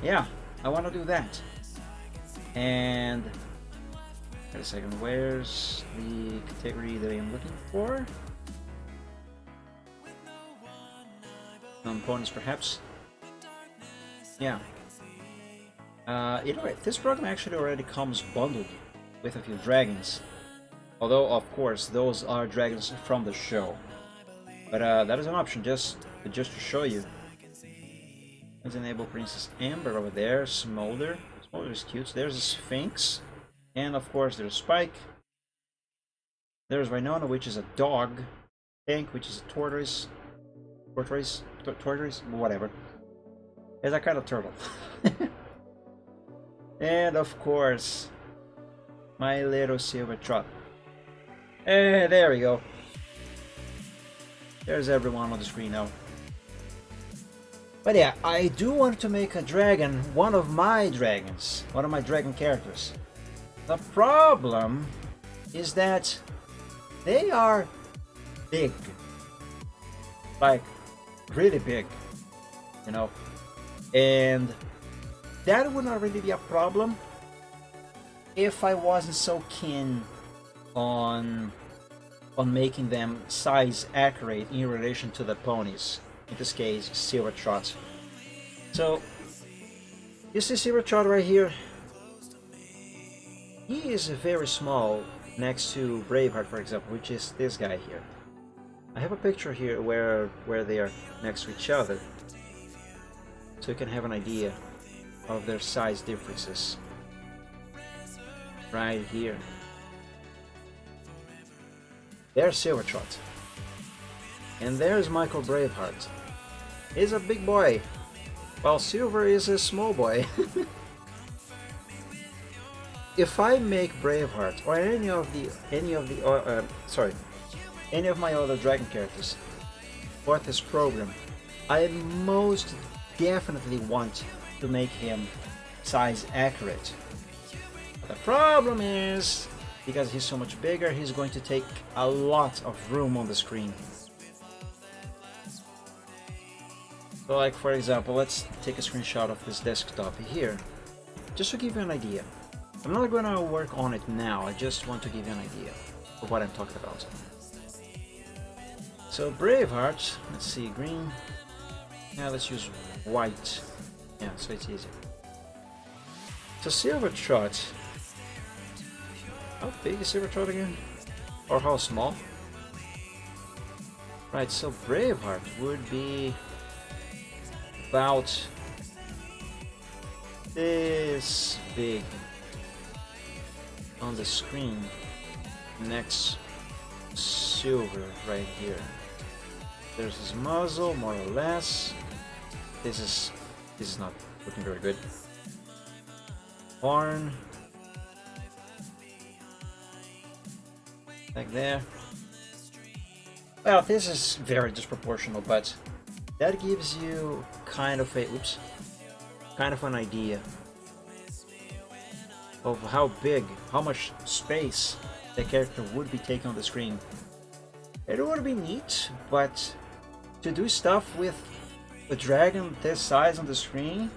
Yeah, I want to do that. And wait a second, where's the category that I'm looking for? Ponies, perhaps. Yeah. This program actually already comes bundled with a few dragons, although of course those are dragons from the show, but that is an option just to show you. Let's enable Princess Amber over there. Smolder is cute. There's a Sphinx, and of course there's Spike. There's Rhinona, which is a dog. Tank, which is a tortoise, whatever. It's a kind of turtle. And of course, my little silver trot. There we go. There's everyone on the screen now. But yeah, I do want to make a dragon, one of my dragon characters. The problem is that they are big. Like, really big. And that would not really be a problem if I wasn't so keen on making them size accurate in relation to the ponies. In this case, Silver Trot. So you see Silver Trot right here. He is very small next to Braveheart, for example, which is this guy here. I have a picture here where they are next to each other, so you can have an idea of their size differences. Right here. There's Silver Trot. And there's Michael Braveheart. He's a big boy, while Silver is a small boy. If I make Braveheart or any of my other dragon characters for this program, I most definitely want to make him size accurate. The problem is, because he's so much bigger, he's going to take a lot of room on the screen. So like for example, let's take a screenshot of this desktop here, just to give you an idea. I'm not going to work on it now, I just want to give you an idea of what I'm talking about. So Braveheart, let's see, green, yeah, let's use white, yeah, so it's easier. So Silver Trot, how big is Silver Trot again? Or how small? Right, so Braveheart would be about this big on the screen next Silver right here. There's his muzzle, more or less. This is not looking very good. Horn, like there. Well, this is very disproportional, but that gives you kind of an idea of how big, how much space the character would be taking on the screen. It would be neat, but to do stuff with a dragon this size on the screen,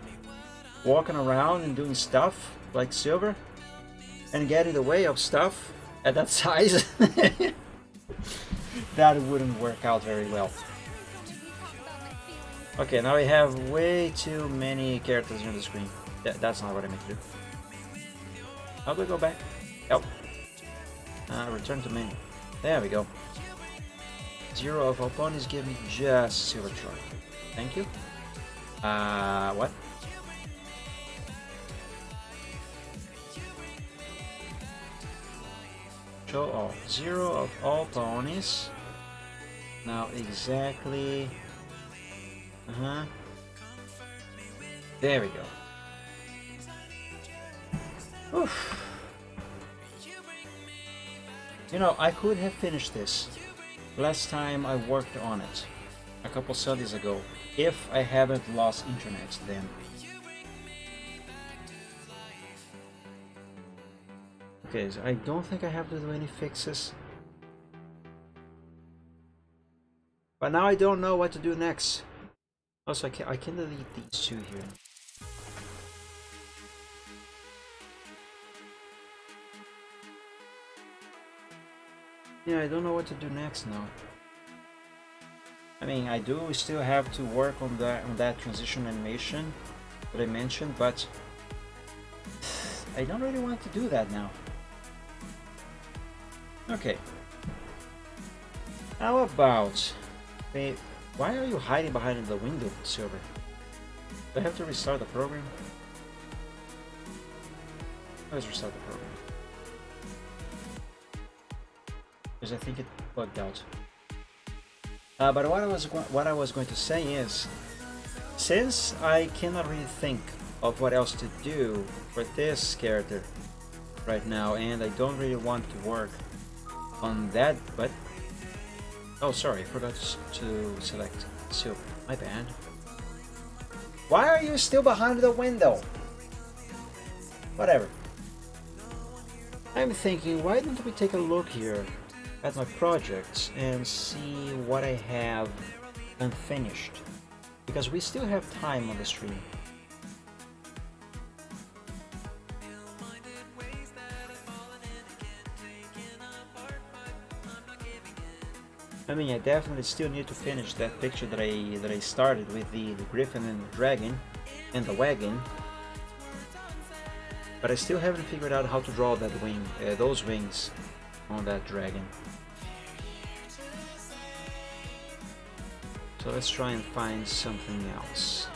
walking around and doing stuff like Silver, and get in the way of stuff at that size, that wouldn't work out very well. Okay, now we have way too many characters on the screen. That's not what I meant to do. How do I go back? Oh. Return to menu. There we go. 0 of all ponies, give me just Silver Trot. Thank you. What? Show all. 0 of all ponies. Now exactly. There we go. Oof. You know, I could have finished this last time I worked on it, a couple Sundays ago, if I hadn't lost internet then. Okay, so I don't think I have to do any fixes. But now I don't know what to do next. Also, I can delete these two here. Yeah, I don't know what to do next now. I mean, I do still have to work on that transition animation that I mentioned, but I don't really want to do that now. Okay. How about... Wait, why are you hiding behind the window, Silver? Do I have to restart the program? Let's restart the program. Because I think it bugged out. But what I was going to say is, since I cannot really think of what else to do for this character right now, and I don't really want to work on that, but oh, sorry, I forgot to select Silver. My bad. Why are you still behind the window? Whatever. I'm thinking, why don't we take a look here at my projects and see what I have unfinished, because we still have time on the stream. I mean, I definitely still need to finish that picture that I started with the griffin and the dragon and the wagon, but I still haven't figured out how to draw that wing, those wings on that dragon. So let's try and find something else.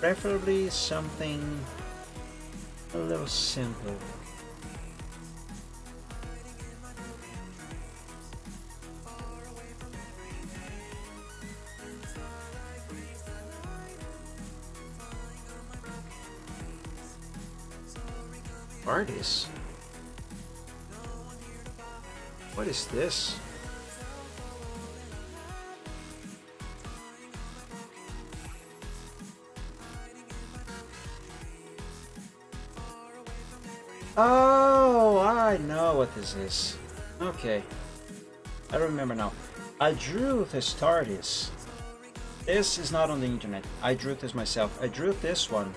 Preferably something a little simple. Artist? What is this? Oh, I know what this is. Okay, I remember now. I drew this TARDIS. This is not on the internet. I drew this myself. I drew this one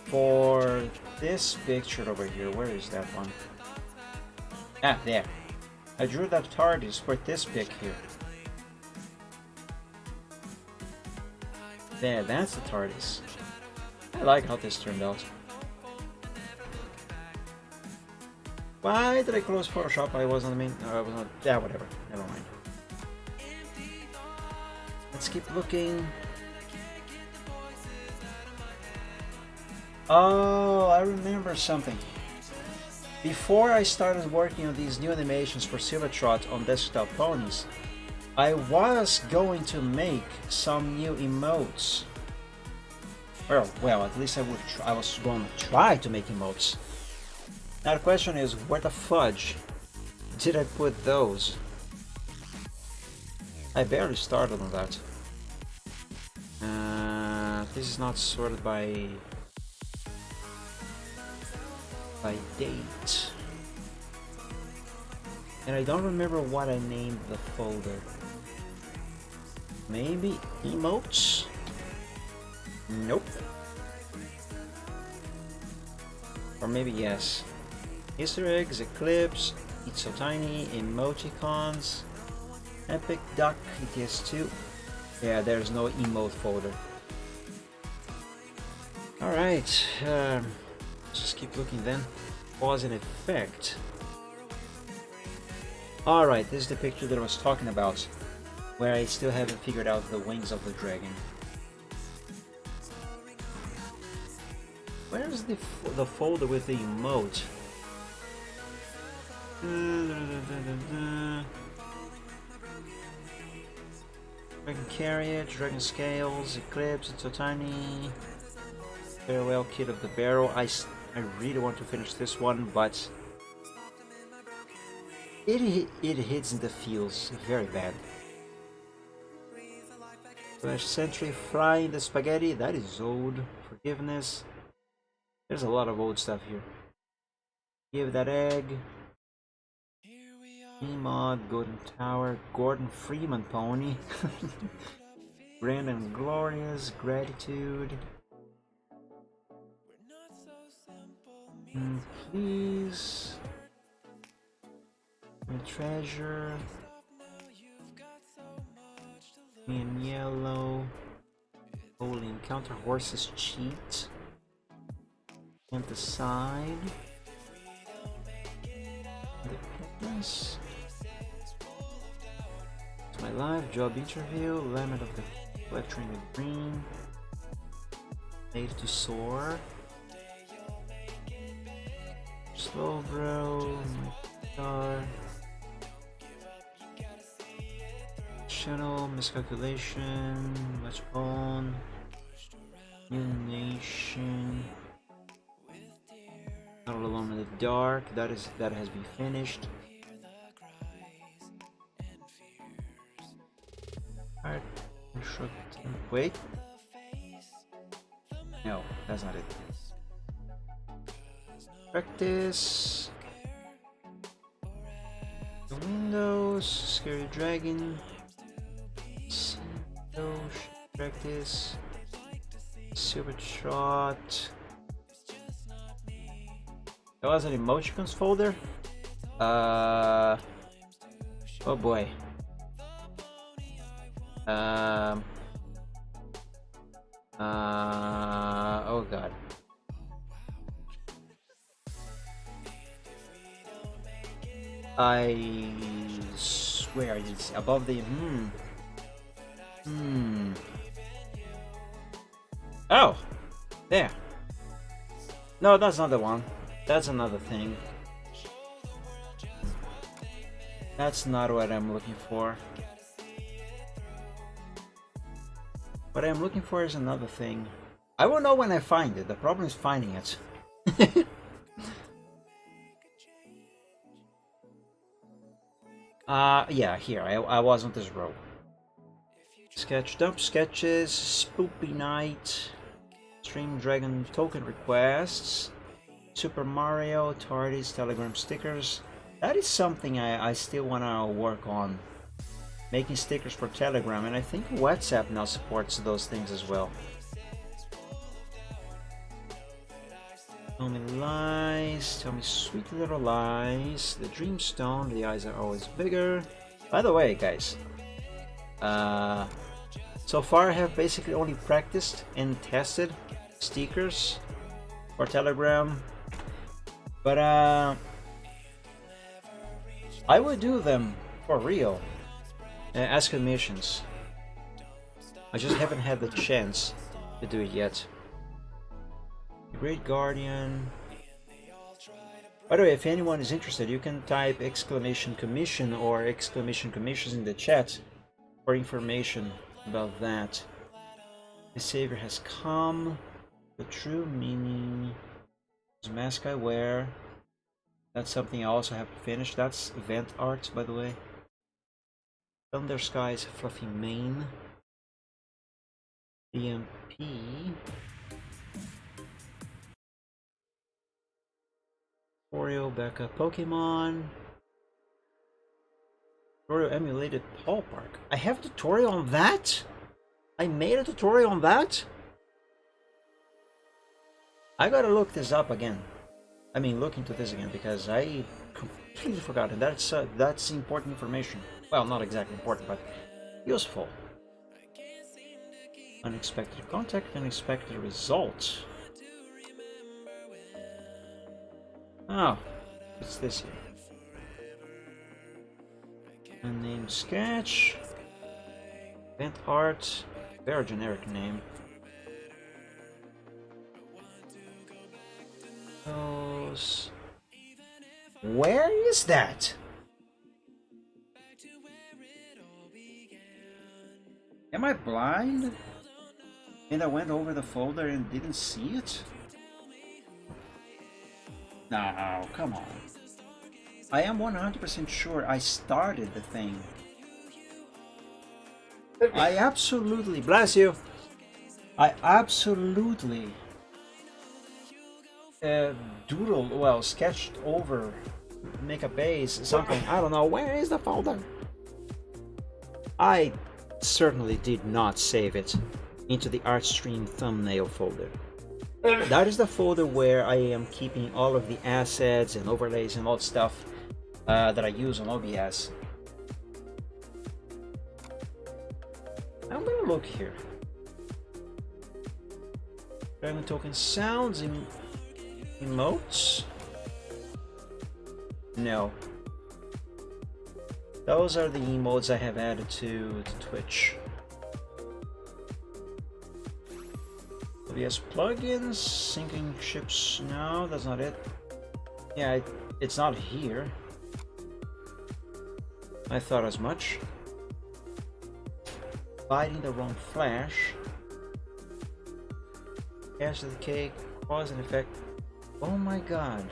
for this picture over here. Where is that one? Ah, there. I drew that TARDIS for this pic here. There, that's the TARDIS. I like how this turned out. Why did I close Photoshop? I wasn't, I was not, yeah, whatever, never mind. Let's keep looking. Oh, I remember something. Before I started working on these new animations for Silver Trot on Desktop Ponies, I was going to make some new emotes. Well, at least I was going to try to make emotes. Now the question is, where the fudge did I put those? I barely started on that. This is not sorted by date. And I don't remember what I named the folder. Maybe emotes? Nope. Or maybe yes. Easter eggs, Eclipse, It's So Tiny, emoticons, Epic Duck, ETS2. Yeah, there's no emote folder. Alright, just keep looking then. Cause and effect. Alright, this is the picture that I was talking about, where I still haven't figured out the wings of the dragon. Where's the folder with the emote? Dragon Carriage, Dragon Scales, Eclipse, It's So Tiny, Farewell Kid of the Barrel. I really want to finish this one, but it hits in the feels very bad. Flash Sentry, Flying the Spaghetti, that is old. Forgiveness. There's a lot of old stuff here. Give That Egg. E-Mod, Golden Tower, Gordon Freeman Pony. Grand and Glorious, Gratitude. Please. Treasure. Me in Yellow. Holy Encounter, Horses Cheat. Aside. Independence. It's My Life, Job Interview, Lament of the Lecturing with Green, Made to Soar, Slowbro, Star, Channel, Miscalculation, Much Bone, New Nation. Not Alone in the Dark, that has been finished. Alright, wait. No, that's not it. Practice. The Windows, Scary Dragon. Practice. Super Trot. There was an emoticons folder. Oh boy. Oh god. I swear it's above the Oh, there. No, that's not the one. That's another thing. That's not what I'm looking for. What I'm looking for is another thing. I will know when I find it. The problem is finding it. Yeah, here. I was on this row. Sketch dump sketches, Spoopy Night, Stream Dragon token requests, Super Mario, TARDIS, Telegram stickers. That is something I still want to work on. Making stickers for Telegram, and I think WhatsApp now supports those things as well. Tell me lies, tell me sweet little lies. The Dreamstone, the eyes are always bigger. By the way, guys, so far I have basically only practiced and tested stickers for Telegram, but I would do them for real as commissions. I just haven't had the chance to do it yet. Great Guardian. By the way, if anyone is interested, you can type !commission or !commissions in the chat for information about that. The Savior has come. The true meaning is mask I wear. That's something I also have to finish. That's event art, by the way. Thunder Skies, Fluffy Mane, EMP, Oreo backup Pokemon, tutorial emulated Paul Park. I have a tutorial on that? I made a tutorial on that? I gotta look this up again. I mean, look into this again, because I completely forgot it. That's important information. Well, not exactly important, but useful. Unexpected contact, unexpected result. Oh, what's this here? Unnamed sketch. Event art. Very generic name. Those. Where is that? Am I blind? And I went over the folder and didn't see it? No, come on. I am 100% sure I started the thing. I absolutely, bless you. I absolutely sketched over, make a base, something. I don't know. Where is the folder? I certainly did not save it into the ArtStream thumbnail folder. That is the folder where I am keeping all of the assets and overlays and all the stuff that I use on OBS. I'm gonna look here. Dragon token sounds in emotes. No. Those are the emotes I have added to Twitch. OBS plugins, syncing ships. No, that's not it. Yeah, it's not here. I thought as much. Biting the wrong flash. Cache the cake, cause and effect. Oh my god.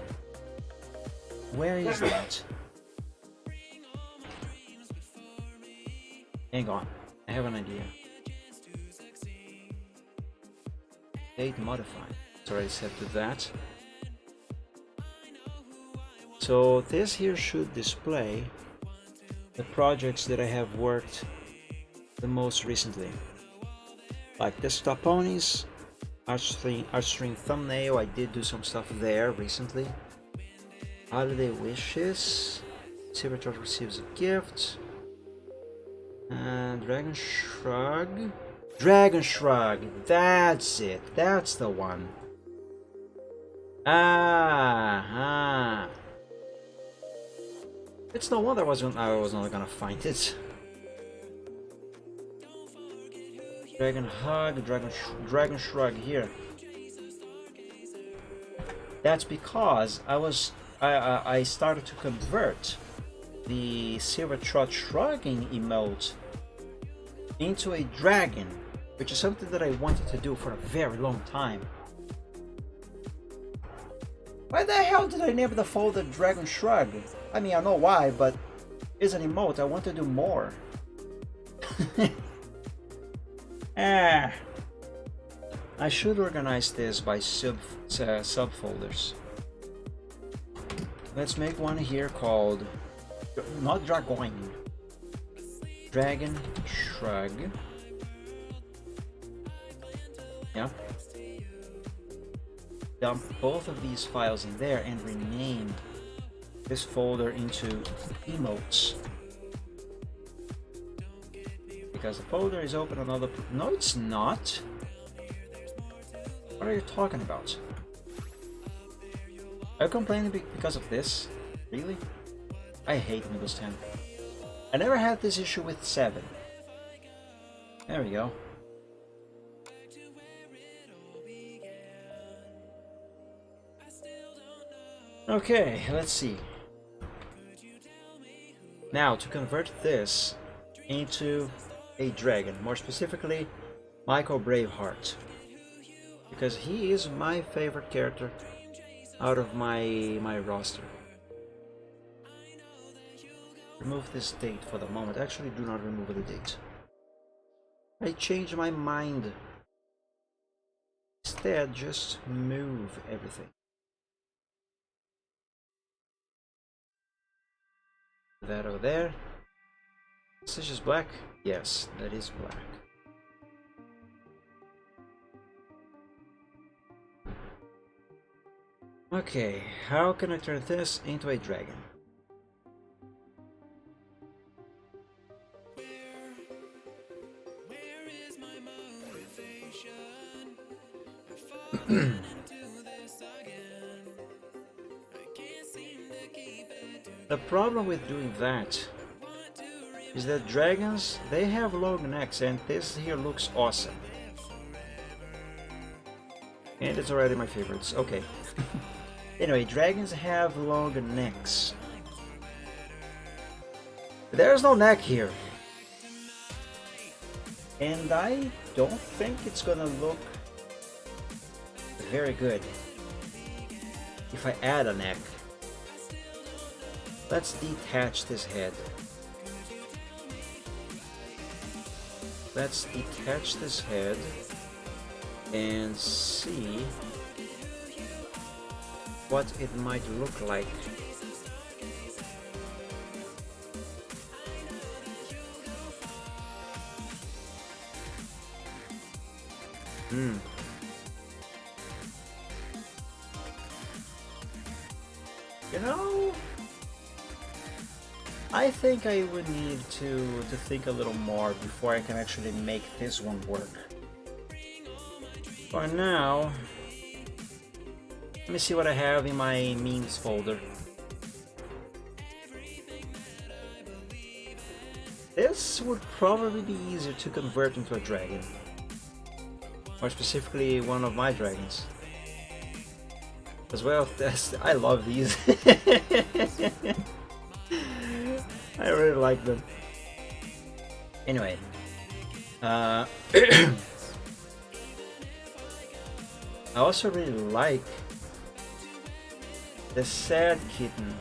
Where is that? Hang on, I have an idea. Date modify. So I set to that. So this here should display the projects that I have worked the most recently. Like Desktop Ponies, ArtStream thumbnail, I did do some stuff there recently. Holiday Wishes, Silvertort receives a gift. And Dragon Shrug. Dragon Shrug, that's it, that's the one. Ah, it's no wonder I was not gonna find it. Dragon Hug, Dragon Shrug here. That's because I started to convert the Silvertrot shrugging emote into a dragon, which is something that I wanted to do for a very long time. Why the hell did I name the folder Dragon Shrug? I mean, I know why, but it's an emote. I want to do more. I should organize this by subfolders. Let's make one here called, not Dragon, Dragon Shrug. Yeah. Dump both of these files in there and rename this folder into emotes. Because the folder is open on other. No, it's not. What are you talking about? Are you complaining because of this? Really? I hate Windows 10. I never had this issue with 7. There we go. Okay, let's see. Now, to convert this into a dragon, more specifically, Michael Braveheart, because he is my favorite character out of my roster. remove this date for the moment. Actually, do not remove the date. I changed my mind. Instead, just move everything. That over there. Is this just black? Yes, that is black. Okay, how can I turn this into a dragon? The problem with doing that is that dragons, they have long necks, and this here looks awesome. And it's already my favorites. Okay. Anyway, dragons have long necks. There's no neck here. And I don't think it's gonna look very good if I add a neck. Let's detach this head. Let's detach this head and see what it might look like. You know, I think I would need to think a little more before I can actually make this one work. For now, let me see what I have in my memes folder. This would probably be easier to convert into a dragon. More specifically, one of my dragons. As well, I love these. I really like them. Anyway. I also really like the sad kitten.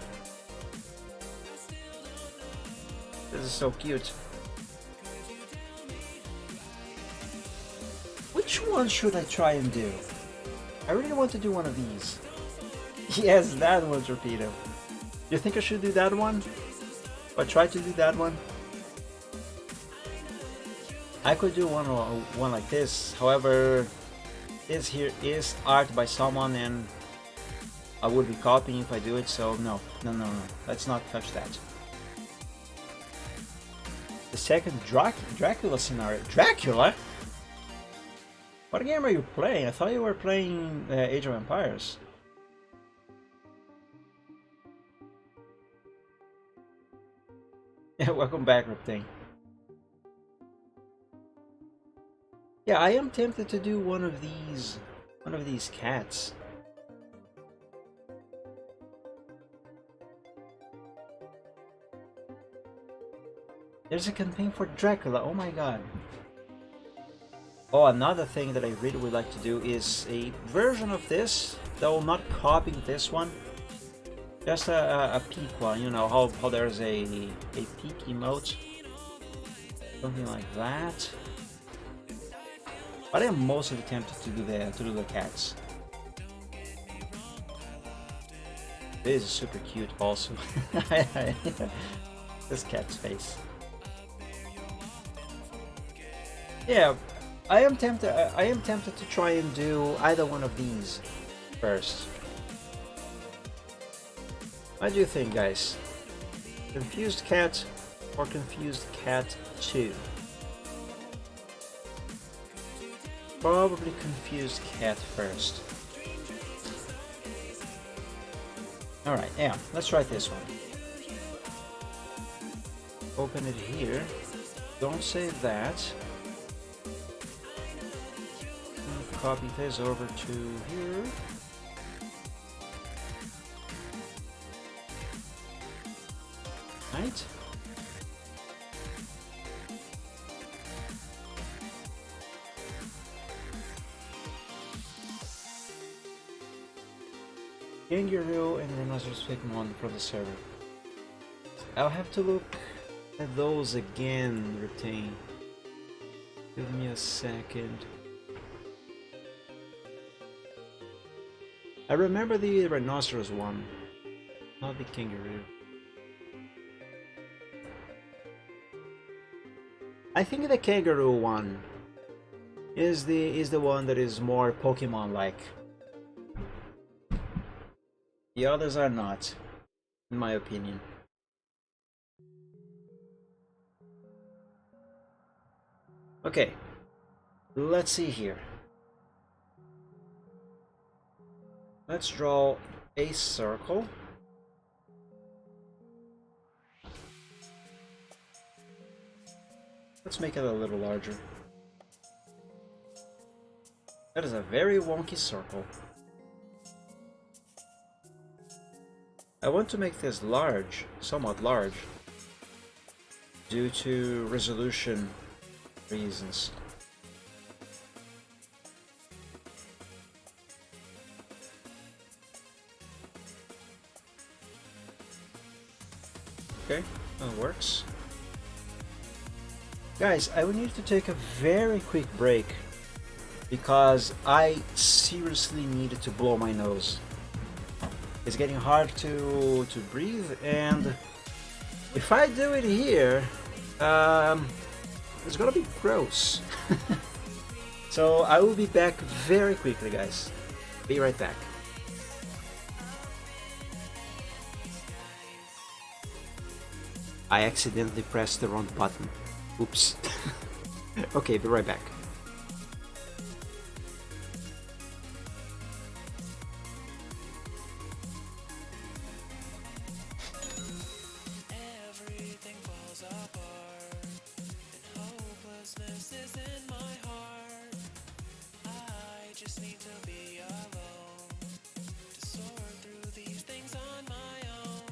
This is so cute. Which one should I try and do? I really want to do one of these. Yes, that one's Torpedo. You think I should do that one? Or try to do that one? I could do one like this. However, this here is art by someone and I would be copying if I do it, so no. Let's not touch that. The second Dracula scenario. Dracula? What game are you playing? I thought you were playing Age of Empires. Yeah, welcome back, Riptane. Yeah, I am tempted to do one of these cats. There's a campaign for Dracula. Oh my god. Oh, another thing that I really would like to do is a version of this, though not copying this one. Just a peak one, you know, how there's a peak emote. Something like that. But I am mostly tempted to do the cats. This is super cute also. This cat's face. Yeah, I am tempted to try and do either one of these first. What do you think, guys? Confused Cat or Confused Cat 2? Probably Confused Cat first. Alright, yeah, let's try this one. Open it here. Don't save that. Copy this over to here. Right. Kangaroo and Rhinoceros Pigmon for the server. I'll have to look at those again, retain. Give me a second. I remember the rhinoceros one, not the kangaroo. I think the kangaroo one is the one that is more Pokemon-like. The others are not, in my opinion. Okay, let's see here. Let's draw a circle. Let's make it a little larger. That is a very wonky circle. I want to make this large, somewhat large, due to resolution reasons. Okay, that works. Guys, I will need to take a very quick break because I seriously needed to blow my nose. It's getting hard to breathe, and if I do it here, it's gonna be gross. So I will be back very quickly, guys. Be right back. I accidentally pressed the wrong button. Oops. Okay, be right back. Everything falls apart, and hopelessness is in my heart. I just need to be alone to sort through these things on my own.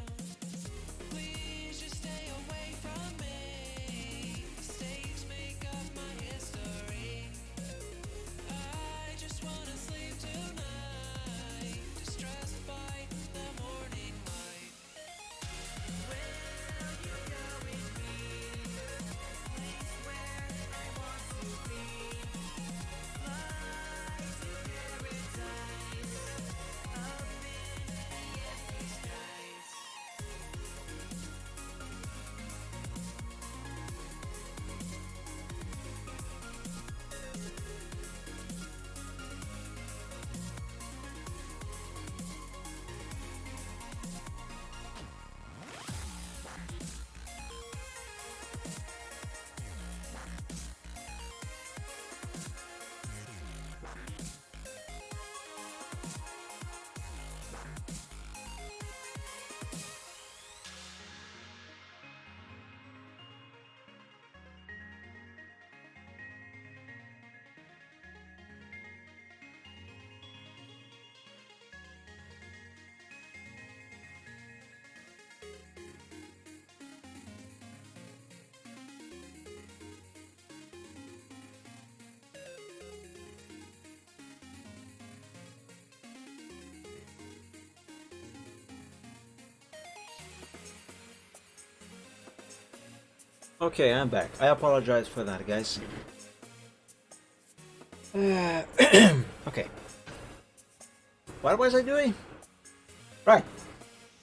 Please just stay away from me. Mistakes make up my history. I just wanna sleep tonight, distressed by the morning light. Okay, I'm back. I apologize for that, guys. Okay. What was I doing? Right.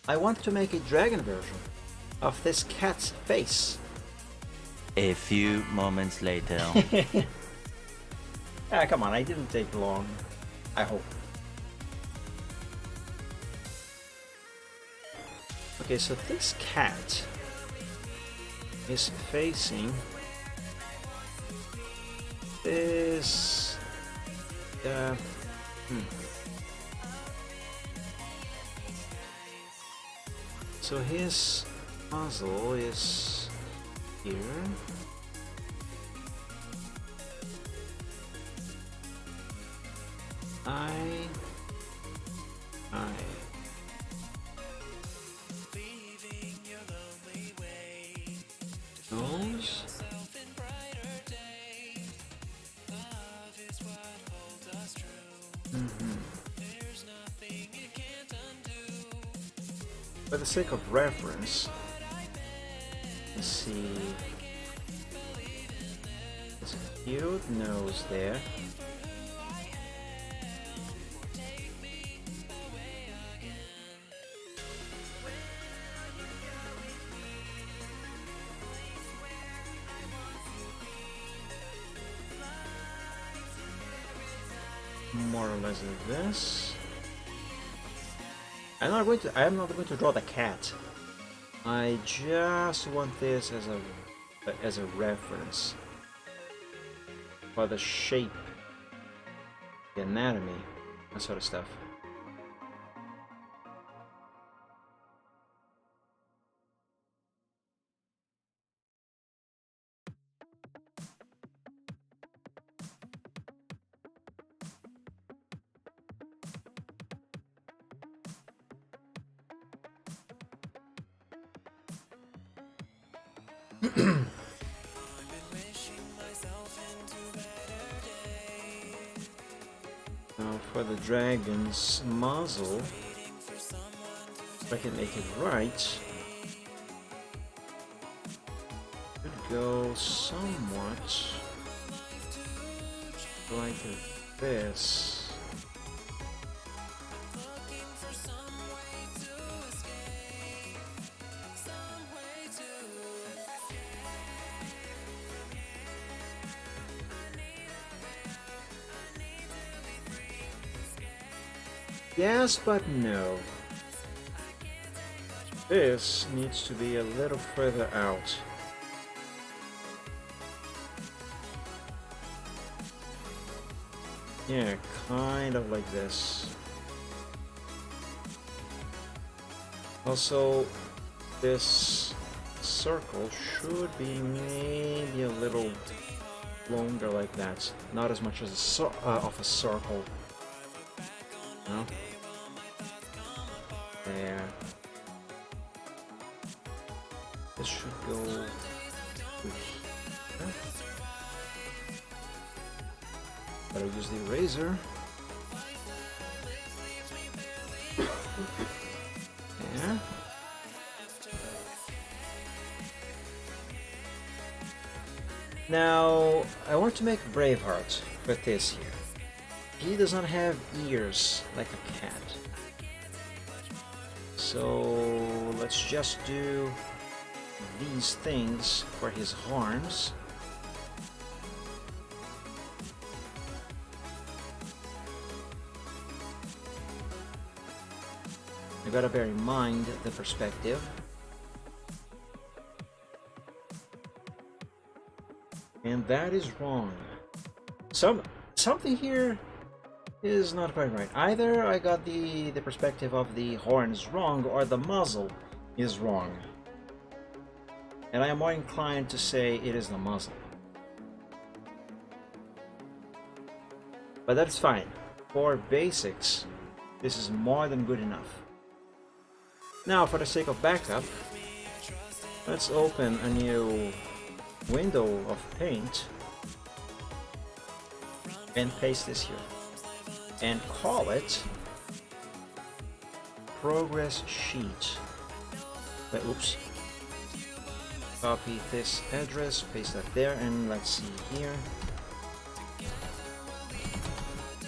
I want to make a dragon version of this cat's face. A few moments later. Ah, come on, I didn't take long. I hope. Okay, so this cat is facing this so his muzzle is here. I Leaving your lonely way, nose. yourself in brighter days. Love is what holds us true. There's nothing you can't undo. For the sake of reference, see. It's a cute nose there. More or less like this. I am not going to draw the cat. I just want this as a reference for the shape, the anatomy, that sort of stuff. Now for the dragon's muzzle, if I can make it right, could go somewhat like this. Yes, but no. This needs to be a little further out. Yeah, kind of like this. Also, this circle should be maybe a little longer like that. Not as much as of a circle. No? There. This should go to here. Better use the eraser. Yeah. Now, I want to make Braveheart with this here. He does not have ears like a cat. So let's just do these things for his horns. You gotta bear in mind the perspective. And that is wrong. Something here is not quite right. Either I got the perspective of the horns wrong, or the muzzle is wrong. And I am more inclined to say it is the muzzle. But that's fine. For basics, this is more than good enough. Now, for the sake of backup, let's open a new window of paint and paste this here. And call it progress sheet. But oops. Copy this address, paste that there, and let's see here.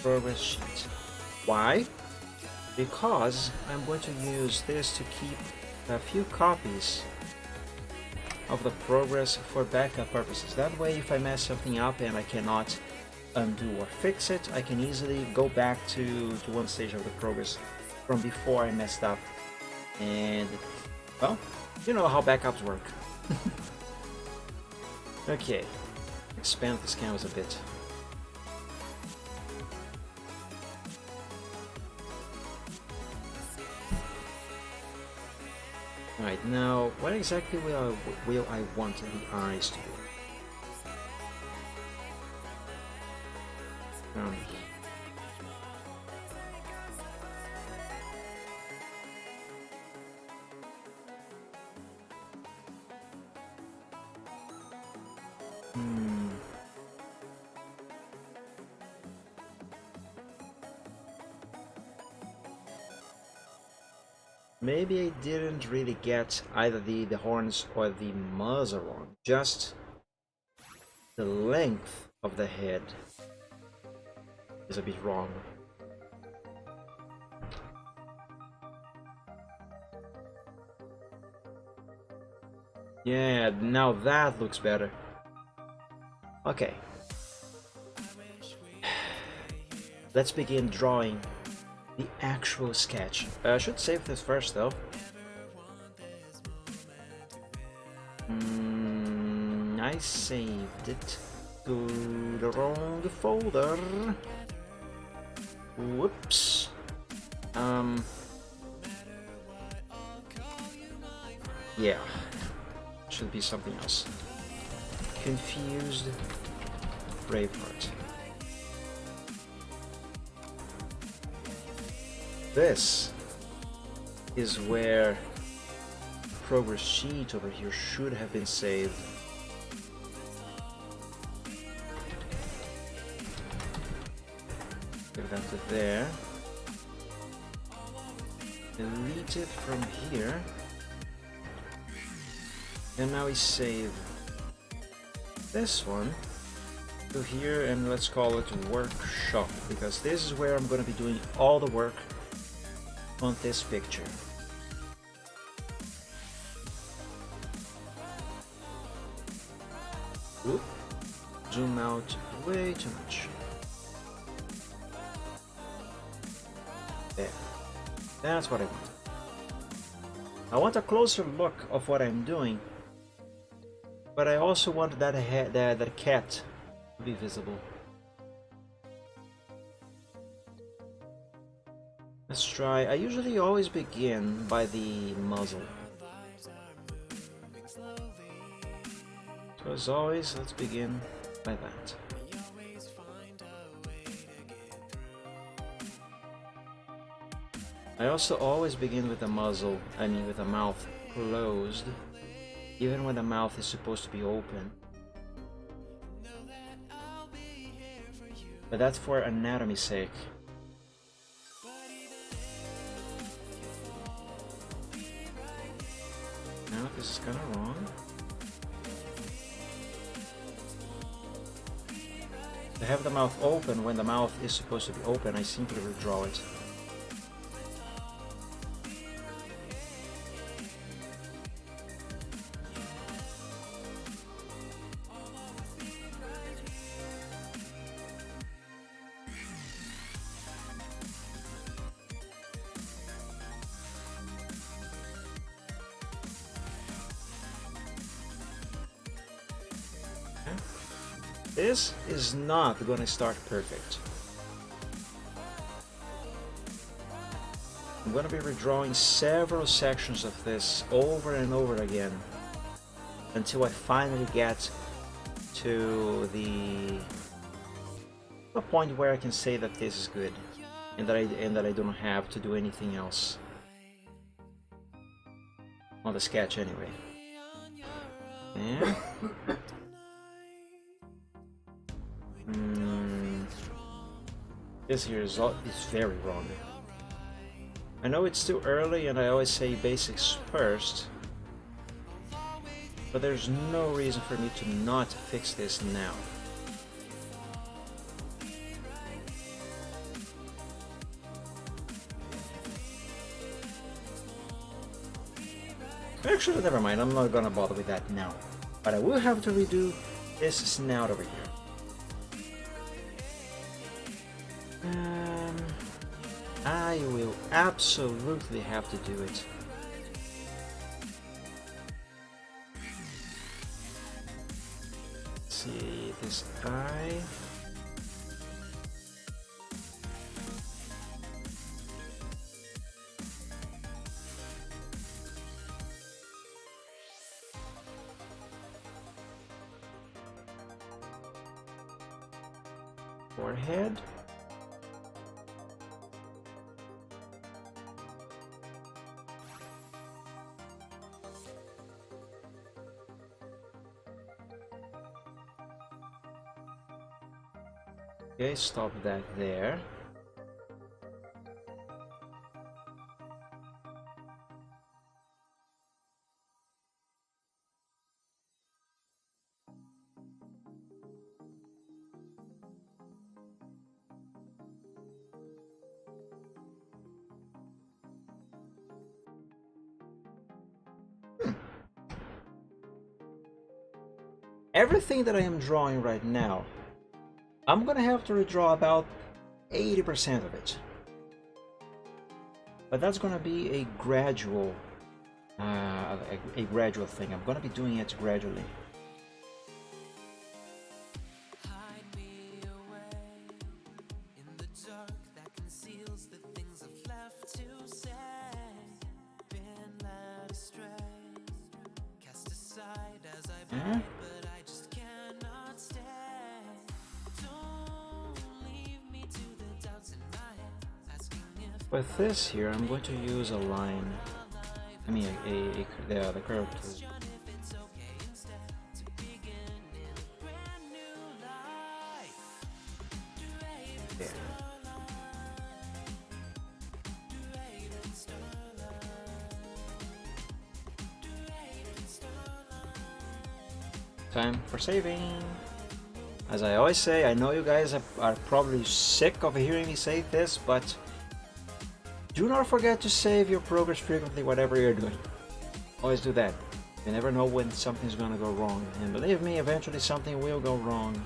Progress sheet. Why? Because I'm going to use this to keep a few copies of the progress for backup purposes. That way, if I mess something up and I cannot undo or fix it, I can easily go back to one stage of the progress from before I messed up. And, well, you know how backups work. Okay, expand this canvas a bit. Alright, now, what exactly will I want the eyes to be? maybe I didn't really get either the horns or the muzzle wrong. Just the length of the head is a bit wrong. Yeah, now that looks better. Okay. Let's begin drawing the actual sketch. I should save this first though. I saved it to the wrong folder. Whoops. Yeah. Should be something else. Confused Braveheart. This is where progress sheet over here should have been saved. Give that to there. Delete it from here. And now we save this one to here, and let's call it workshop, because this is where I'm going to be doing all the work on this picture. Oop. Zoom out way too much. There. That's what I want. I want a closer look of what I'm doing, but I also want that cat to be visible. Let's try. I usually always begin by the muzzle. So as always, let's begin by that. I also always begin with the muzzle, with the mouth closed, even when the mouth is supposed to be open. But that's for anatomy's sake. Now this is kind of wrong. To have the mouth open when the mouth is supposed to be open, I simply redraw it. This is not going to start perfect. I'm going to be redrawing several sections of this over and over again until I finally get to the point where I can say that this is good and that I don't have to do anything else on the sketch anyway. Yeah. This here is very wrong. I know it's too early and I always say basics first, but there's no reason for me to not fix this now. Actually, never mind, I'm not gonna bother with that now. But I will have to redo this snout over here. I will absolutely have to do it. Let's see this eye. Forehead. Okay, stop that there. everything that I am drawing right now, I'm gonna have to redraw about 80% of it. But that's gonna be a gradual thing. I'm gonna be doing it gradually. Hide me away in the dark that conceals the things I've left to say. Been led astray, cast aside as I Yeah. but I just cannot stay. Don't leave me to the doubts in my head, asking if With this here, I'm going to use a line. I mean, the curve tool. if it's okay instead to begin in a brand new life. There. Time for saving. As I always say, I know you guys are probably sick of hearing me say this, but do not forget to save your progress frequently, whatever you're doing. Always do that. You never know when something's gonna go wrong, and believe me, eventually something will go wrong.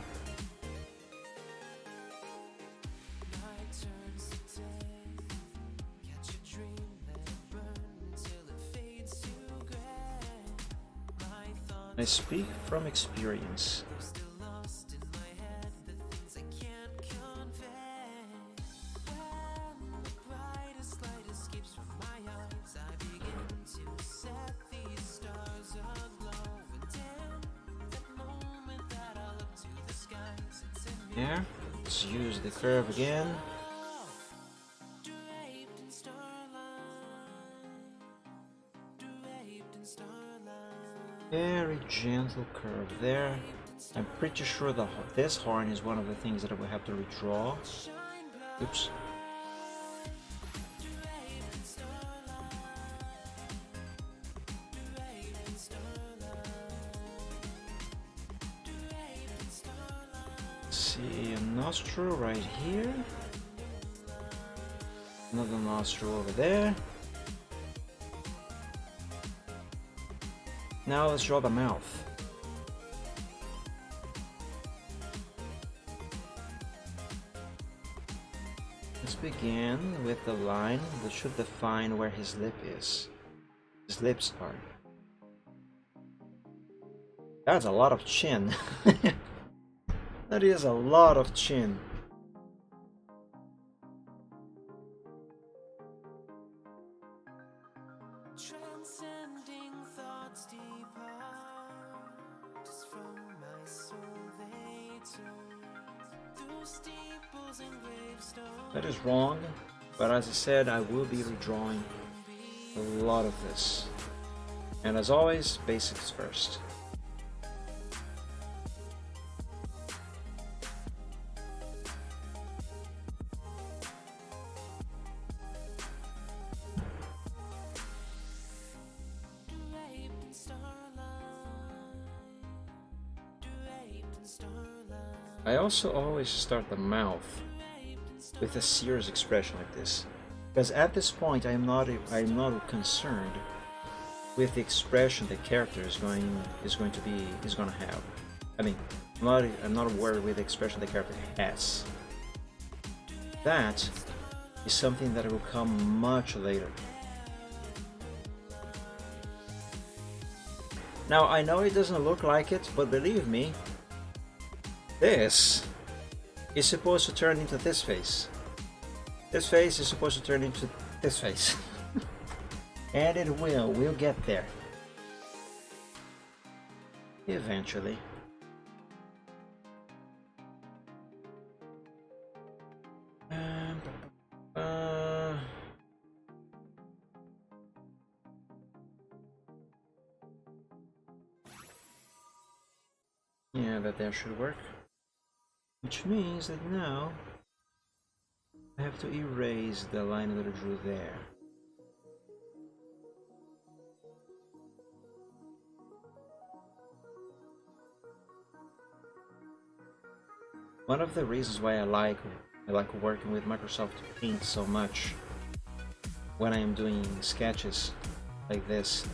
Night turns to day, catch a dream, let it burn until it fades to gray. My thoughts I speak from experience. are still lost in my head, the things I can't convey. When the brightest light escapes from my eyes, I begin to set these stars aglow. And in that moment that I look to the skies, it's in me. Yeah, let's use the curve again. Draped in starlight, draped in starlight. Very gentle curve there. I'm pretty sure this horn is one of the things that I will have to redraw. Oops. See, a nostril right here. Another nostril over there. Now let's draw the mouth. Let's begin with the line that should define where his lip is. His lips are. That's a lot of chin. That is a lot of chin. Transcending thoughts depart, just from my soul they took, through steeples and gravestones. That is wrong, but as I said, I will be redrawing a lot of this. And as always, basics first. Draped in starlight, draped in starlight, I also always start the mouth with a serious expression like this, because at this point I'm not concerned with the expression the character is going to have. I mean, I'm not worried with the expression the character has. That is something that will come much later. Now I know it doesn't look like it, but believe me, this is supposed to turn into this face. This face is supposed to turn into this face. And it will. We'll get there. Eventually. Yeah, that should work. Which means that now I have to erase the line that I drew there. One of the reasons why I like working with Microsoft Paint so much when I am doing sketches like this,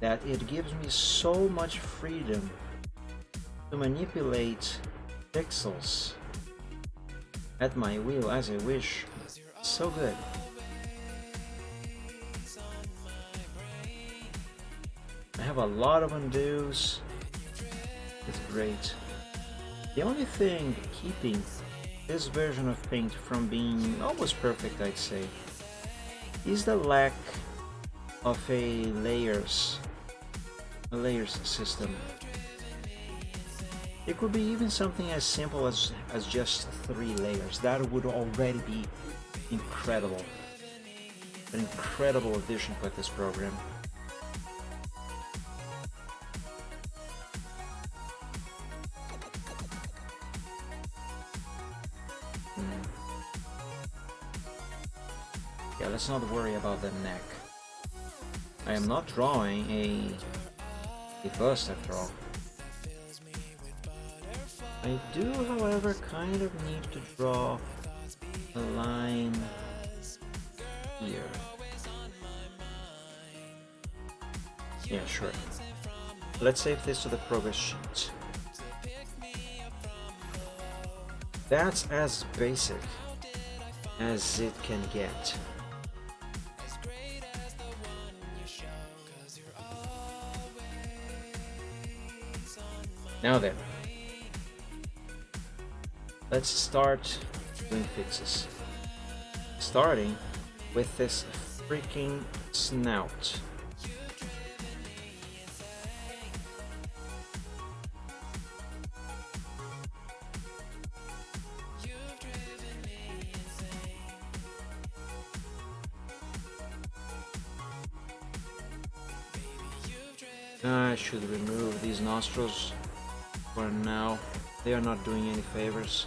that it gives me so much freedom to manipulate pixels at my will as I wish. So good. I have a lot of undos. It's great. The only thing keeping this version of Paint from being almost perfect, I'd say, is the lack of a layers system. It could be even something as simple as just 3 layers. That would already be incredible. An incredible addition to this program. Yeah, let's not worry about the neck. I am not drawing a bust after all. I do, however, kind of need to draw a line here. Yeah, sure. Let's save this to the progress sheet. That's as basic as it can get. Now then, let's start doing fixes. Starting with this freaking snout. I should remove these nostrils for now. They are not doing any favors.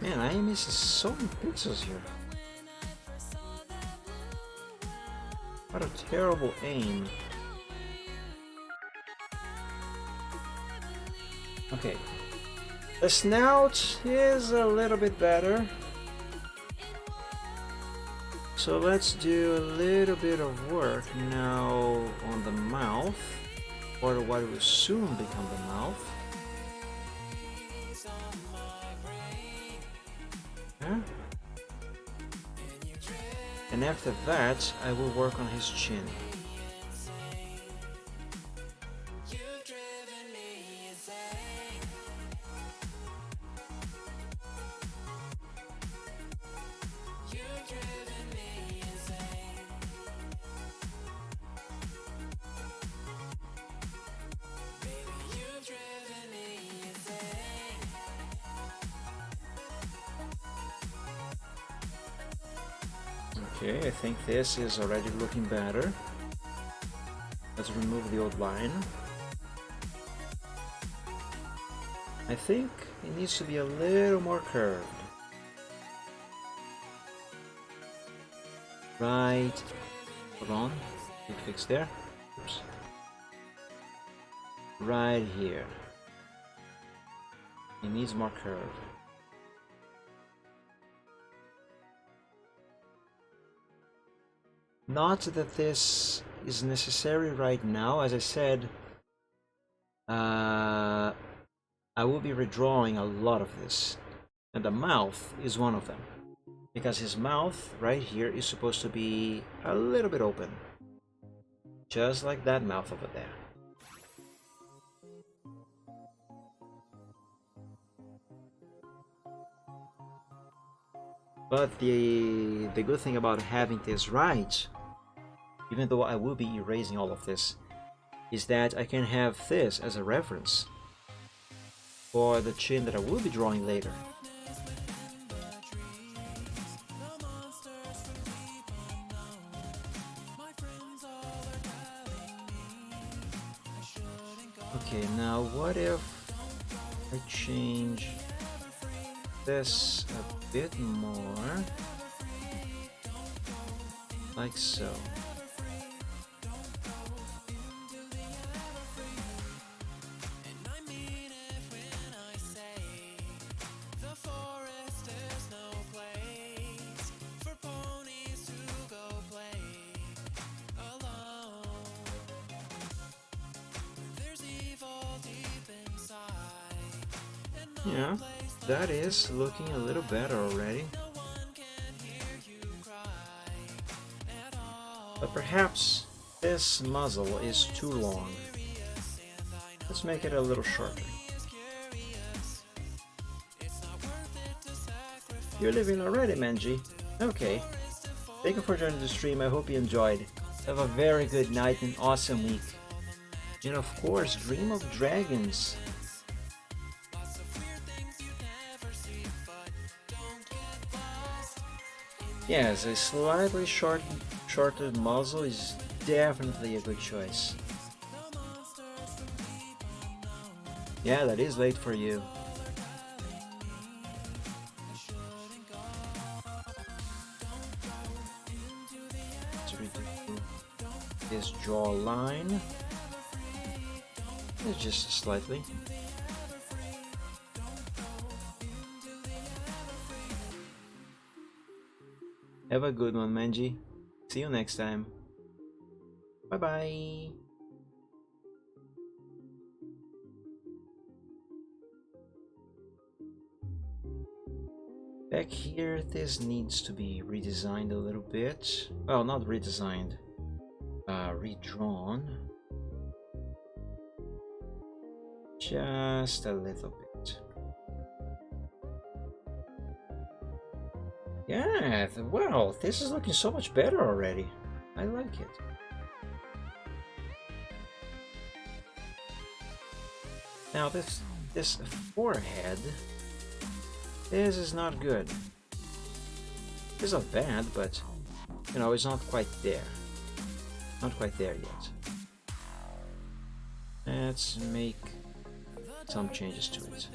Man, I am missing so many pixels here. What a terrible aim. Okay. The snout is a little bit better. So let's do a little bit of work now on the mouth, or what will soon become the mouth. Yeah. And after that, I will work on his chin. Okay, I think this is already looking better. Let's remove the old line. I think it needs to be a little more curved. Right. Hold on. Big fix there. Oops. Right here. It needs more curve. Not that this is necessary right now. As I said, I will be redrawing a lot of this, and the mouth is one of them, because his mouth right here is supposed to be a little bit open, just like that mouth over there. But the good thing about having this right, even though I will be erasing all of this, is that I can have this as a reference for the chin that I will be drawing later. Okay, now what if I change this a bit more, like so. Yeah, that is looking a little better already. But perhaps this muzzle is too long. Let's make it a little shorter. You're leaving already, Manji. Okay. Thank you for joining the stream. I hope you enjoyed. Have a very good night and awesome week. And of course, dream of dragons. Yes, a slightly shorter muzzle is definitely a good choice. Yeah, that is late for you. Let's redo this jawline. It's just slightly. Have a good one, Manji. See you next time. Bye bye. Back here, this needs to be redesigned a little bit. Well, not redesigned. Redrawn. Just a little bit. Yeah, well, this is looking so much better already. I like it. Now this forehead, this is not good. It's not bad, but you know, it's not quite there. Not quite there yet. Let's make some changes to it.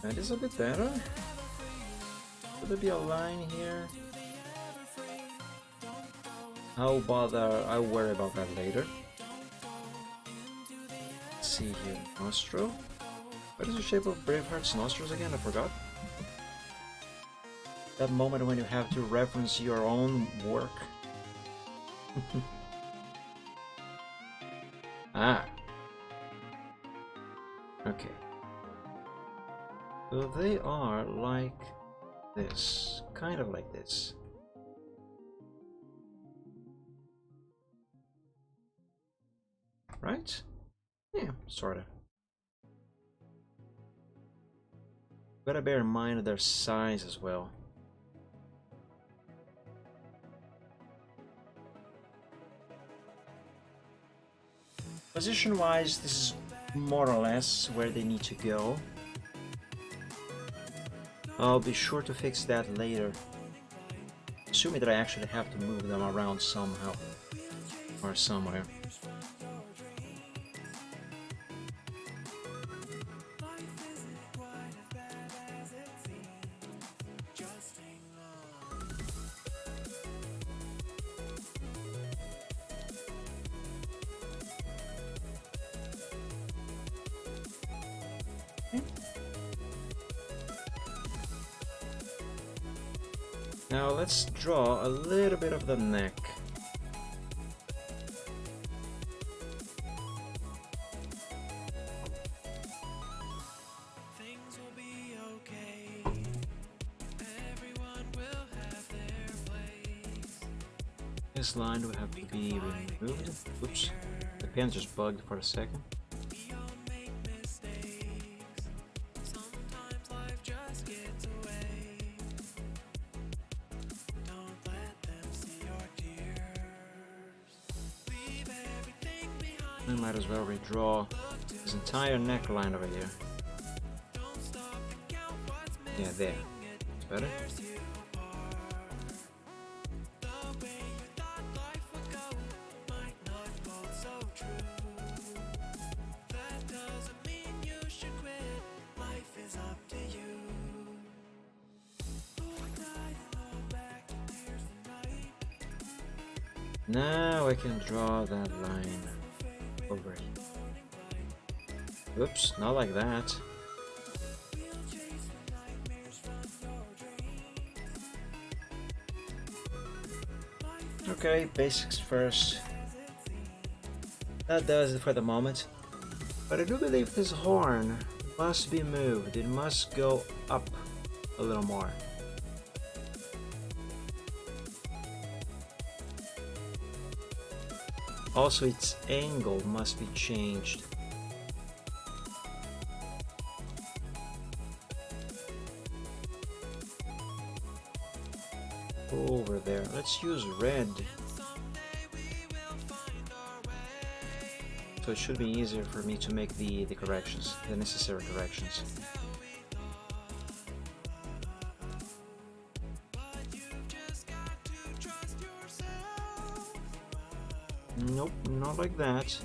That is a bit better. Could there be a line here? I'll worry about that later. Let's see here, nostril. What is the shape of Braveheart's nostrils again? I forgot. That moment when you have to reference your own work. Ah. Okay. So they are like this, kind of like this. Right? Yeah, sorta. Gotta bear in mind their size as well. Position-wise, this is more or less where they need to go. I'll be sure to fix that later. Assuming that I actually have to move them around somehow. Or somewhere. Now let's draw a little bit of the neck. Things will be okay. Everyone will have their place. This line will have to be removed. Oops, the pen just bugged for a second. We all make mistakes. Sometimes life just gets away. Don't let them see your tears. Leave everything behind. I might as well redraw this entire neckline over here. Don't stop to count what's missing. Yeah, there. It's better. Tears you apart. The way you thought life would go might not hold so true. That doesn't mean you should quit. Life is up to you. Hold tight and hold back. Here's the night. Now I can draw that line over it. Oops, not like that. Okay, basics first. That does it for the moment. But I do believe this horn must be moved. It must go up a little more. Also, its angle must be changed. Over there. Let's use red. So it should be easier for me to make the corrections, the necessary corrections. Nope, not like that.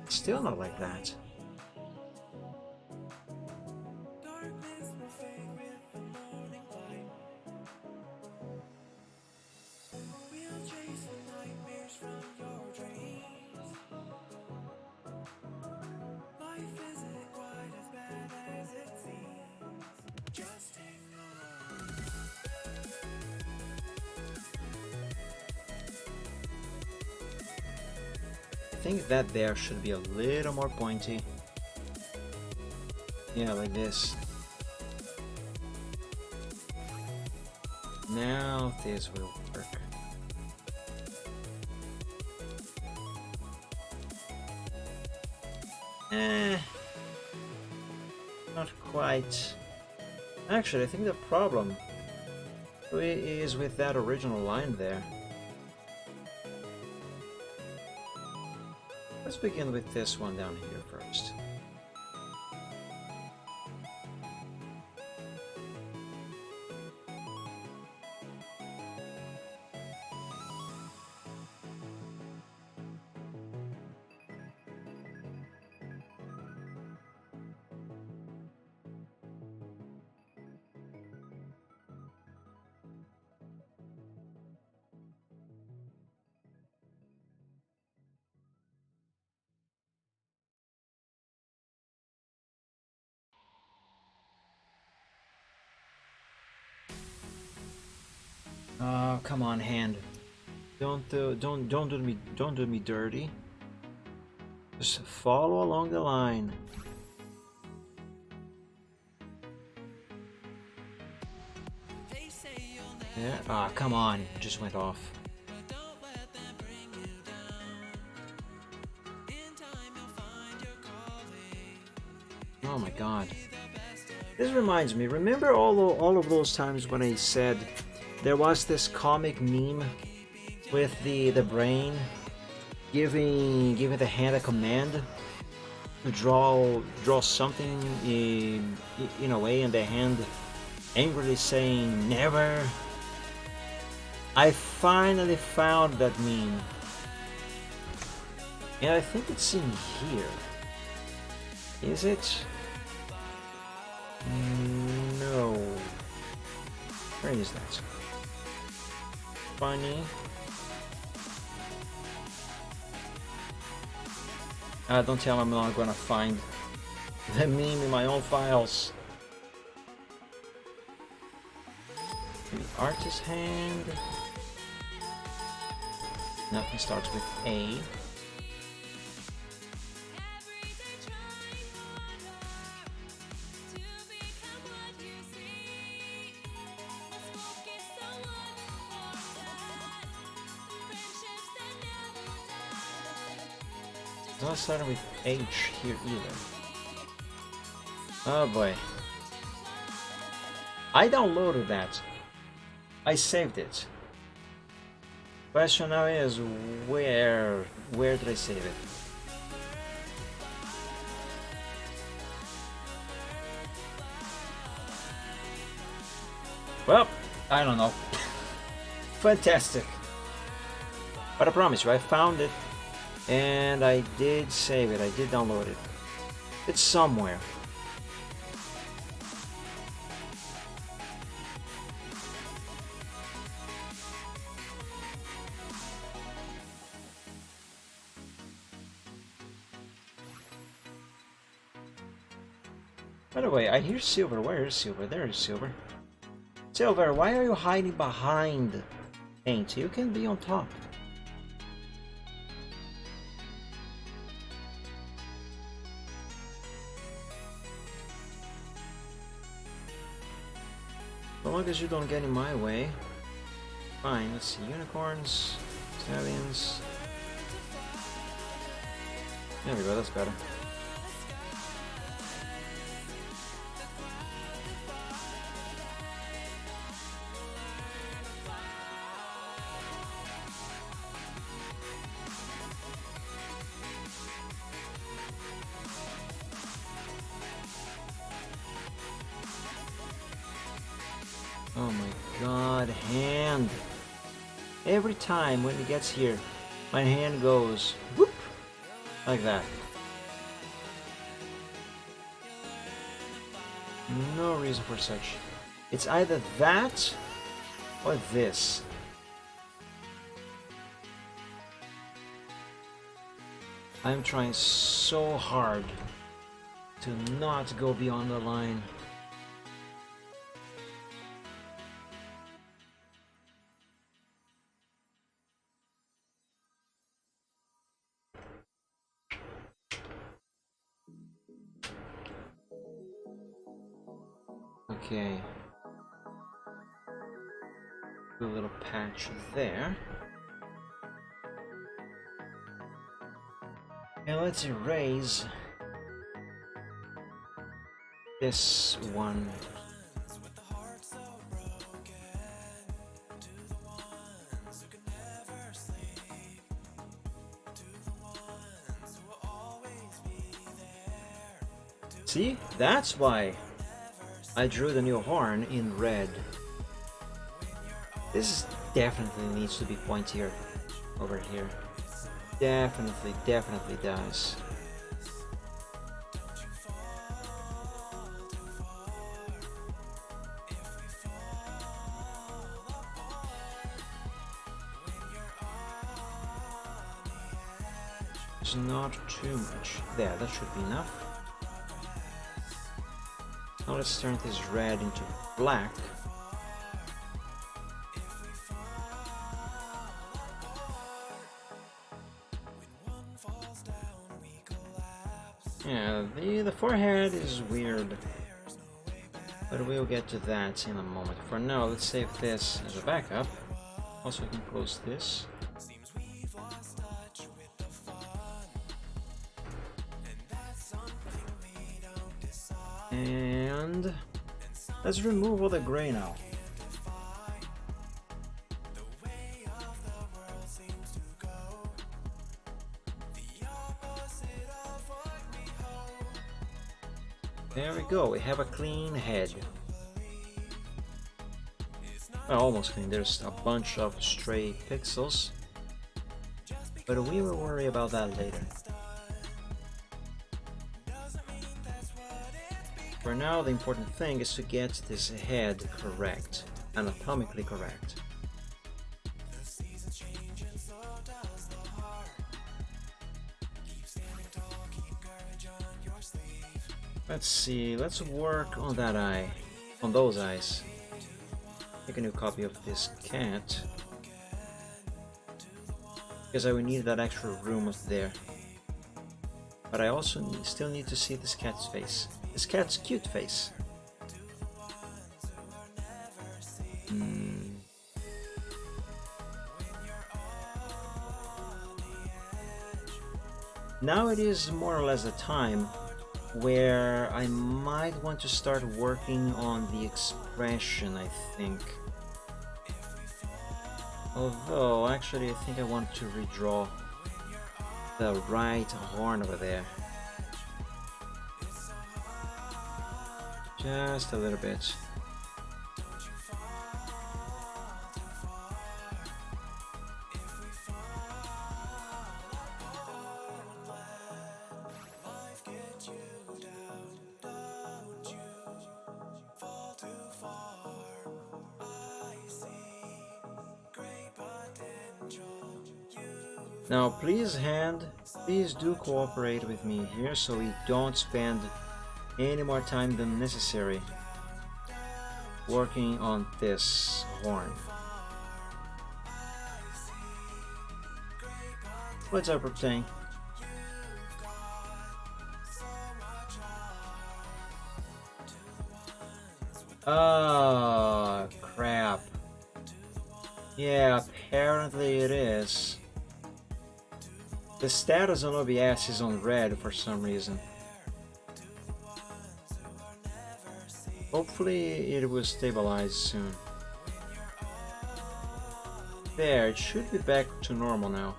Still not like that. I think that there should be a little more pointy. Yeah, like this. Now this will work. Not quite. Actually, I think the problem is with that original line there. Let's begin with this one down here first. Oh, come on, hand. Don't do me dirty. Just follow along the line. Yeah. Ah, come on. It just went off. Oh my god. This reminds me. Remember all of those times when I said there was this comic meme with the brain giving the hand a command to draw something in a way, and the hand angrily saying never. I finally found that meme, and I think it's in here. Is it? No. Where is that? Funny. Don't tell me I'm not gonna find the meme in my own files. Maybe artist hand. Nothing starts with A. Not starting with H here either. Oh boy. I downloaded that. I saved it. Question now is where did I save it? Well, I don't know. Fantastic. But I promise you, I found it. And I did save it, I did download it. It's somewhere. By the way, I hear Silver. Where is Silver? There is Silver. Silver, why are you hiding behind Paint? You can be on top. As long as you don't get in my way. Fine, let's see. Unicorns, Italians. There we go, that's better. Oh my god, hand! Every time when it gets here, my hand goes whoop, like that. No reason for such. It's either that or this. I'm trying so hard to not go beyond the line. Okay. Do a little patch there. And let's erase this one. See? That's why I drew the new horn in red. This definitely needs to be pointier over here. Definitely does. It's not too much. There, that should be enough. Now let's turn this red into black. Yeah, the forehead is weird, but we'll get to that in a moment. For now, let's save this as a backup. Also, I can close this. And let's remove all the gray now. There we go, we have a clean head. Well, almost clean, there's a bunch of stray pixels. But we will worry about that later. For now, the important thing is to get this head correct, anatomically correct. Let's see, let's work on that eye, on those eyes. Make a new copy of this cat, because I will need that extra room up there. But I also still need to see this cat's face. This cat's cute face. Now it is more or less the time where I might want to start working on the expression, I think. Although, actually, I think I want to redraw the right horn over there. Just a little bit. Now please hand, please do cooperate with me here so we don't spend any more time than necessary working on this horn. What's up, Reptang? Oh, crap. Yeah, apparently it is. The status on OBS is on red for some reason. Hopefully it will stabilize soon. There, it should be back to normal now.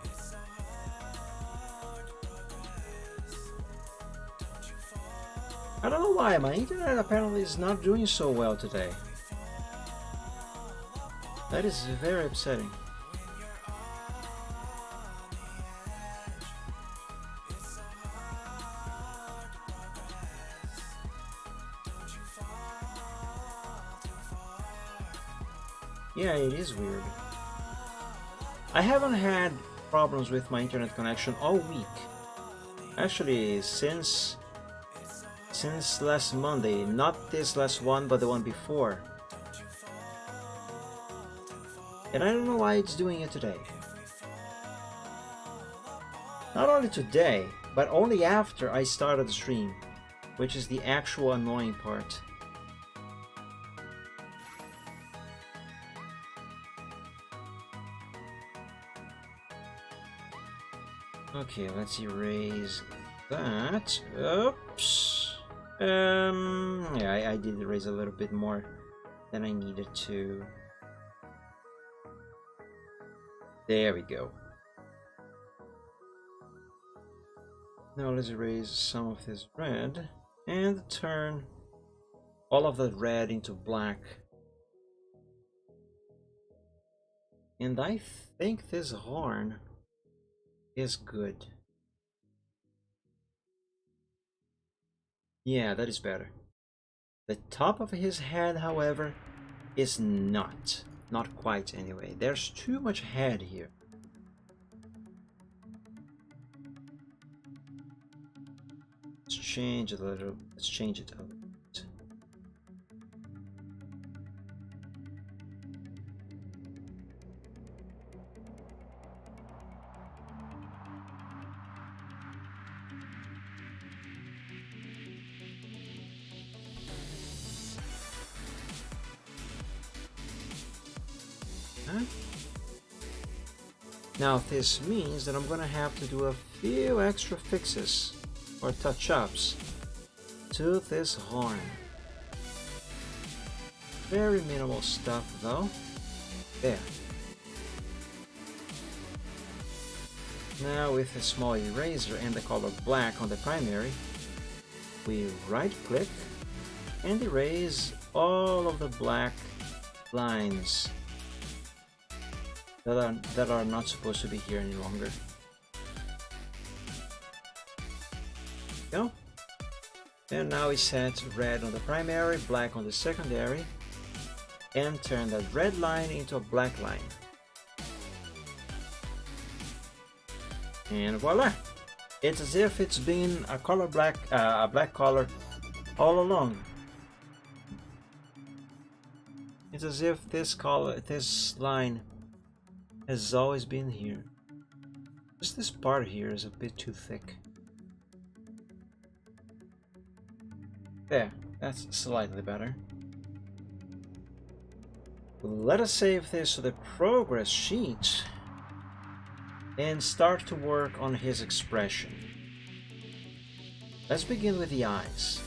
I don't know why, my internet apparently is not doing so well today. That is very upsetting. Yeah, it is weird. I haven't had problems with my internet connection all week. Actually, since last Monday, not this last one, but the one before. And I don't know why it's doing it today. Not only today, but only after I started the stream, which is the actual annoying part. Okay, let's erase that. Oops. Yeah, I did erase a little bit more than I needed to. There we go. Now let's erase some of this red and turn all of the red into black. And I think this horn is good. Yeah, that is better. The top of his head, however, is not quite anyway. There's too much head here. Let's change it a little. Let's change it a little bit. Now this means that I'm gonna have to do a few extra fixes or touch-ups to this horn. Very minimal stuff though. There. Now with a small eraser and the color black on the primary, we right click and erase all of the black lines that are not supposed to be here any longer. Go. And now we set red on the primary, black on the secondary, and turn that red line into a black line. And voila! It's as if it's been a black color all along. It's as if this line has always been here. Just this part here is a bit too thick. There, that's slightly better. Let us save this to the progress sheet and start to work on his expression. Let's begin with the eyes.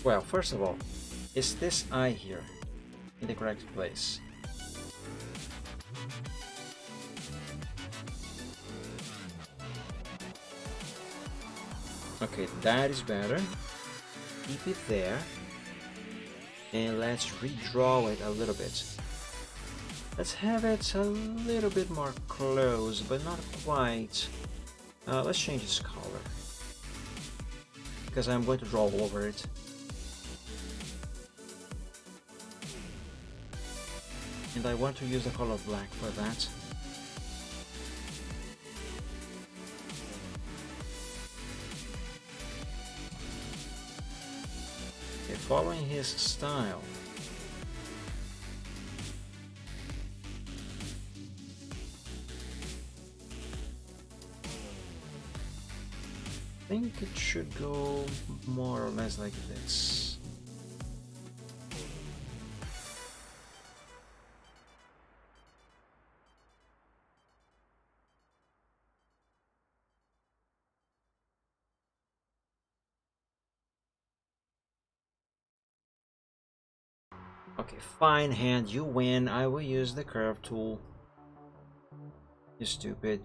Well, first of all, is this eye here in the correct place? Okay, that is better. Keep it there. And let's redraw it a little bit. Let's have it a little bit more close, but not quite. Let's change its color, because I'm going to draw over it. And I want to use the color black for that. Okay, following his style. I think it should go more or less like this. Okay, fine hand, you win. I will use the curve tool. You stupid.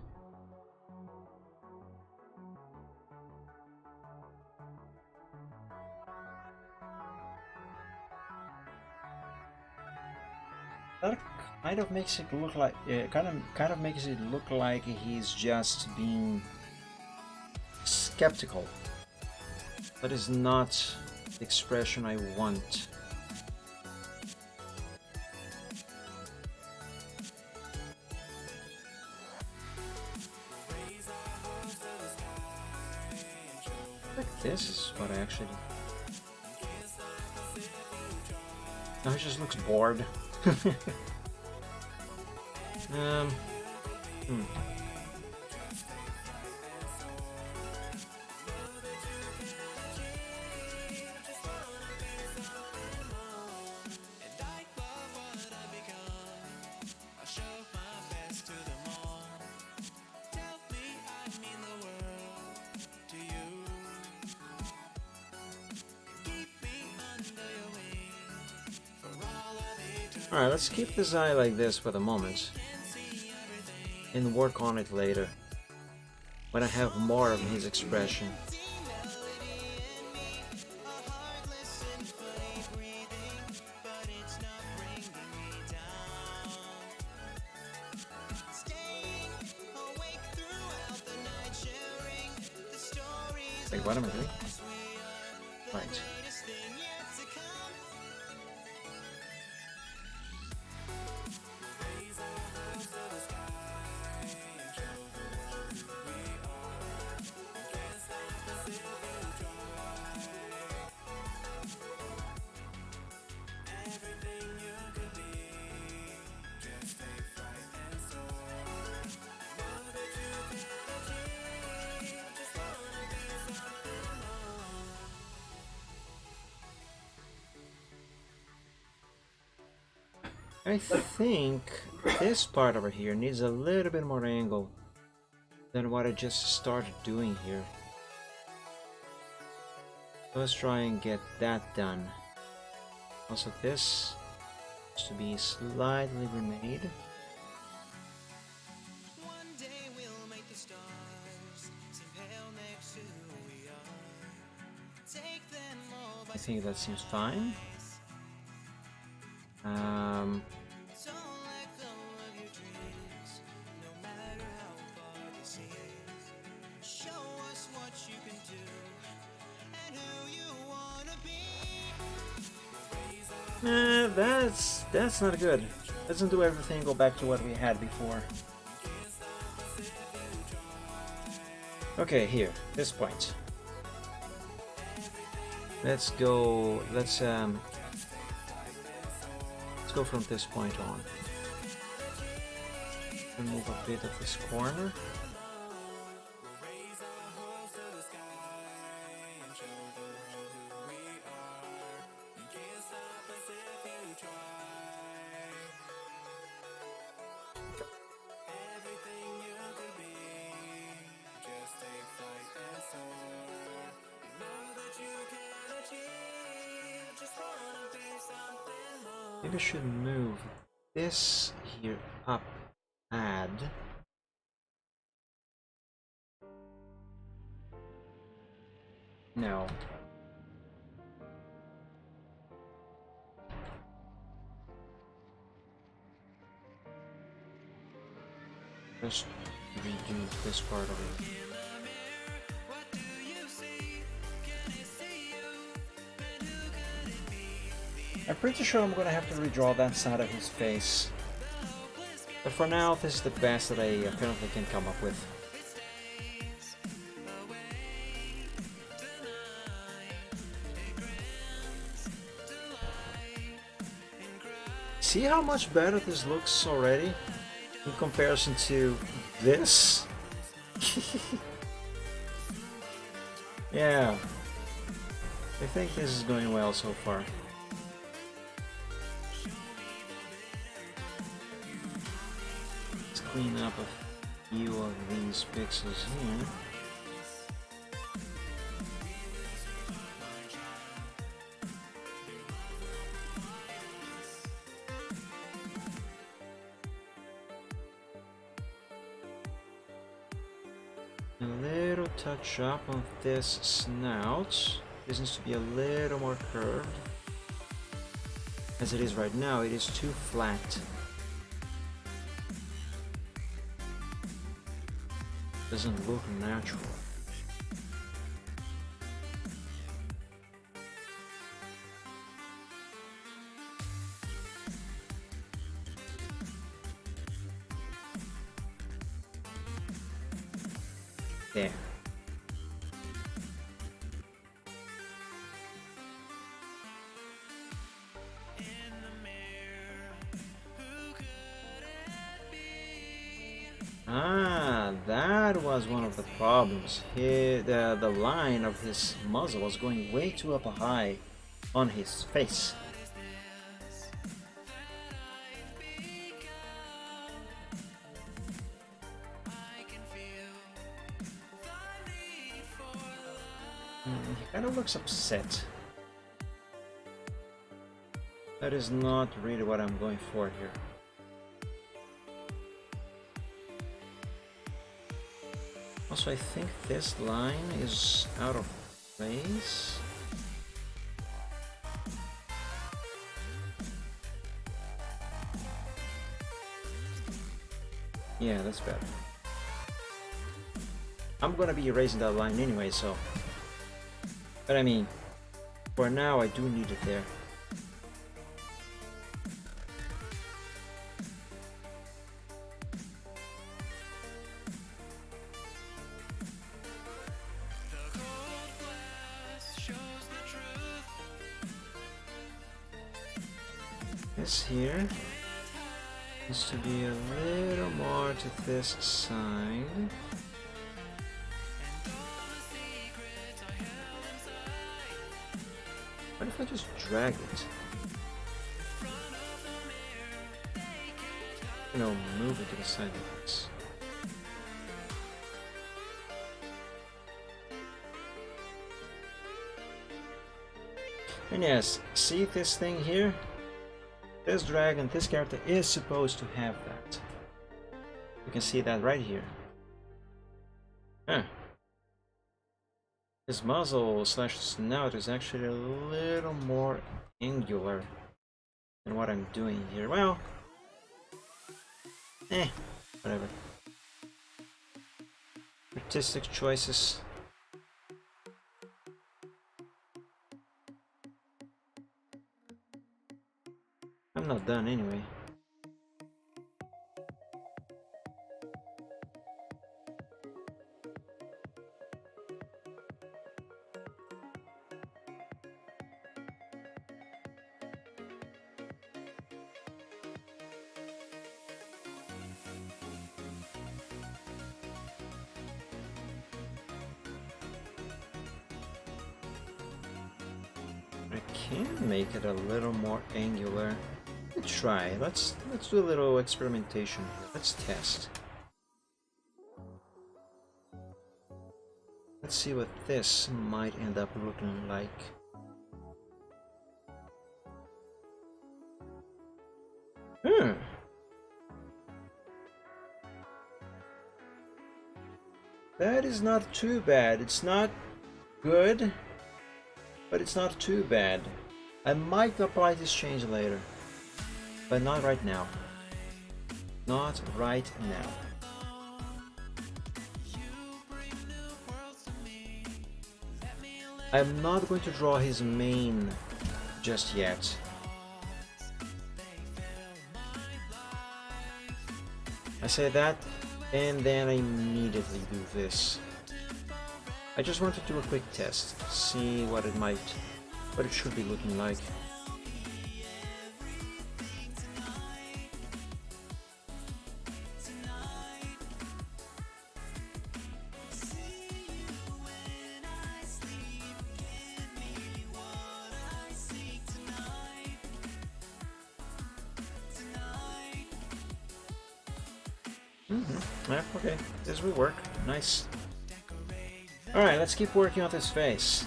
That kind of makes it look like kind of makes it look like he's just being skeptical. That is not the expression I want. Like this is what I actually. Now he just looks bored. Alright, let's keep this eye like this for the moment and work on it later when I have more of his expression. Wait, what am I doing? Right. I think this part over here needs a little bit more angle than what I just started doing here. Let's try and get that done. Also, this has to be slightly remade. I think that seems fine. That's not good. Doesn't do everything go back to what we had before. Okay, here, this point. Let's go from this point on. Remove a bit of this corner. Maybe I should move this here up, add. No. Just redo this part of it. I'm pretty sure I'm gonna have to redraw that side of his face. But for now, this is the best that I apparently can come up with. See how much better this looks already in comparison to this? Yeah, I think this is going well so far. Let's clean up a few of these pixels here. A little touch up on this snout. This needs to be a little more curved. As it is right now, it is too flat. Doesn't look natural. There. Ah, that was one of the problems. The line of his muzzle was going way too up high on his face. He kind of looks upset. That is not really what I'm going for here. Also, I think this line is out of place. Yeah, that's better. I'm gonna be erasing that line anyway, so... But I mean, for now I do need it there. This here needs to be a little more to this side. What if I just drag it? You know, move it to the side like this. And yes, see this thing here? This dragon, this character is supposed to have that. You can see that right here. Huh. His muzzle slash snout is actually a little more angular than what I'm doing here. Well, whatever. Artistic choices. I'm not done anyway. I can make it a little more angular. Let's try. Let's do a little experimentation here. Let's test. Let's see what this might end up looking like. That is not too bad. It's not good, but it's not too bad. I might apply this change later, but not right now. Not right now. I'm not going to draw his mane just yet. I say that, and then I immediately do this. I just want to do a quick test, see what it should be looking like. Yeah, okay, this will work. Nice. Alright, let's keep working on this face.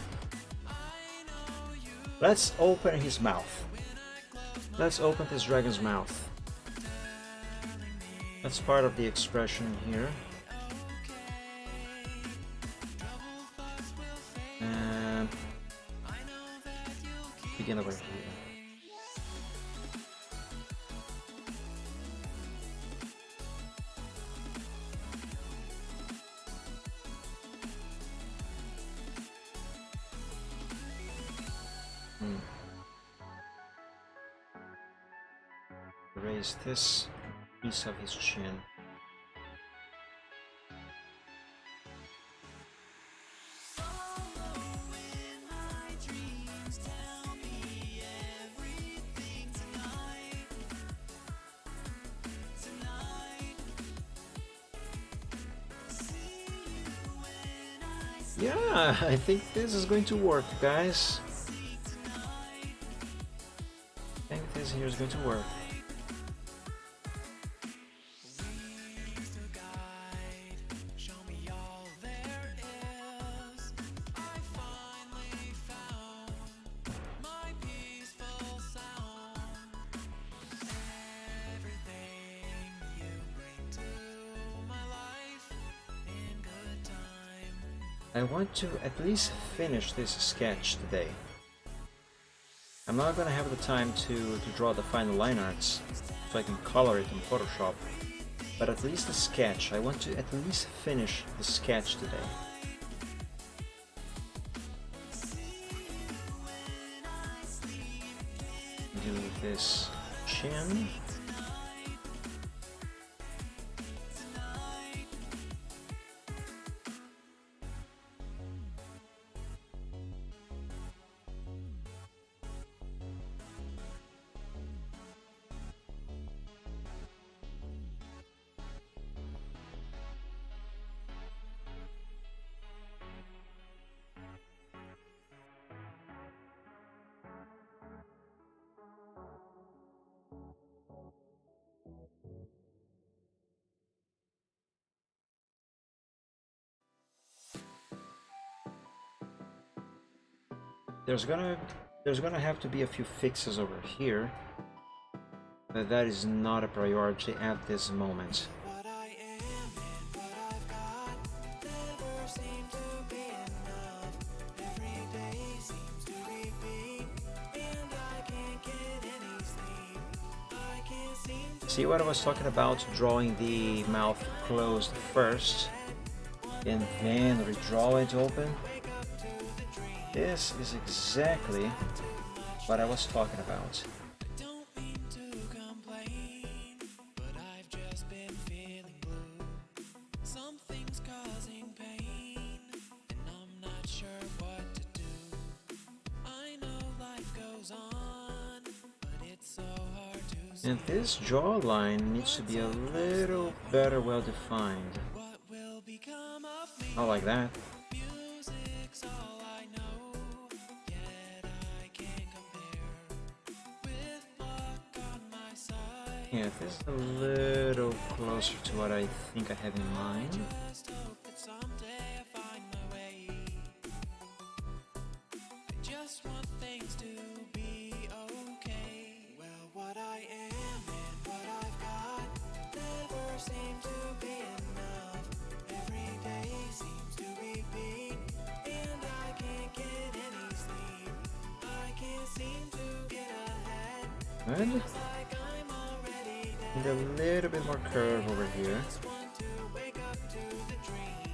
Let's open his mouth. Let's open this dragon's mouth. That's part of the expression here. And begin over here. Raise this piece of his chin. Yeah, I think this is going to work, guys. I think this here is going to work. I want to at least finish this sketch today. I'm not gonna have the time to draw the final line arts, so I can color it in Photoshop, but at least the sketch, I want to at least finish the sketch today. Do this chin. There's gonna have to be a few fixes over here, but that is not a priority at this moment. What I am and what I've got never seem to be enough. Every day seems to repeat, and I can't get any sleep. I can't seem to See what I was talking about, drawing the mouth closed first, and then redraw it open? This is exactly what I was talking about. don't mean to complain, but I've just been feeling blue. Something's causing pain, and I'm not sure what to do. I know life goes on, but it's so hard to see And this jawline needs to be a little better well defined. what will become of me. Not like that. Music's all I know, yet I can't compare. With luck on my side, Yeah, this is a little closer to what I think I have in mind. just hope that someday I find my way. I just want things to be okay. Well, what I am and what I've got never seem to be enough. Every day seems to repeat, and I can't get any sleep. I can't seem to get ahead. Good. Like I'm already dead. Need a little bit more curve over here. Just want to wake up to the dream.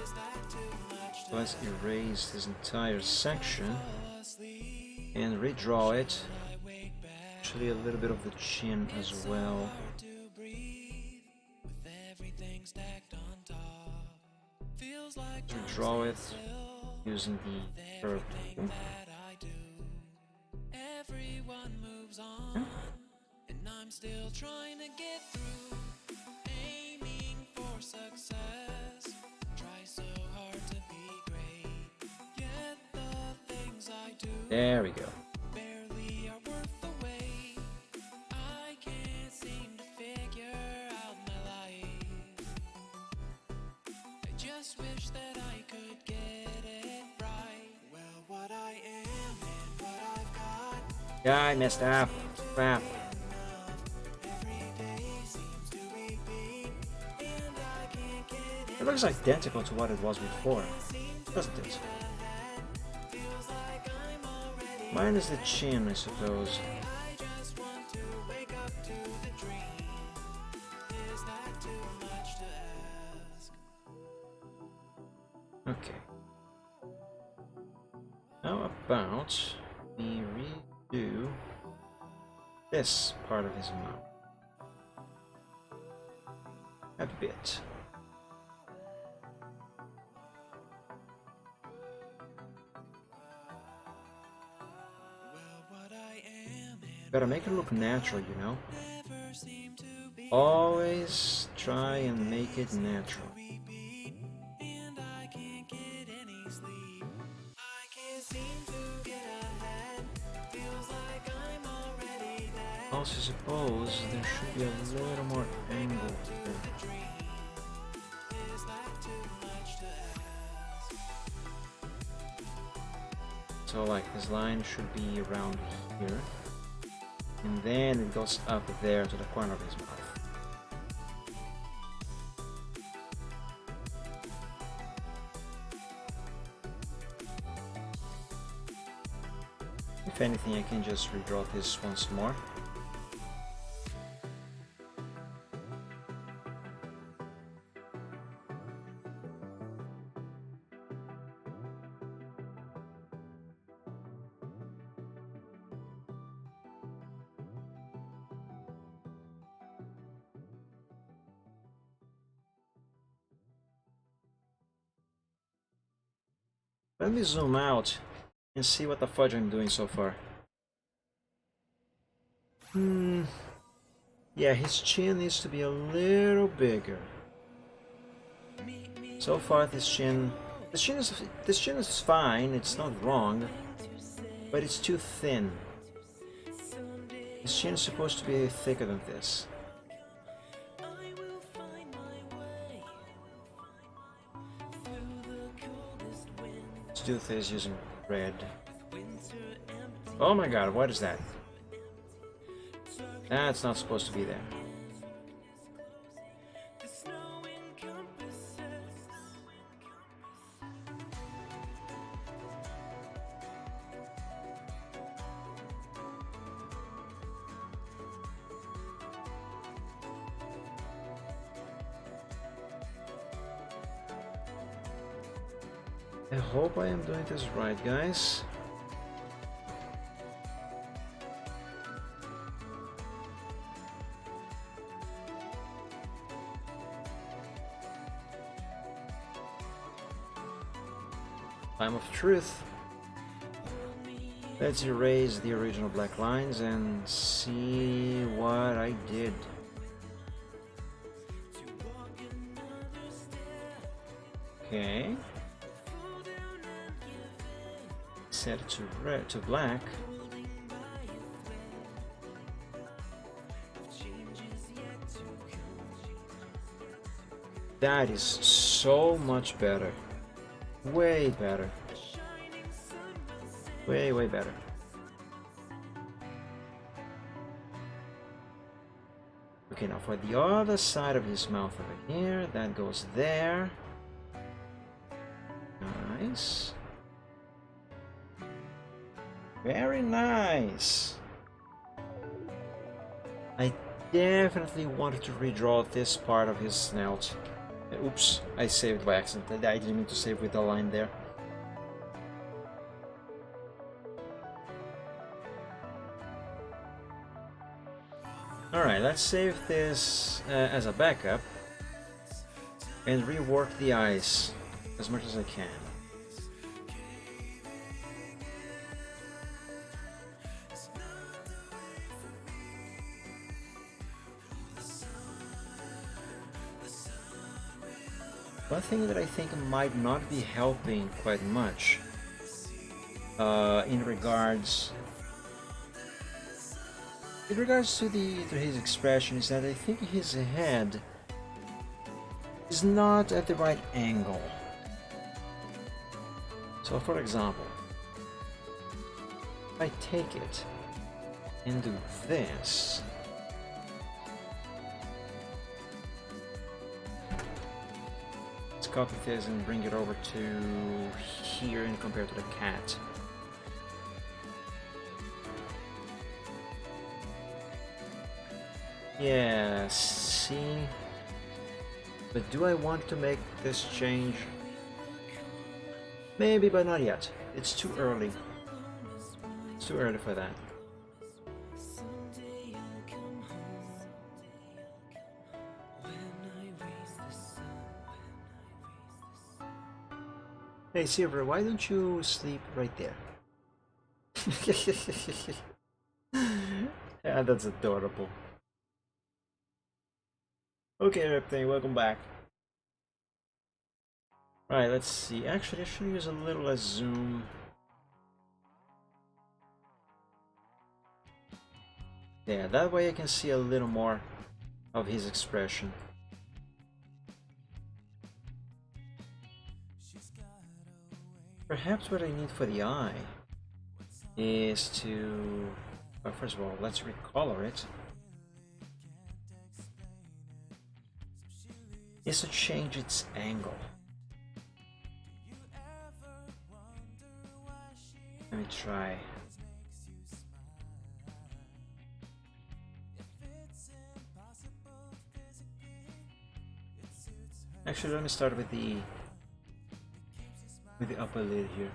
Is that too much to Let's erase this entire section fall asleep? and redraw it. I wake back Actually, a little bit of the chin as well. to breathe. things stacked on top. Feels like To I'm draw it still using the curve everything tool. that I do. Everyone moves on, and I'm still trying to get through. Aiming for success, try so hard to be great. Yet the things I do There we go. barely are worth the wait. I can't seem to figure out my life. I just wish that I could get it right. Well, what I am and what I've got. Yeah, I messed up. Crap. Every day seems to repeat, and I can't get It looks identical to what it was before, doesn't it? feels like I'm already. Minus the chin, I suppose. I just want to wake up to the dream. Is that too much to ask? Okay. How about we redo this part of his mouth a bit. Well, what I am and Gotta make it look natural, you know? never seem to be Always try and make it natural. repeat, and I can't get any sleep. I can't seem to get ahead. Feels like I'm already dead. Also, suppose there should be a little more angle here. Is that too much to ask? So like his line should be around here. And then it goes up there to the corner of his mouth. If anything, I can just redraw this once more. Let me zoom out and see what the fudge I'm doing so far. Yeah, his chin needs to be a little bigger. So far, this chin is fine. It's not wrong, but it's too thin. His chin is supposed to be thicker than this. Let's do this using red. Oh my god, what is that? That's not supposed to be there. I hope I am doing this right, guys. Time of truth. Let's erase the original black lines and see what I did. Okay. Set it to red to black. That is so much better. Way better. Way better. Okay, now for the other side of his mouth over here, that goes there. Nice. Very nice. I definitely wanted to redraw this part of his snout. Oops, I saved by accident. I didn't mean to save with the line there. Alright, let's save this as a backup. and rework the eyes as much as I can. One thing that I think might not be helping quite much in regards to his expression is that I think his head is not at the right angle. So for example, if I take it and do this, let's copy this and bring it over to here and compare to the cat. Yeah, see? But do I want to make this change? Maybe, but not yet. It's too early. It's too early for that. Hey Silver, why don't you sleep right there? Yeah, that's adorable. Okay, Reptane, welcome back. Right, let's see. Actually, I should use a little less zoom. Yeah, that way I can see a little more of his expression. Perhaps what I need for the eye is to... Well, first of all, let's recolor it. Is to change its angle. Let me try. Actually, let me start with the upper lid here.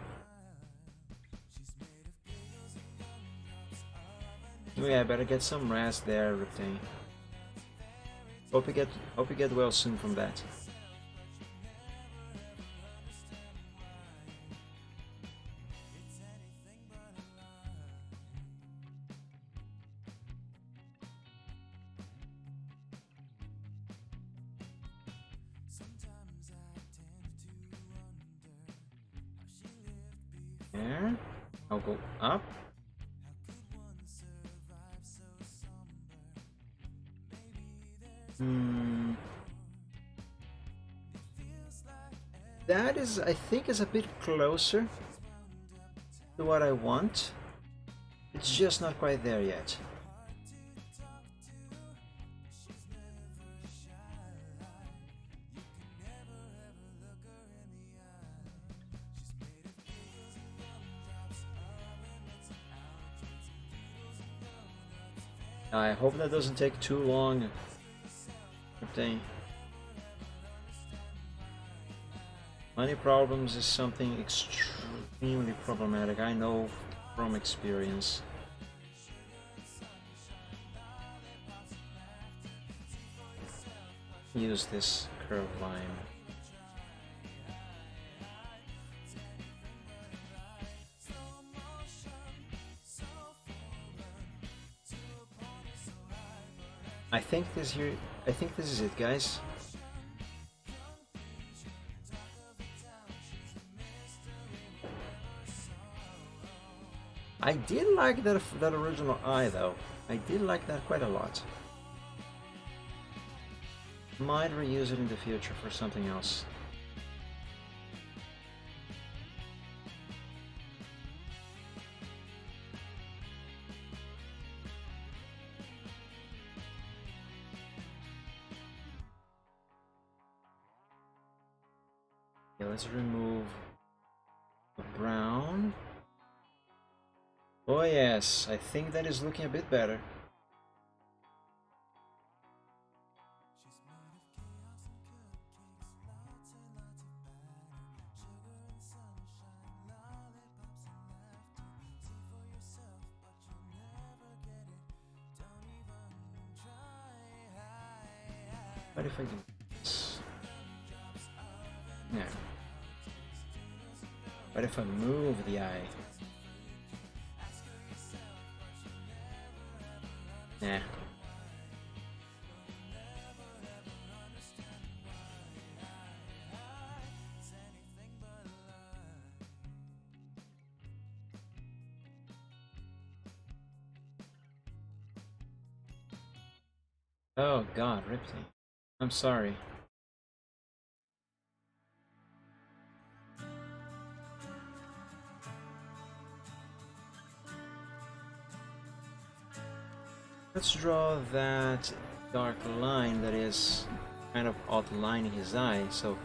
Oh yeah, I better get some rest there, Reptane. Hope you get well soon from that. There. I'll go up. That is, I think, is a bit closer to what I want. It's just not quite there yet. I hope that doesn't take too long. Reptane. Money problems is something extremely problematic, I know from experience. Use this curved line. I think this is it, guys. I did like that original eye though. I did like that quite a lot. Might reuse it in the future for something else. Okay, let's remove the brown. Oh yes, I think that is looking a bit better. What if I do this? Yeah. What if I move the eye? Nah. Oh God, Ripley. I'm sorry. Let's draw that dark line that is kind of outlining his eye. So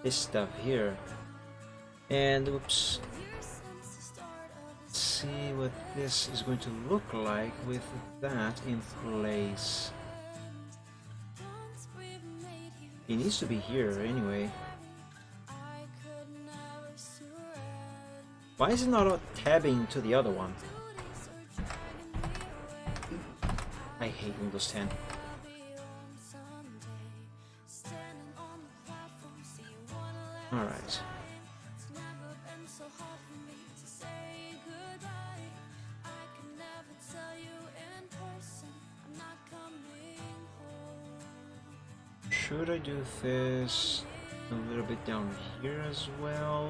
this stuff here. And oops. Let's see what this is going to look like with that in place. He needs to be here anyway. Why is it not tabbing to the other one? I hate Windows 10. Alright. Should I do this a little bit down here as well?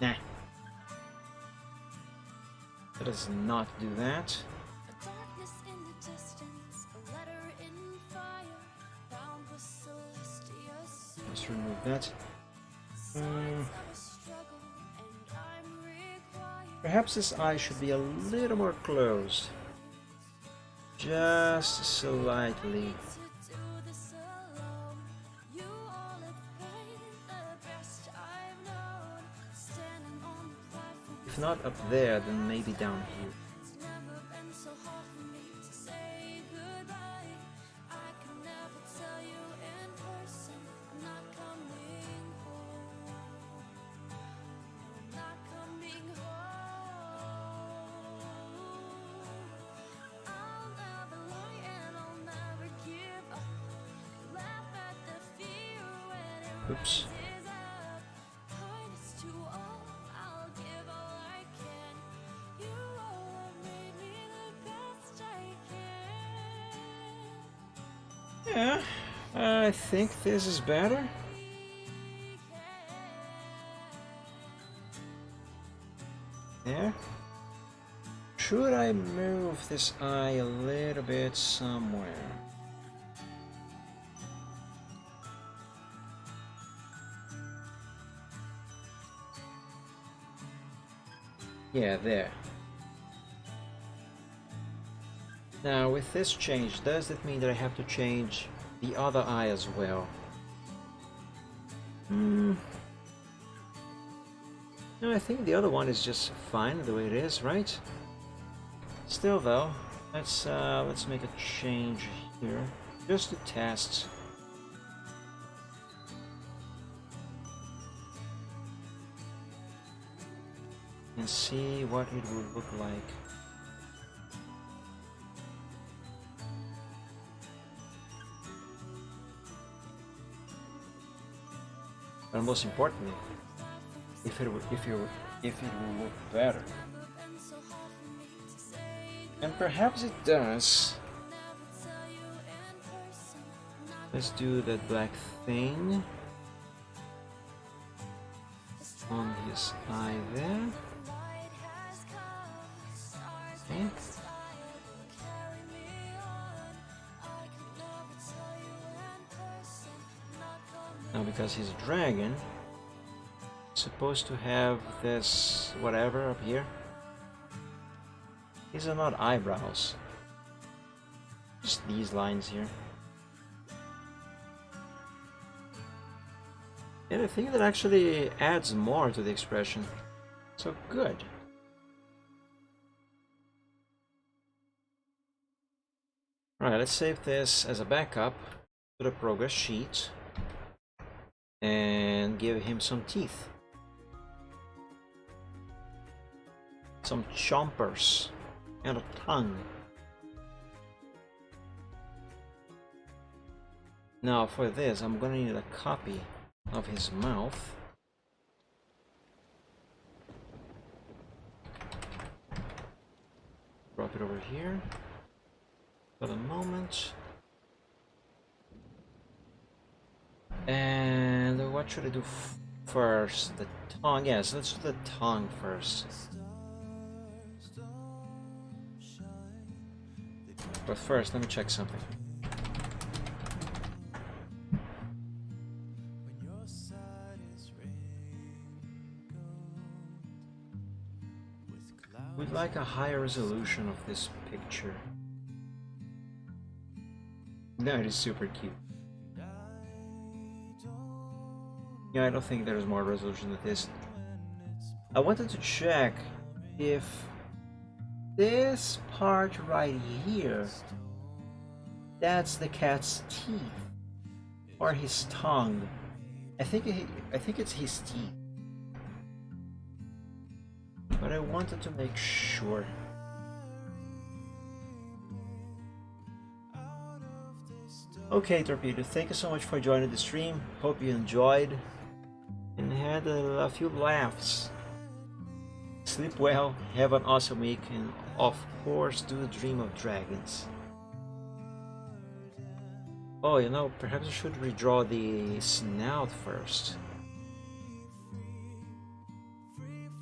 Nah. Let us not do that. Let's remove that. Perhaps this eye should be a little more closed. Just slightly. If not up there, then maybe down here. Oops. Yeah, I think this is better. There. Should I move this eye a little bit somewhere? Yeah, there. Now, with this change, does it mean that I have to change the other eye as well? No, I think the other one is just fine the way it is, right? Still, though, let's make a change here, just to test. And see what it would look like. But most importantly, if it will look better. And perhaps it does. Let's do that black thing on his eye there. Okay. Now, because he's a dragon, it's supposed to have this whatever up here. These are not eyebrows. Just these lines here. And I think that actually adds more to the expression. So good. Alright, let's save this as a backup to the progress sheet. And give him some teeth. Some chompers. and a tongue. Now for this, I'm gonna need a copy of his mouth. Drop it over here for the moment. And what should I do first? The tongue? Yes, let's do the tongue first. But first, let me check something. We'd like a higher resolution of this picture. That is super cute. Yeah, I don't think there's more resolution than this. I wanted to check if this part right here, that's the cat's teeth or his tongue. I think it's his teeth. But I wanted to make sure. Okay, Torpedo, thank you so much for joining the stream. Hope you enjoyed and had a few laughs. Sleep well, have an awesome week, and of course, do dream of dragons. Oh, you know, perhaps I should redraw the snout first.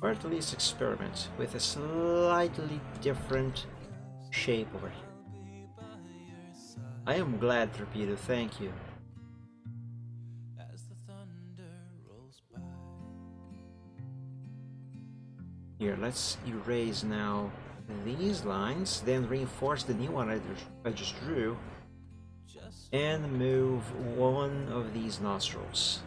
Or at least experiment with a slightly different shape over here. I am glad, Torpedo, thank you. Here, let's erase now these lines, then reinforce the new one I just drew, and move one of these nostrils.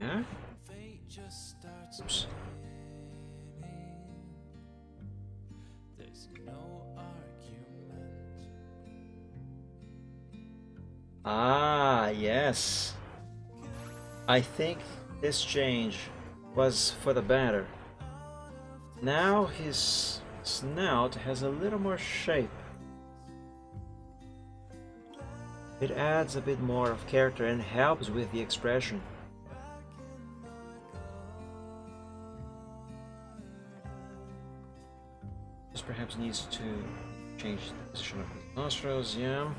Yeah? Oops. Ah, yes. I think this change was for the better. Now his snout has a little more shape. It adds a bit more of character and helps with the expression. This perhaps needs to change the position of his nostrils, yeah.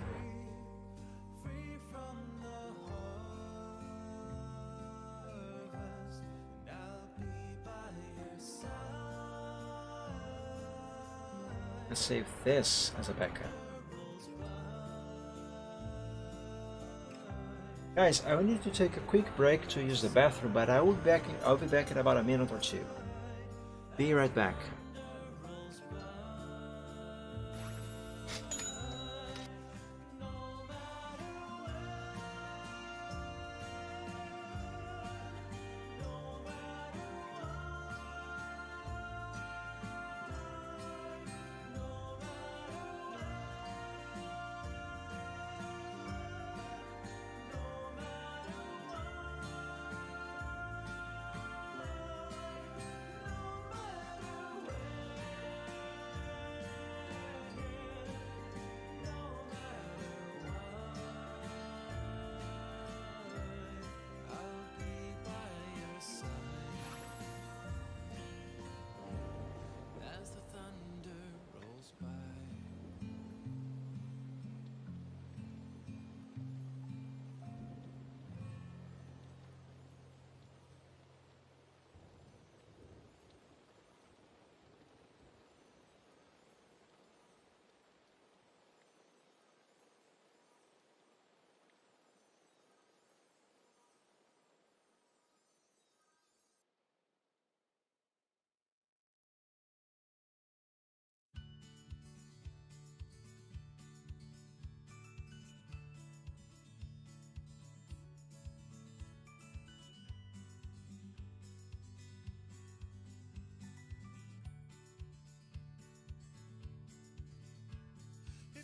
Let's save this as a backup. Guys, I will need to take a quick break to use the bathroom, but I'll be back in about a minute or two. Be right back.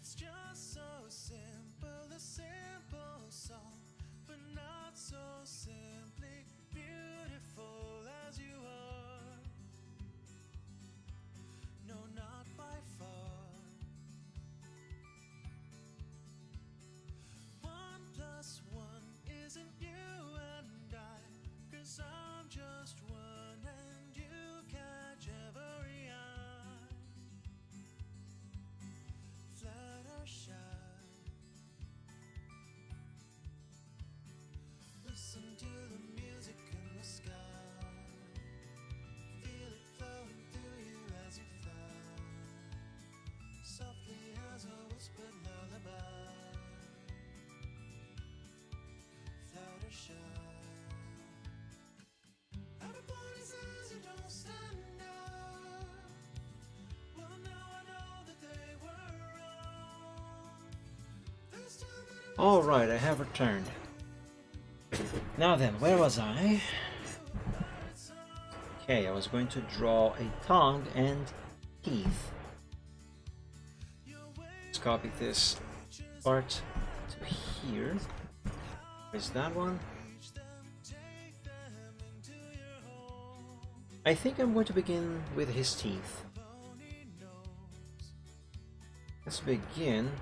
It's just so simple, a simple song, but not so simply beautiful as you are. No, not by far. 1+1 isn't you and I, 'cause I'm just one and you catch every eye. Fluttershy, listen to the music in the sky, feel it flowing through you as you fly, softly as a whispered lullaby. Fluttershy, everybody says you don't stand out. Well, now I know that they were wrong. There's too many All right, I have returned. Now then, where was I? Okay, I was going to draw a tongue and teeth. Let's copy this part to here. Is that one? I think I'm going to begin with his teeth. Let's begin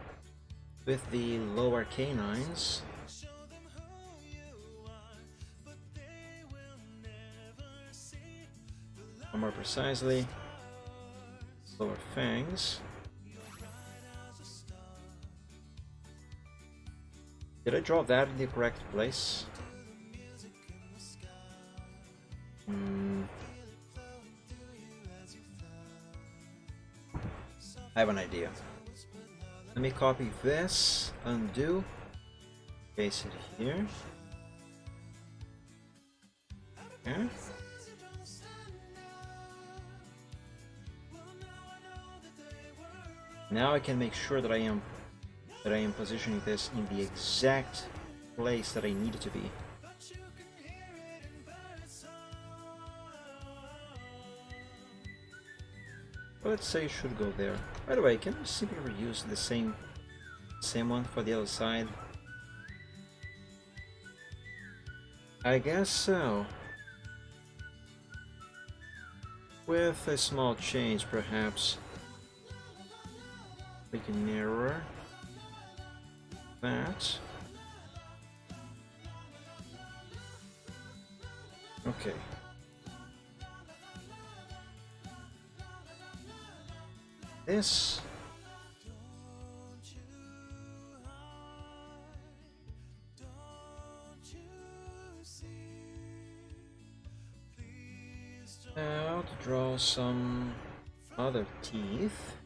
with the lower canines. Or more precisely, lower fangs. Did I draw that in the correct place? I have an idea. Let me copy this, undo, paste it here. Okay. Now I can make sure that I am positioning this in the exact place that I need it to be. Let's say it should go there. By the way, can we simply reuse the same one for the other side? I guess so. With a small change, perhaps. We can mirror that. Okay. This. Now to draw some other teeth.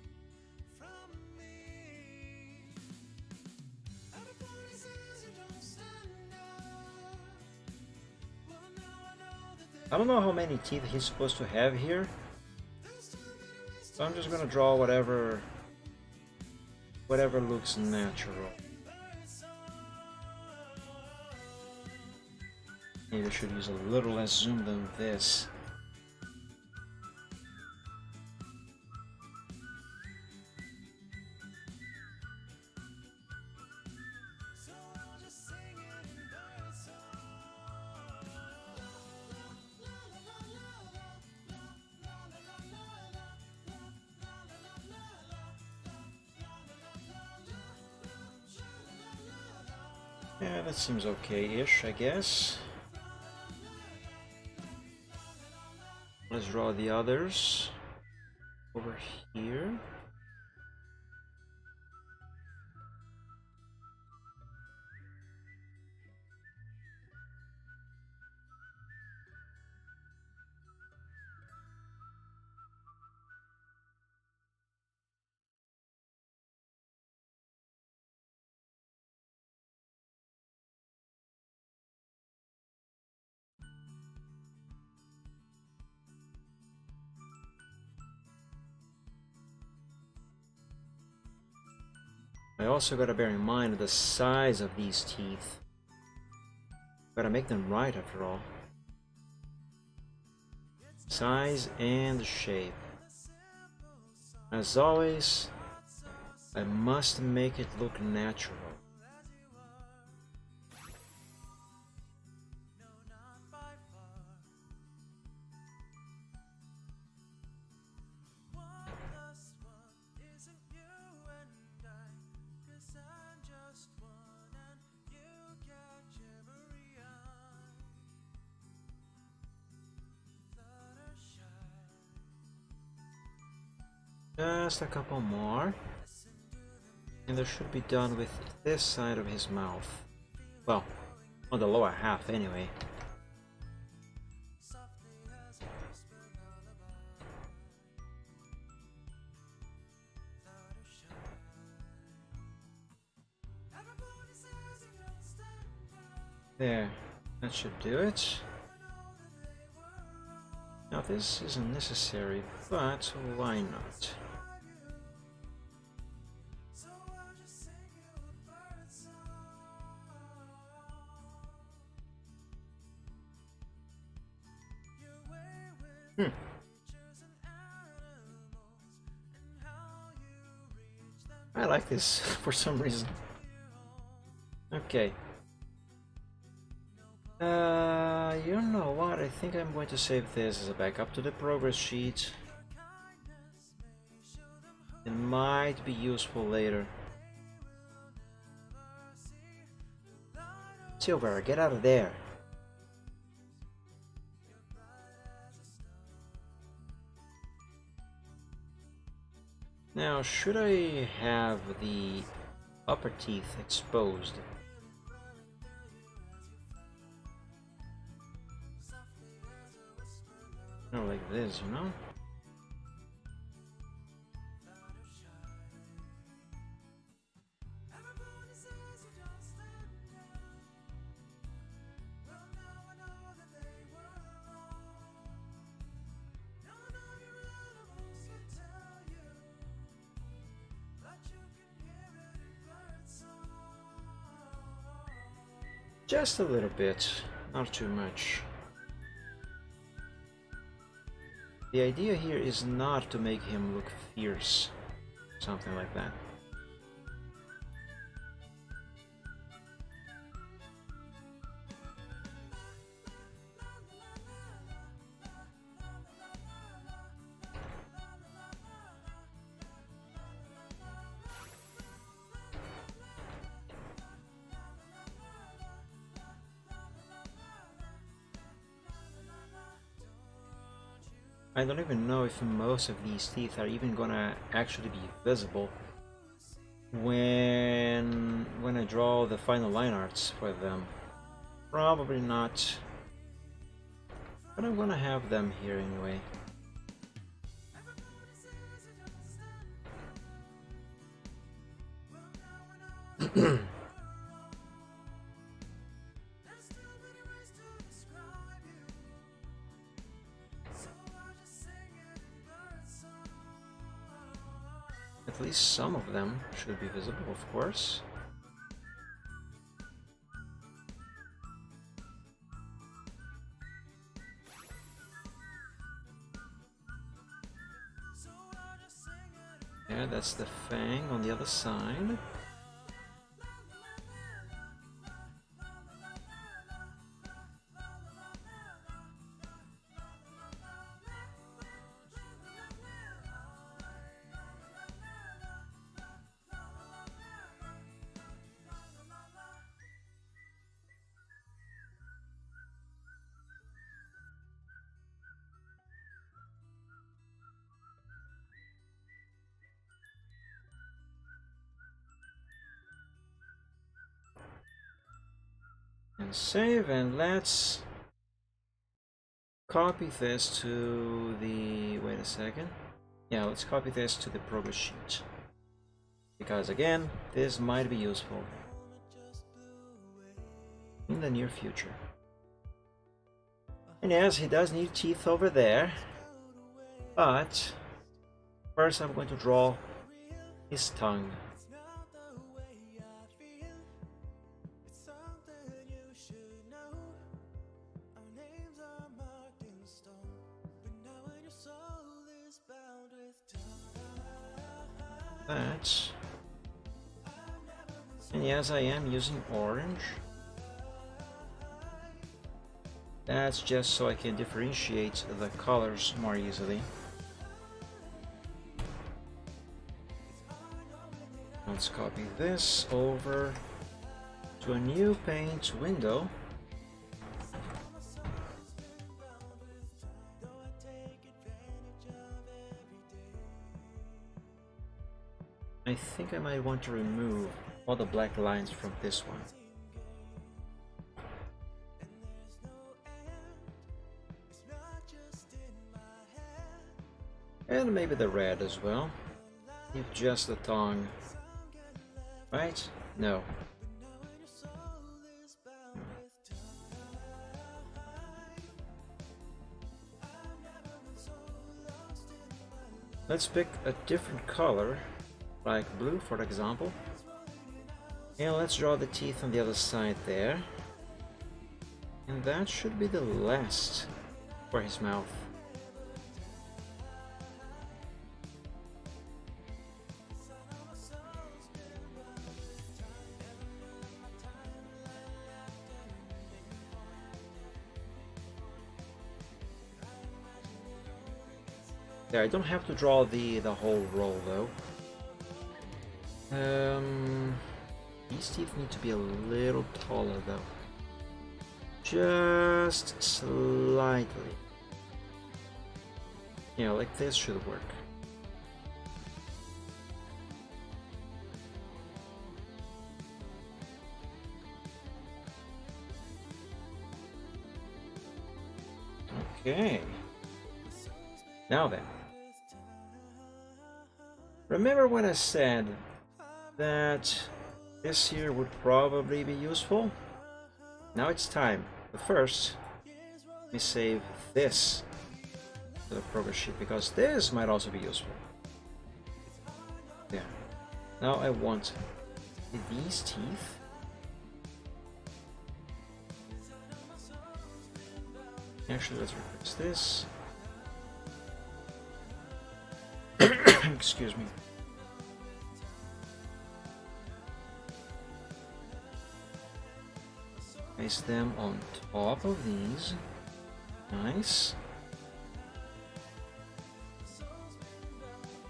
I don't know how many teeth he's supposed to have here, so I'm just gonna draw whatever looks natural. Maybe I should use a little less zoom than this. Yeah, that seems okay-ish, I guess. Let's draw the others over here. I also gotta bear in mind the size of these teeth. Gotta make them right after all. Size and shape. As always, I must make it look natural. Just a couple more. And they should be done with this side of his mouth. Well, on the lower half anyway. There, that should do it. Now this isn't necessary, but why not? I like this for some reason. Okay. You know what? I think I'm going to save this as a backup to the progress sheet. It might be useful later. Silver, get out of there. Now, should I have the upper teeth exposed? No, like this, you know? Just a little bit, not too much. The idea here is not to make him look fierce, something like that. I don't even know if most of these teeth are even gonna actually be visible when I draw the final line arts for them. Probably not, but I'm gonna have them here anyway. At least some of them should be visible, of course. Yeah, that's the fang on the other side. And save, and let's copy this to the, wait a second. Yeah, let's copy this to the progress sheet. Because again, this might be useful in the near future. And yes, he does need teeth over there. But first I'm going to draw his tongue. That. And yes, I am using orange. That's just so I can differentiate the colors more easily. Let's copy this over to a new paint window. I think I might want to remove all the black lines from this one. And maybe the red as well. If just the tongue. Right? No. Let's pick a different color, like blue for example. And let's draw the teeth on the other side there. And that should be the last for his mouth. There, I don't have to draw the whole roll though. These teeth need to be a little taller though. Just slightly. Yeah, like this should work. Okay. Now then. Remember when I said that this here would probably be useful? Now it's time. But first, let me save this to the progress sheet because this might also be useful. Yeah. Now I want these teeth. Actually, let's replace this. Excuse me. Place them on top of these. Nice.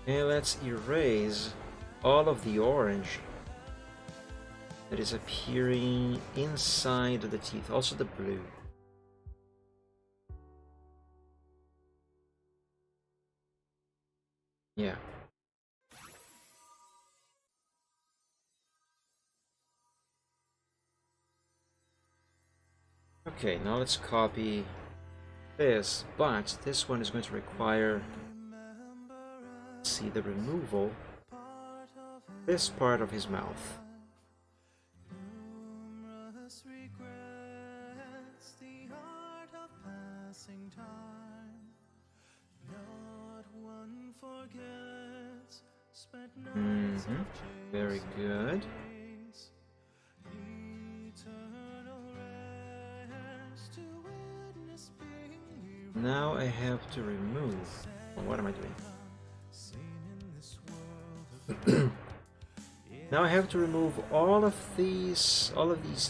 And let's erase all of the orange that is appearing inside the teeth, also the blue. Yeah. Okay, now let's copy this, but this one is going to require, see, the removal this part of his mouth. Very good. Now I have to remove. Oh, what am I doing? Now I have to remove all of these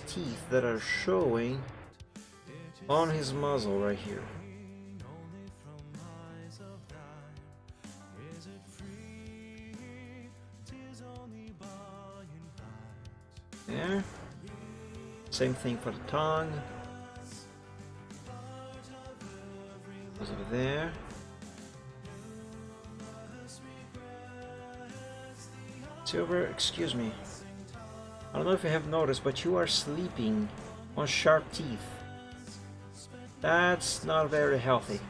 teeth that are showing on his muzzle right here. There. Same thing for the tongue. Goes over there. Silver, excuse me. I don't know if you have noticed, but you are sleeping on sharp teeth. That's not very healthy.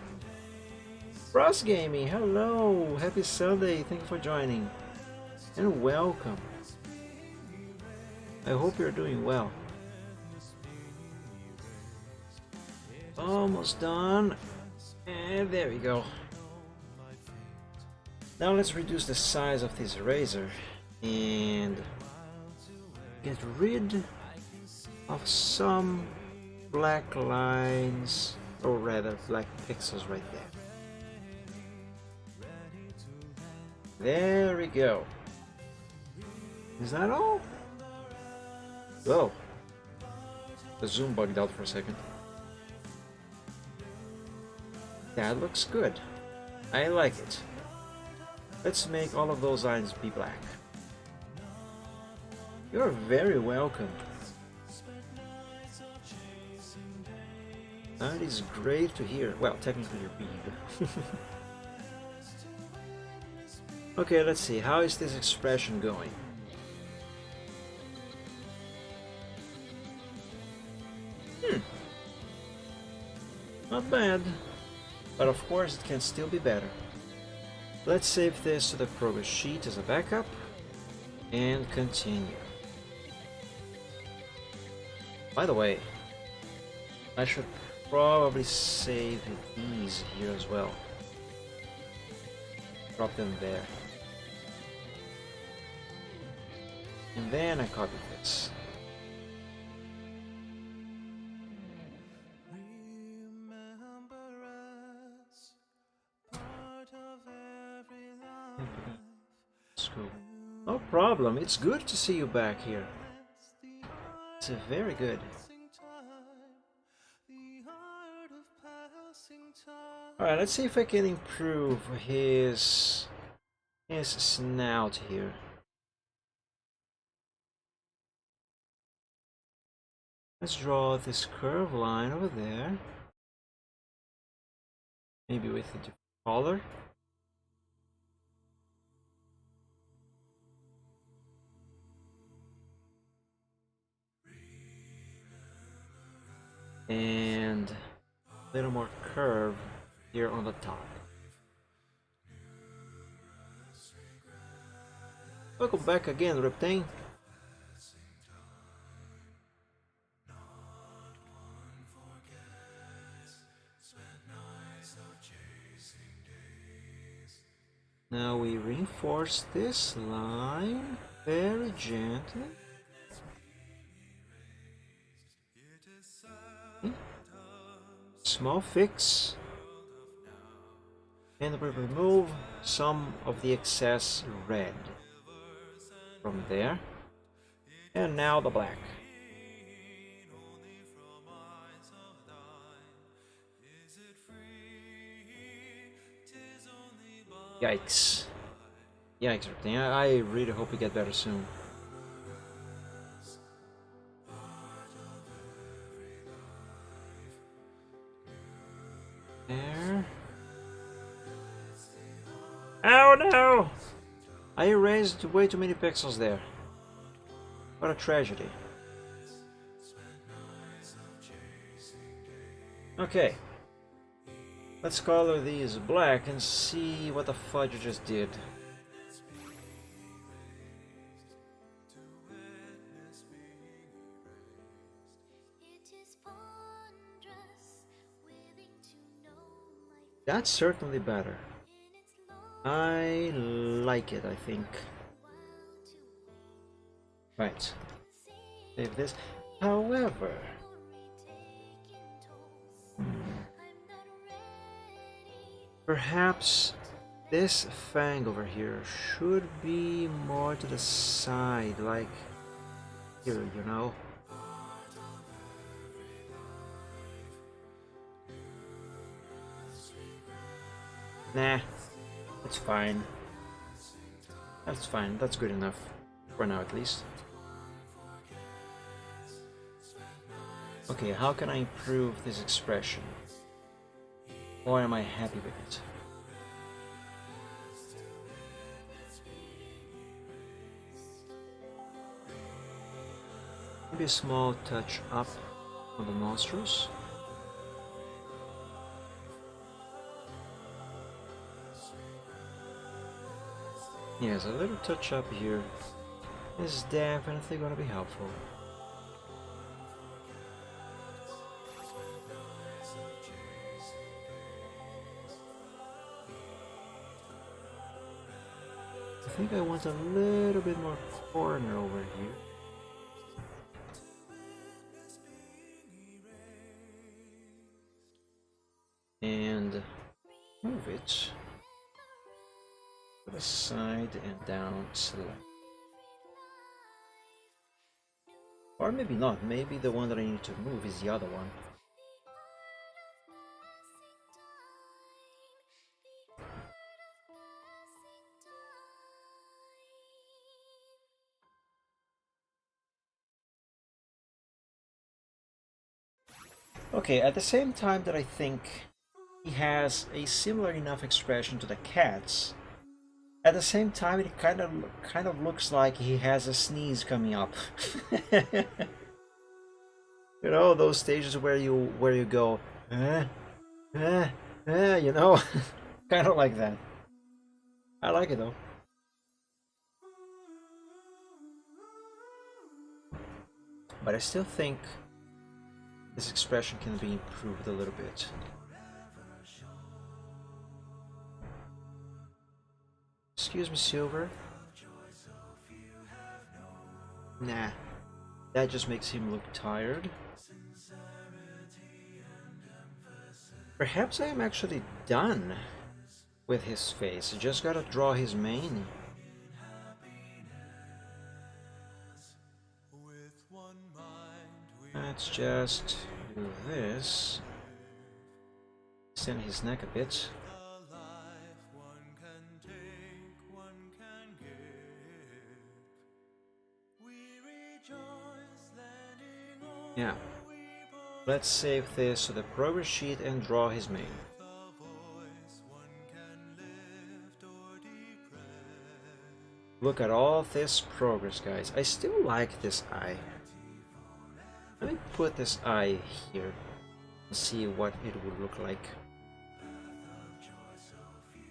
Frost Gaming, hello! Happy Sunday, thank you for joining. And welcome. I hope you're doing well. Almost done. And there we go. Now let's reduce the size of this eraser and get rid of some black lines, or rather black pixels right there. There we go. Is that all? Oh, the zoom bugged out for a second. That looks good. I like it. Let's make all of those lines be black. You're very welcome. That is great to hear. Well, technically you're being. Okay, let's see. How is this expression going? Not bad. But of course it can still be better. Let's save this to the progress sheet as a backup and continue. By the way, I should probably save these here as well. Drop them there. And then I copy this. School. No problem. It's good to see you back here. It's very good. Alright, let's see if I can improve his snout here. Let's draw this curved line over there. Maybe with a different color. And a little more curve here on the top. Welcome back again, Reptane. Now we reinforce this line very gently. Small fix, and we remove some of the excess red from there, and now the black. Yikes. Yikes, everything. I really hope we get better soon. There. Oh no! I erased way too many pixels there. What a tragedy. Okay. Let's color these black and see what the fudge you just did. That's certainly better. I like it, I think. Right. Save this. However... perhaps this fang over here should be more to the side, like here, you know? Nah, it's fine. That's fine, that's good enough. For now at least. Okay, how can I improve this expression? Or am I happy with it? Maybe a small touch up on the nostrils. Yes, a little touch up here is definitely going to be helpful. I think I want a little bit more corner over here. And move it to the side and down select. Or maybe not. Maybe the one that I need to move is the other one. Okay, at the same time that I think he has a similar enough expression to the cats, at the same time it kind of looks like he has a sneeze coming up. You know, those stages where you go, you know, kind of like that. I like it though. But I still think this expression can be improved a little bit. Excuse me, Silver. Nah, that just makes him look tired. Perhaps I am actually done with his face. I just gotta draw his mane. Let's just do this. Extend his neck a bit. Yeah. Let's save this to the progress sheet and draw his mane. Look at all this progress, guys. I still like this eye. Let me put this eye here and see what it would look like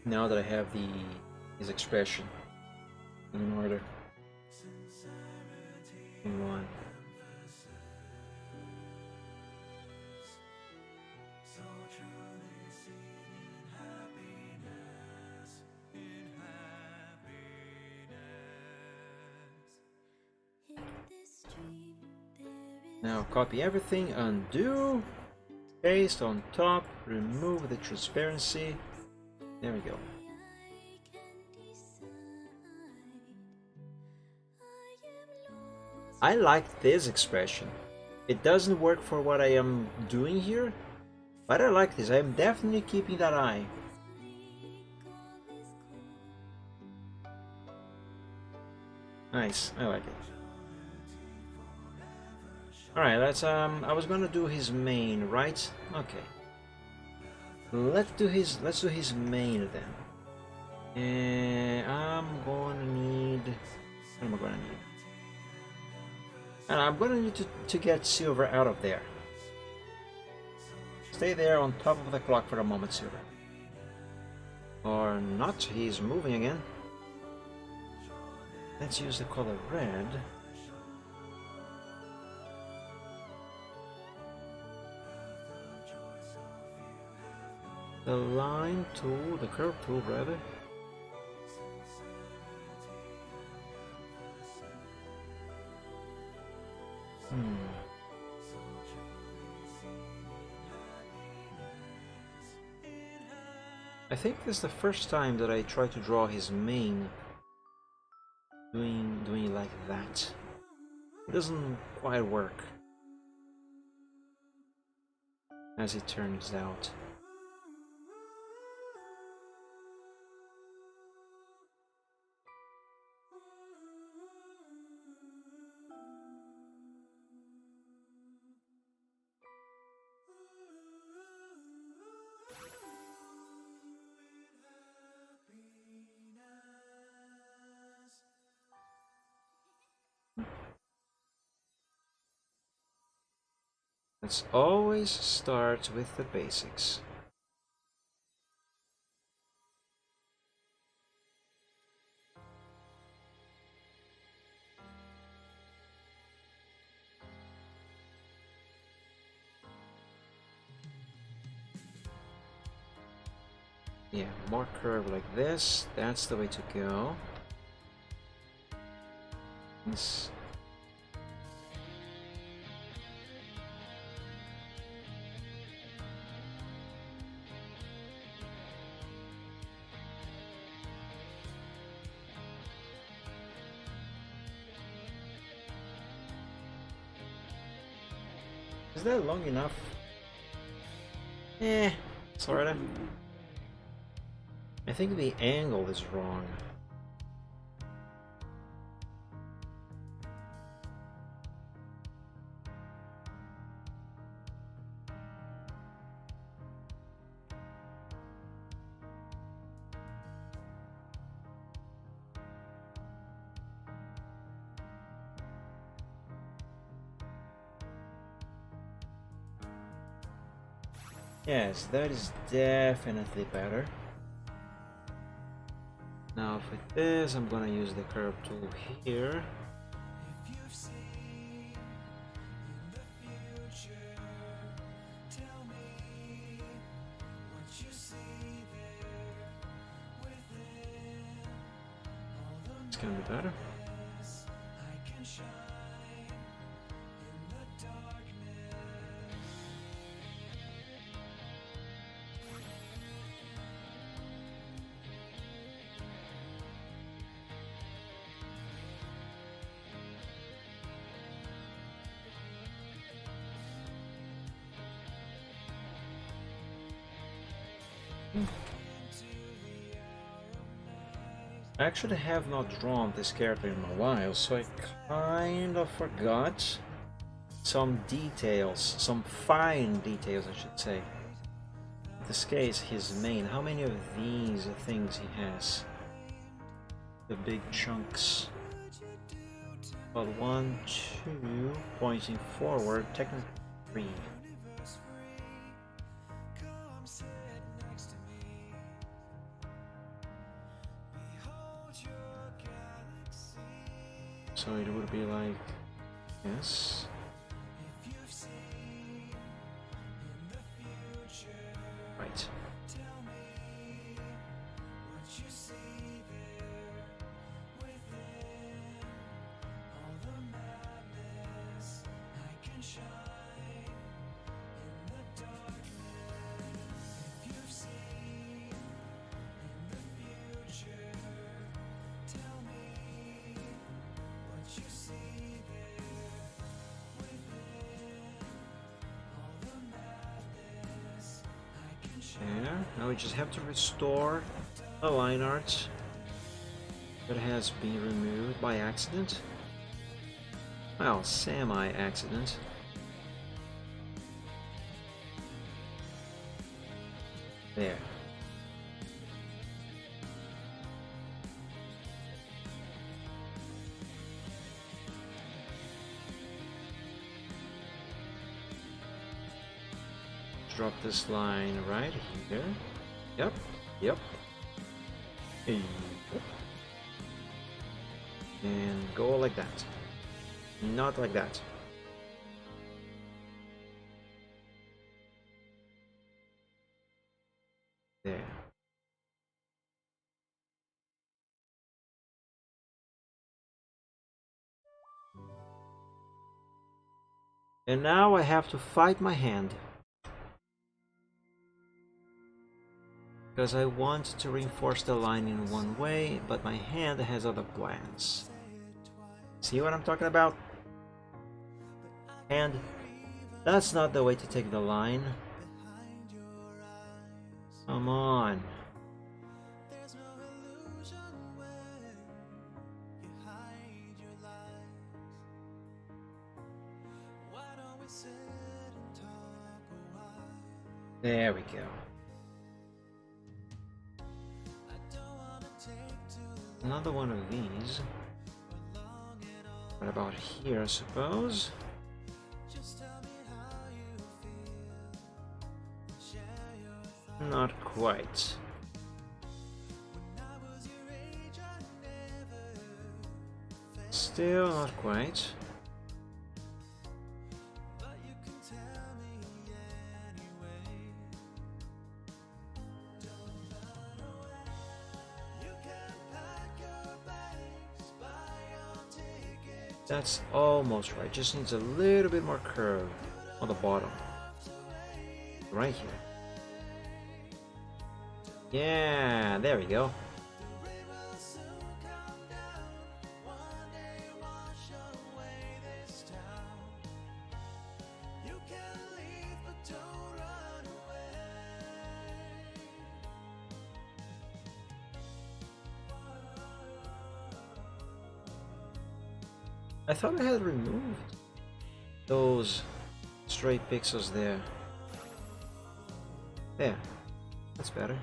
now that I have his expression in order. Come on. Now copy everything, undo, paste on top, remove the transparency. There we go. I like this expression. It doesn't work for what I am doing here, but I like this. I am definitely keeping that eye. Nice, I like it. Alright, let's I was gonna do his mane, right? Okay. Let's do his mane then. And I'm gonna need, what am I gonna need? And I'm gonna need to get Silver out of there. Stay there on top of the clock for a moment, Silver. Or not, he's moving again. Let's use the color red. The line tool, the curve tool rather. I think this is the first time that I try to draw his mane doing it like that. It doesn't quite work, as it turns out. Let's always start with the basics. Yeah, more curve like this. That's the way to go. This. Is that long enough? Eh, sorta. I think the angle is wrong. Yes, that is definitely better. Now for this, I'm gonna use the curve tool here. It's gonna be better. I actually have not drawn this character in a while, so I kind of forgot some details, some fine details I should say. In this case, his mane. How many of these things he has? The big chunks. Well, 1, 2, pointing forward, technically 3. So it would be like this. Right. There. Now we just have to restore the line art that has been removed by accident. Well, semi-accident. There. Drop this line right here. Yep, yep. And go like that. Not like that. There. And now I have to fight my hand. Because I want to reinforce the line in one way, but my hand has other plans. See what I'm talking about? And that's not the way to take the line. Come on. There we go. Another one of these. What about here, I suppose? Not quite. Still not quite. That's almost right. Just needs a little bit more curve on the bottom. Right here. Yeah, there we go. I thought I had removed those stray pixels there. There. That's better.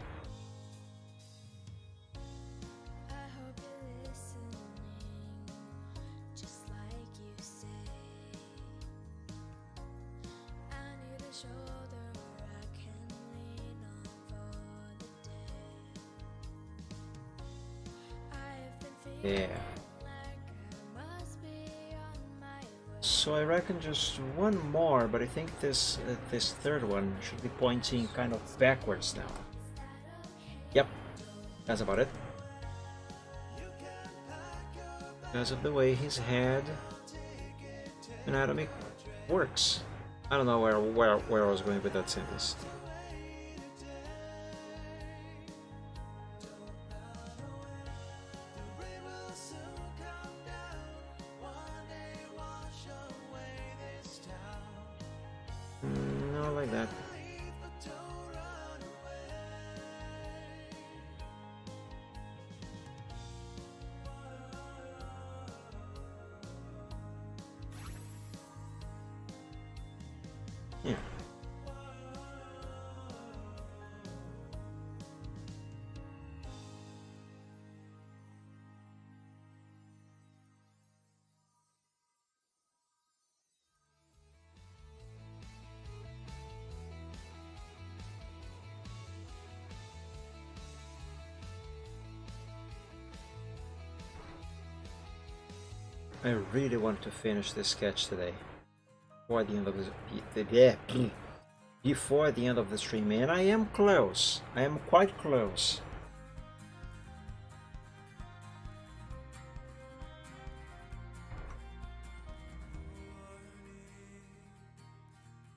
I hope you're listening, just like you say. I need a shoulder I can lean on for the day. I've been feeling Yeah. like I must be on my way. So I reckon just one more, but I think this this third one should be pointing kind of backwards now. Yep, that's about it. Because of the way his head anatomy works. I don't know where I was going with that sentence. Not like that. Yeah. I really want to finish this sketch today, before the end of before the end of the stream, and I am close. I am quite close.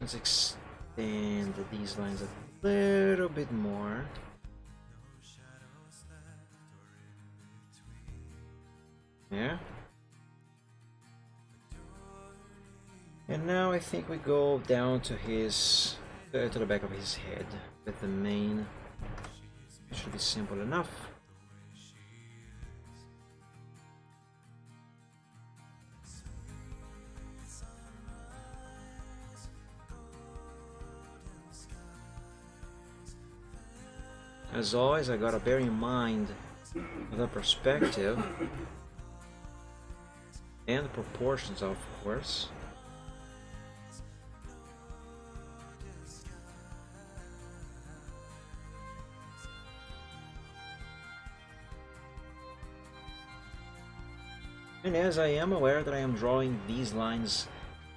Let's extend these lines a little bit more. Yeah. And now I think we go down to his to the back of his head with the mane. It should be simple enough. As always, I gotta bear in mind the perspective and the proportions, of course. And as I am aware that I am drawing these lines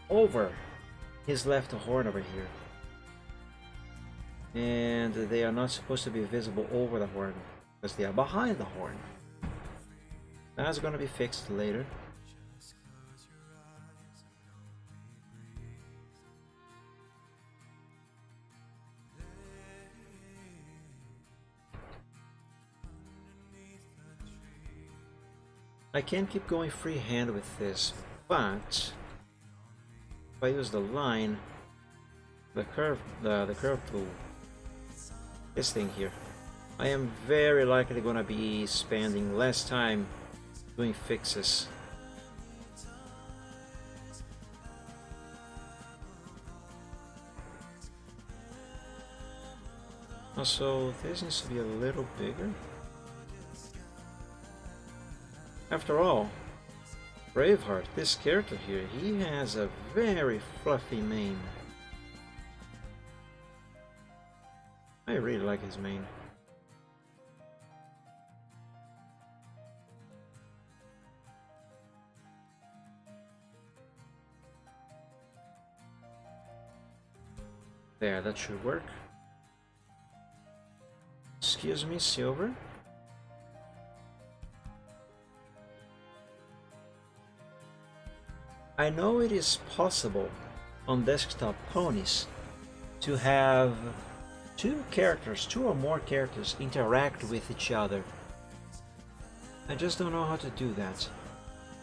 over his left horn over here, and they are not supposed to be visible over the horn because they are behind the horn. That's going to be fixed later. I can keep going freehand with this, but if I use the line, the curve tool, this thing here, I am very likely gonna be spending less time doing fixes. Also, this needs to be a little bigger. After all, Braveheart, this character here, he has a very fluffy mane. I really like his mane. There, that should work. Excuse me, Silver. I know it is possible on desktop ponies to have two or more characters interact with each other. I just don't know how to do that.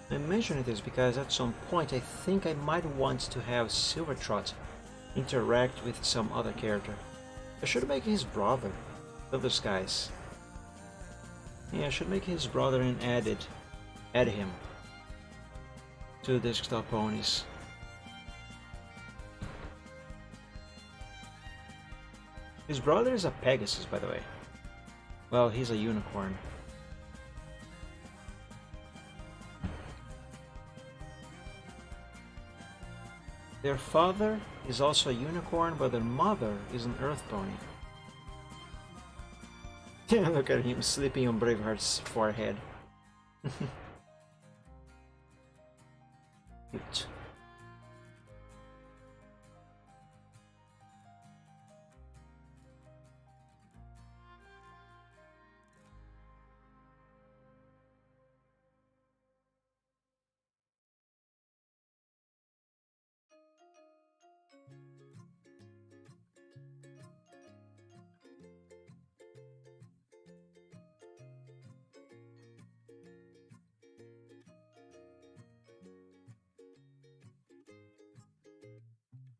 I'm mentioning this because at some point I think I might want to have Silvertrot interact with some other character. I should make his brother, Silver Skies. Yeah, I should make his brother and add him Two desktop ponies. His brother is a Pegasus, by the way. Well, he's a unicorn. Their father is also a unicorn, but their mother is an earth pony. Look at him sleeping on Braveheart's forehead. Cute.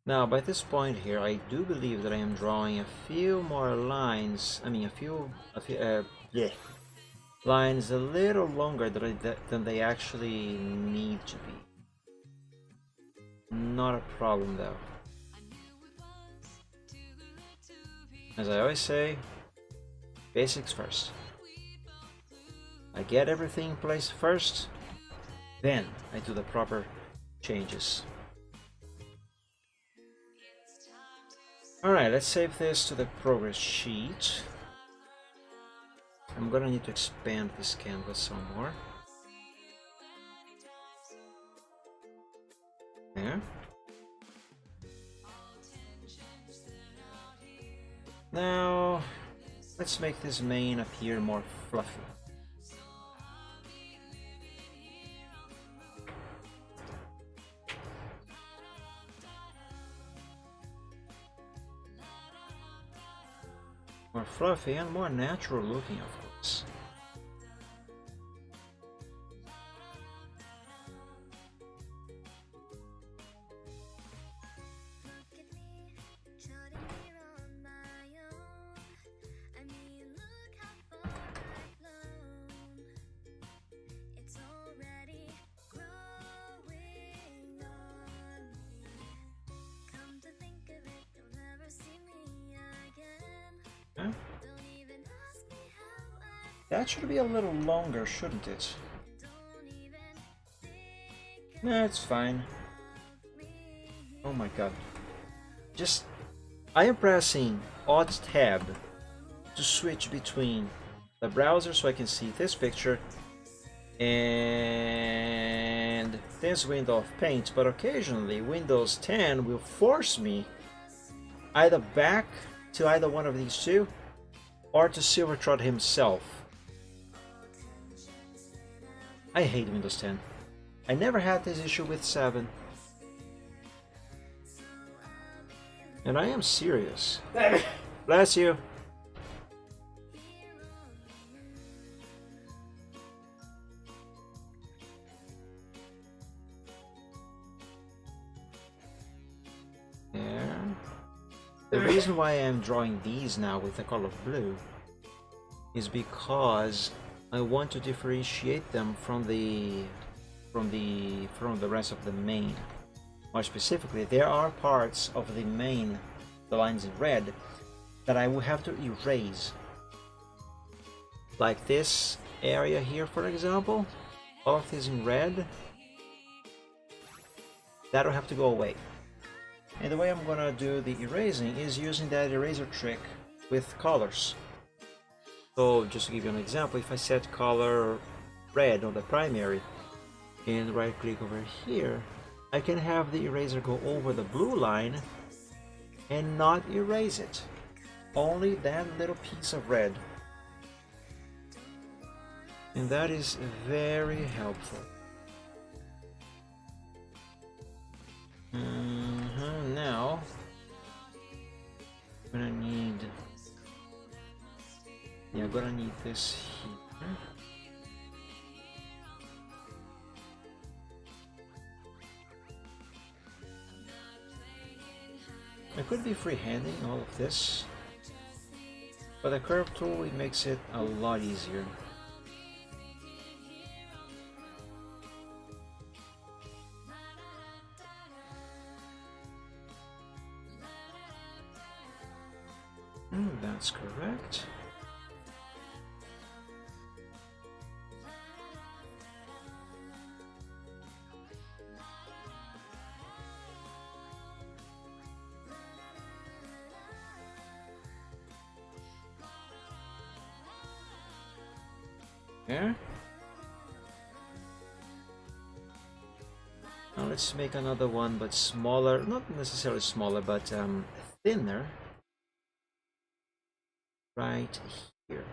Now, by this point here, I do believe that I am drawing a few more lines. I mean, a few lines a little longer than they actually need to be. Not a problem, though. As I always say, basics first. I get everything placed first, then I do the proper changes. Alright, let's save this to the progress sheet. I'm gonna need to expand this canvas some more. There. Now, let's make this mane appear more fluffy. More fluffy and more natural looking, of course. That should be a little longer, shouldn't it? Nah, it's fine. Oh my god. I am pressing Alt-Tab to switch between the browser so I can see this picture and this window of Paint, but occasionally Windows 10 will force me either back to either one of these two or to Silvertrot himself. I hate Windows 10. I never had this issue with 7. And I am serious. Bless you. There. The reason why I am drawing these now with the color blue is because I want to differentiate them from the rest of the mane. More specifically, there are parts of the mane, the lines in red, that I will have to erase. Like this area here, for example, all of this in red, that'll have to go away. And the way I'm gonna do the erasing is using that eraser trick with colors. So just to give you an example, if I set color red on the primary and right click over here, I can have the eraser go over the blue line and not erase it. Only that little piece of red. And that is very helpful. Now, I'm gonna need... Yeah, I'm gonna need this here. I could be freehanding all of this, but the curve tool, it makes it a lot easier. That's correct. There. Now let's make another one, but smaller. Not necessarily smaller, but thinner. Right here.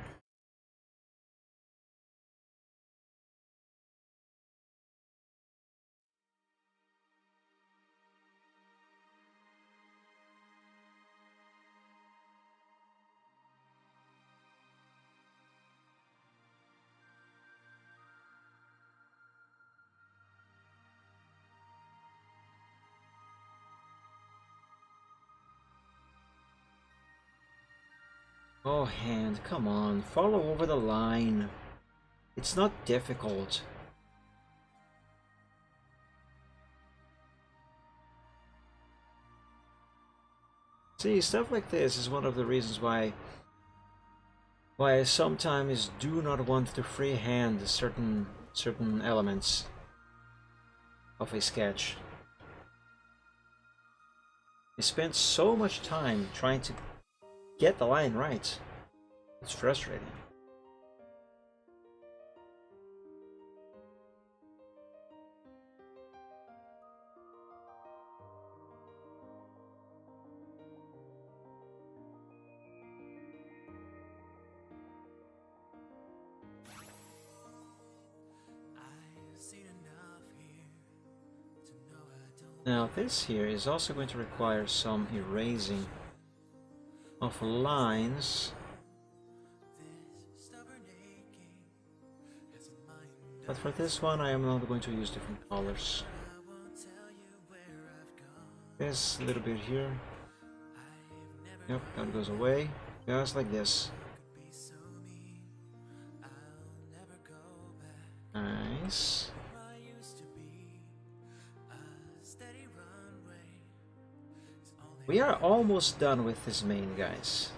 Oh, hand, come on, follow over the line. It's not difficult. See, stuff like this is one of the reasons why I sometimes do not want to freehand certain elements of a sketch. I spent so much time trying to get the line right. It's frustrating. Now this here is also going to require some erasing of lines, but for this one I am not going to use different colors. This little bit here, yep, that goes away, just like this. Nice. We are almost done with this main, guys.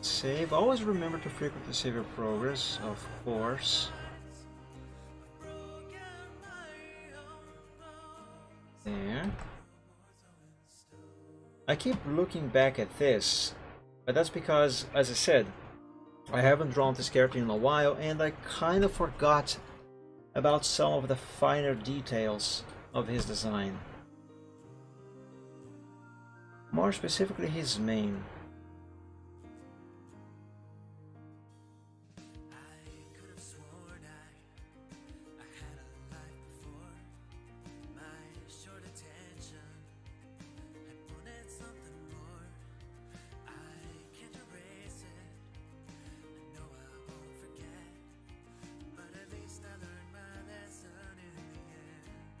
Save. Always remember to frequently save your progress, of course. There. I keep looking back at this, but that's because, as I said, I haven't drawn this character in a while and I kind of forgot about some of the finer details of his design. More specifically, his mane.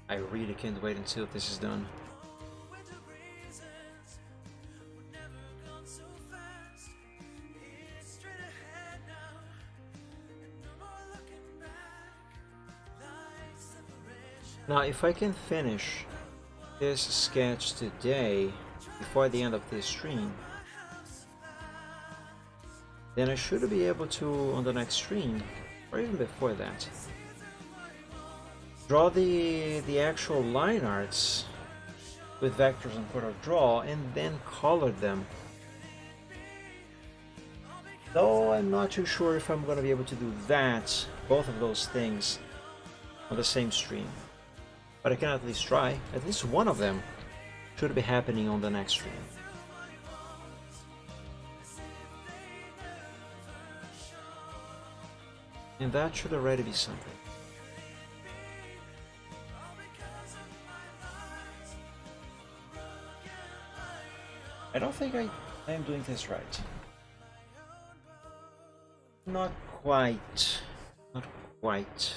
I really can't wait until this is done. Now, if I can finish this sketch today, before the end of this stream, then I should be able to, on the next stream, or even before that, draw the actual line arts with vectors and CorelDRAW and then color them. Though I'm not too sure if I'm going to be able to do that, both of those things, on the same stream. But I can at least try. At least one of them should be happening on the next stream. And that should already be something. I don't think I am doing this right. Not quite. Not quite.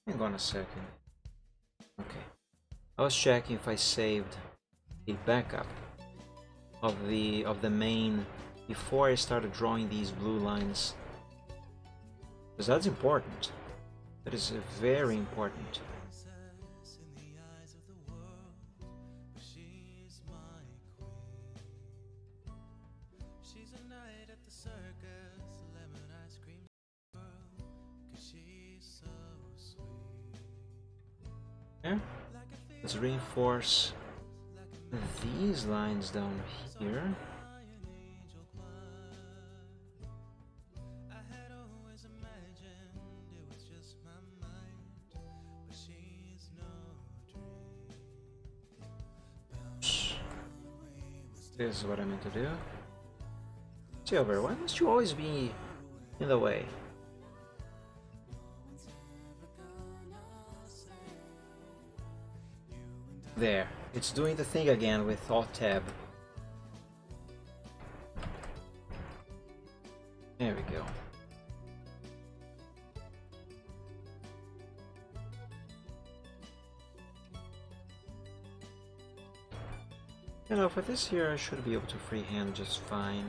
Hang on a second. Okay. I was checking if I saved a backup of the main before I started drawing these blue lines. Because that's important. That is very important. Yeah. Let's reinforce these lines down here. This is what I meant to do. Silver, why must you always be in the way? There, it's doing the thing again with Alt Tab. There we go. You know, for this here, I should be able to freehand just fine.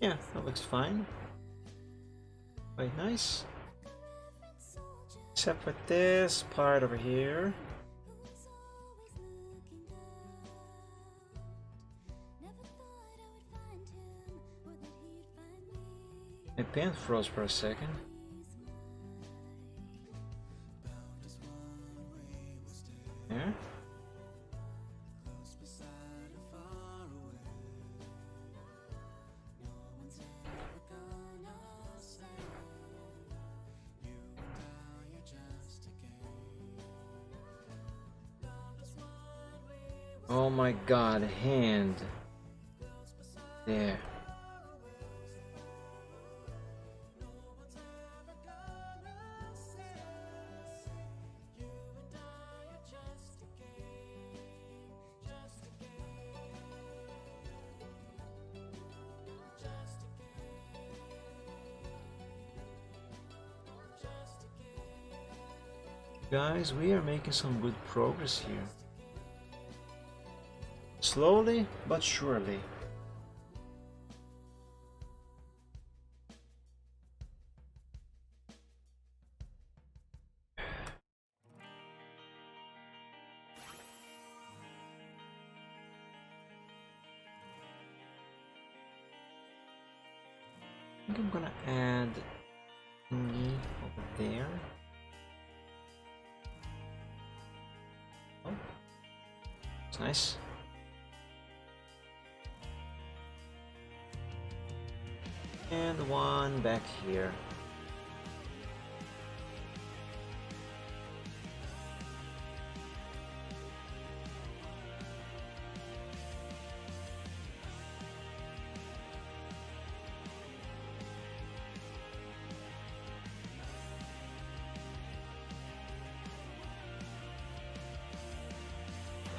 Yeah, that looks fine. Quite nice. Except for this part over here. My pen froze for a second. There. Oh my god, hand. There. Guys, we are making some good progress here. Slowly but surely. I think I'm gonna add thingy over there. Oh, it's nice. And one back here.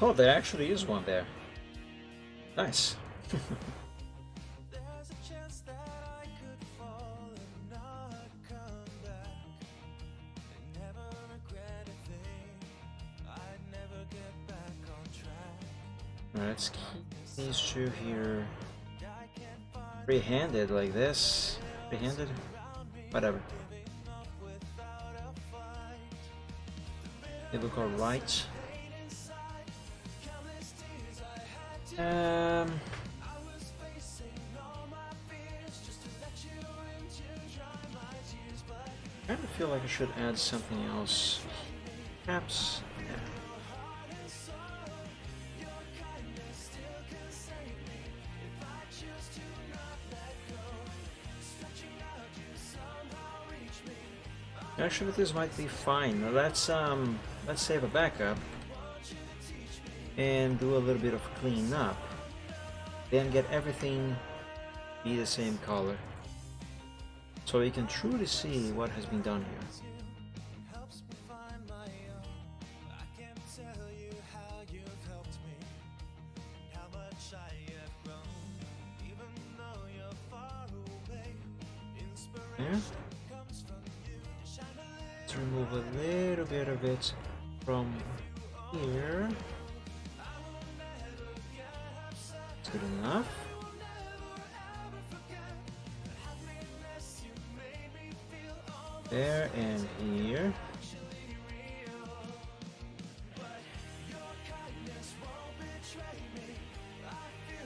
Oh, there actually is one there. Nice. There's a chance that I could fall and not come back and never regret a thing. I'd never get back on track. Alright, let's keep these two here free-handed like this. Free-handed? Whatever. They look alright. I kind of feel like I should add something else. Perhaps. Yeah. Actually, this might be fine. Now let's save a backup and do a little bit of clean up. Then get everything be the same color, so we can truly see what has been done here. There. Let's remove a little bit of it from here. That's good enough. There and here.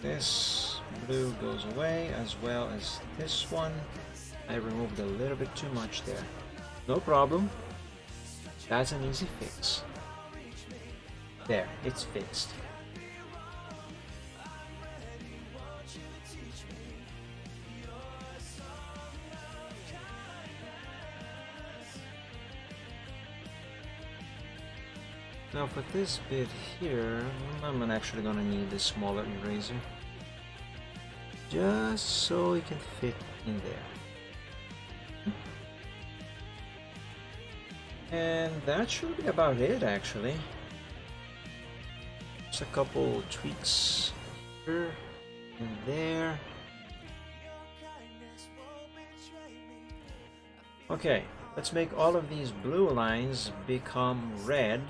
This blue goes away as well as this one. I removed a little bit too much there. No problem. That's an easy fix. There, it's fixed. Now for this bit here, I'm actually gonna need a smaller eraser. Just so it can fit in there. And that should be about it actually. Just a couple tweaks here and there. Okay, let's make all of these blue lines become red.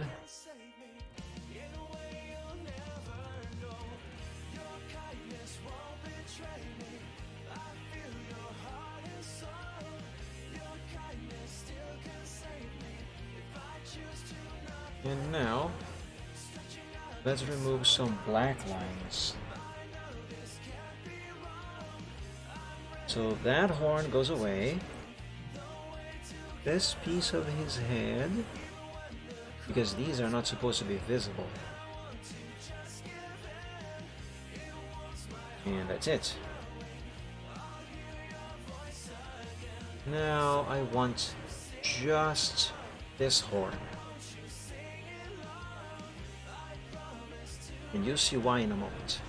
And now, let's remove some black lines. So that horn goes away. This piece of his head, because these are not supposed to be visible. And that's it. Now I want just this horn. And you'll see why in a moment.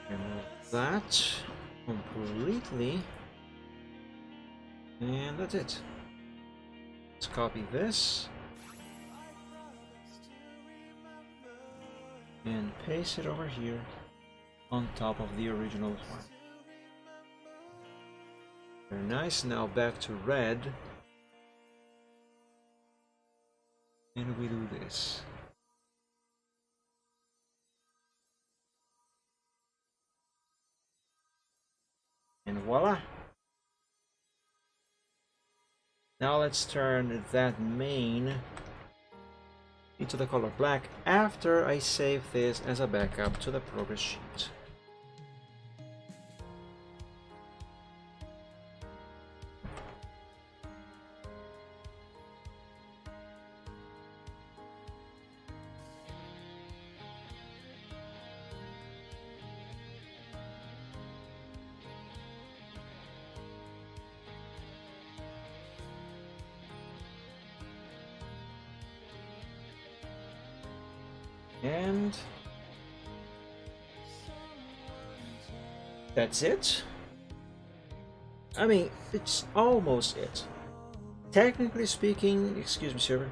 Remove that completely. And that's it. Let's copy this. And paste it over here on top of the original one. Very nice. Now back to red. And we do this. And voila! Now let's turn that mane into the color black after I save this as a backup to the progress sheet. And that's it. I mean, it's almost it. Technically speaking, excuse me, server.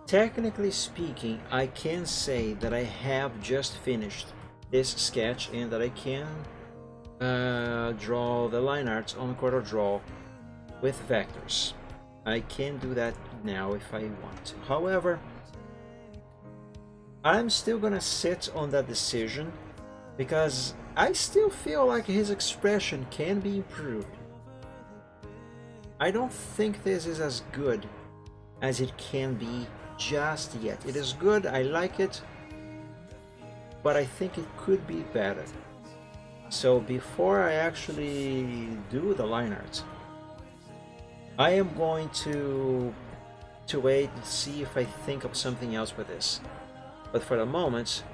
Technically speaking, I can say that I have just finished this sketch and that I can draw the line arts on CorelDRAW with vectors. I can do that now if I want to. However, I'm still gonna sit on that decision because I still feel like his expression can be improved. I don't think this is as good as it can be just yet. It is good, I like it, but I think it could be better. So before I actually do the line art, I am going to wait and see if I think of something else with this. But for the moment,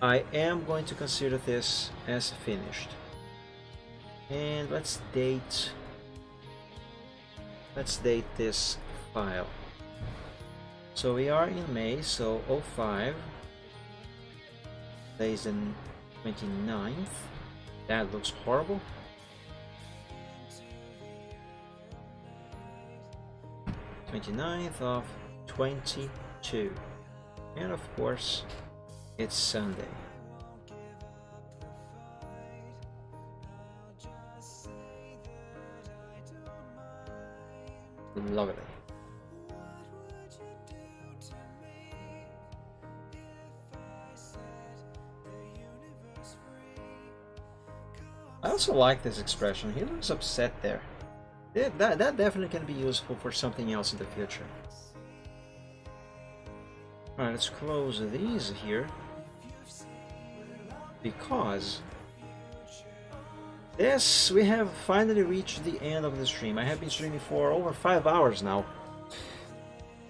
I am going to consider this as finished. And let's date this file. So we are in May, so 05. Today is the 29th. That looks horrible. '29th of 2020. 2. And of course, it's Sunday. Lovely. I also like this expression. He looks upset there. That definitely can be useful for something else in the future. Alright, let's close these here. Because yes, we have finally reached the end of the stream. I have been streaming for over 5 hours now.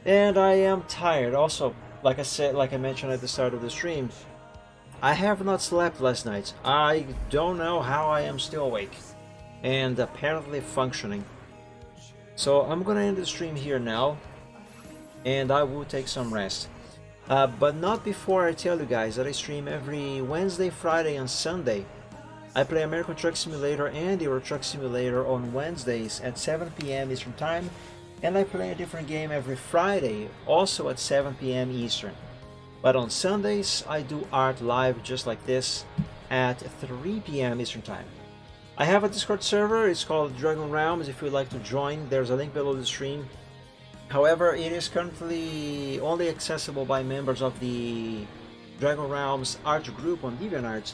And I am tired. Also, like I mentioned at the start of the stream, I have not slept last night. I don't know how I am still awake. And apparently functioning. So I'm gonna end the stream here now. And I will take some rest. But not before I tell you guys that I stream every Wednesday, Friday, and Sunday. I play American Truck Simulator and Euro Truck Simulator on Wednesdays at 7 p.m. Eastern Time, and I play a different game every Friday, also at 7 p.m. Eastern. But on Sundays, I do art live just like this at 3 p.m. Eastern Time. I have a Discord server, it's called Dragon Realms. If you'd like to join, there's a link below the stream. However, it is currently only accessible by members of the Dragon Realms art group on DeviantArt.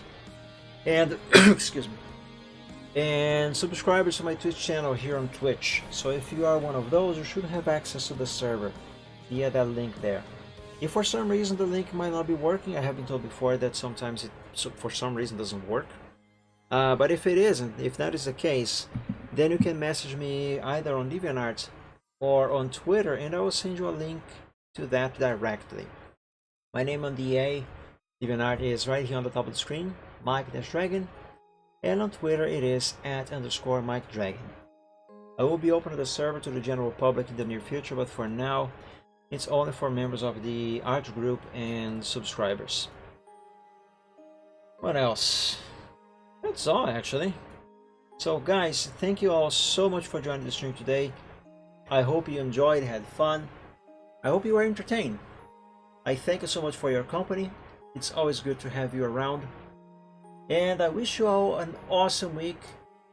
And excuse me, and subscribers to my Twitch channel here on Twitch. So if you are one of those, you should have access to the server via that link there. If for some reason the link might not be working, I have been told before that sometimes it for some reason doesn't work. But if it isn't, if that is the case, then you can message me either on DeviantArt or on Twitter, and I will send you a link to that directly. My name on DeviantArt is right here on the top of the screen, Mike-Dragon, and on Twitter it is @_MikeDragon. I will be opening the server to the general public in the near future, but for now it's only for members of the art group and subscribers. What else? That's all actually. So guys, thank you all so much for joining the stream today. I hope you enjoyed, had fun. I hope you were entertained. I thank you so much for your company. It's always good to have you around. And I wish you all an awesome week.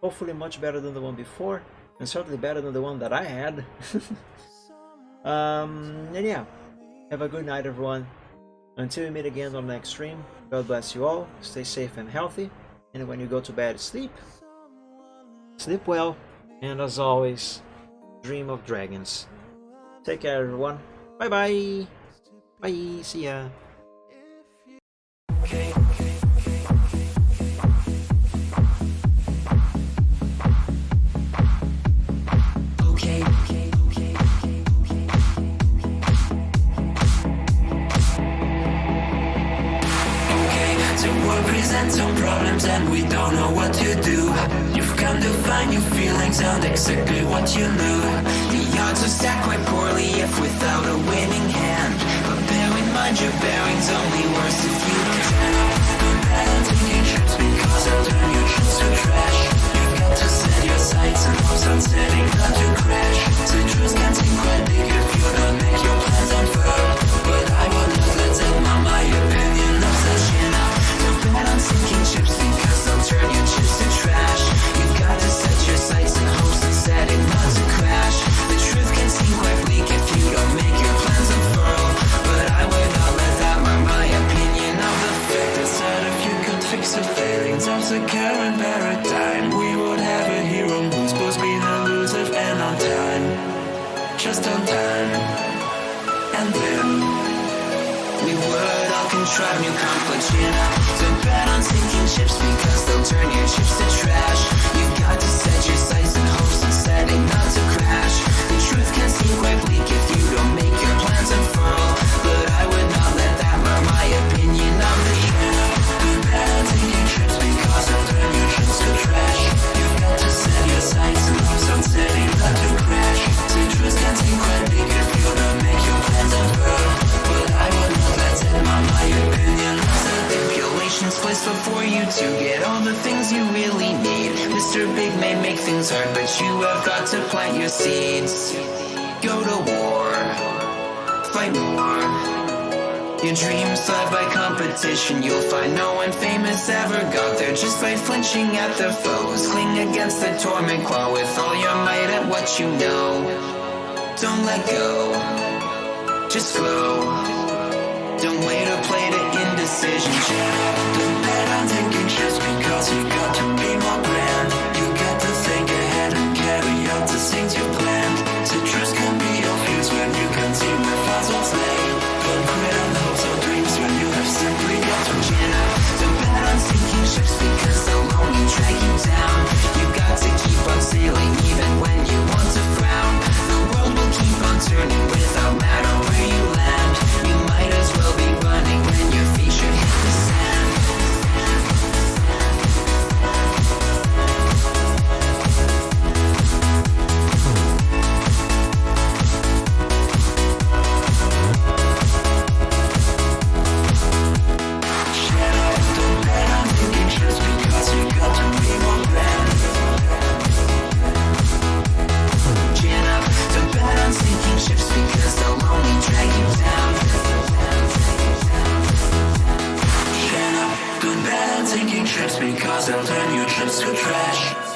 Hopefully much better than the one before. And certainly better than the one that I had. And yeah, have a good night everyone. Until we meet again on the next stream, God bless you all. Stay safe and healthy. And when you go to bed, sleep well. And as always, dream of dragons. Take care everyone. Bye bye. Bye. See ya. Some problems and we don't know what to do. You've come to find your feelings and exactly what you knew. The odds are stacked quite poorly if without a winning hand. But bear in mind your bearing's only worse if you can. Don't bet on taking trips because it'll turn your trips to trash. You've got to set your sights and hopes on setting not to crash. The truth can seem quite big if you don't make your plans unfurl. But I will not let them on my opinion of such enough. Bet on sinking ships because they'll turn your chips to trash. You've got to set your sights and hopes and set it not to crash. The truth can seem quite bleak if you don't make your plans unfurl. But I would not let that mark my opinion of the fact that if you could fix the failings of the current paradigm, we would have a hero who's both been elusive and on time. Just on time. And then we would all contrive new conflicts, you know. Don't bet on sinking ships because they'll turn your chips to trash. You've got to set your sights and hopes and set it not to crash. The truth can seem quite bleak if you don't make your plans unfurl. But I would not let that mark my opinion of the year. Don't bet on sinking ships because they'll turn your chips to trash. You've got to set your sights and hopes on setting not to crash. The truth can seem quite bleak if you don't make your plans unfurl. But I would not let them on my opinion. Stipulations placed before you to get all the things you really need. Mr. Big may make things hard, but you have got to plant your seeds. Go to war. fight more. Your dreams thrive by competition. You'll find no one famous ever got there just by flinching at their foes. Cling against the torment, claw with all your might at what you know. Don't let go, just grow. Don't wait or play to indecision. Don't bet on taking shifts because you got to be more grand. You got to think ahead and carry out the things you planned. Citrus can be your fuse when you can see where fossils lay. Don't quit on hopes or dreams when you have simply got to chin up. Don't bet on sinking ships because they'll only drag you down. You got to keep on sailing even when you want to frown. The world will keep on turning without matter where you land. You might as well be running when your feet should hit the sand. Don't bet on taking trips because you got to be more grand. Chin up, don't bet on sinking ships because they'll only drag you down. Chin up, don't bet on sinking ships because they'll turn your trips to trash.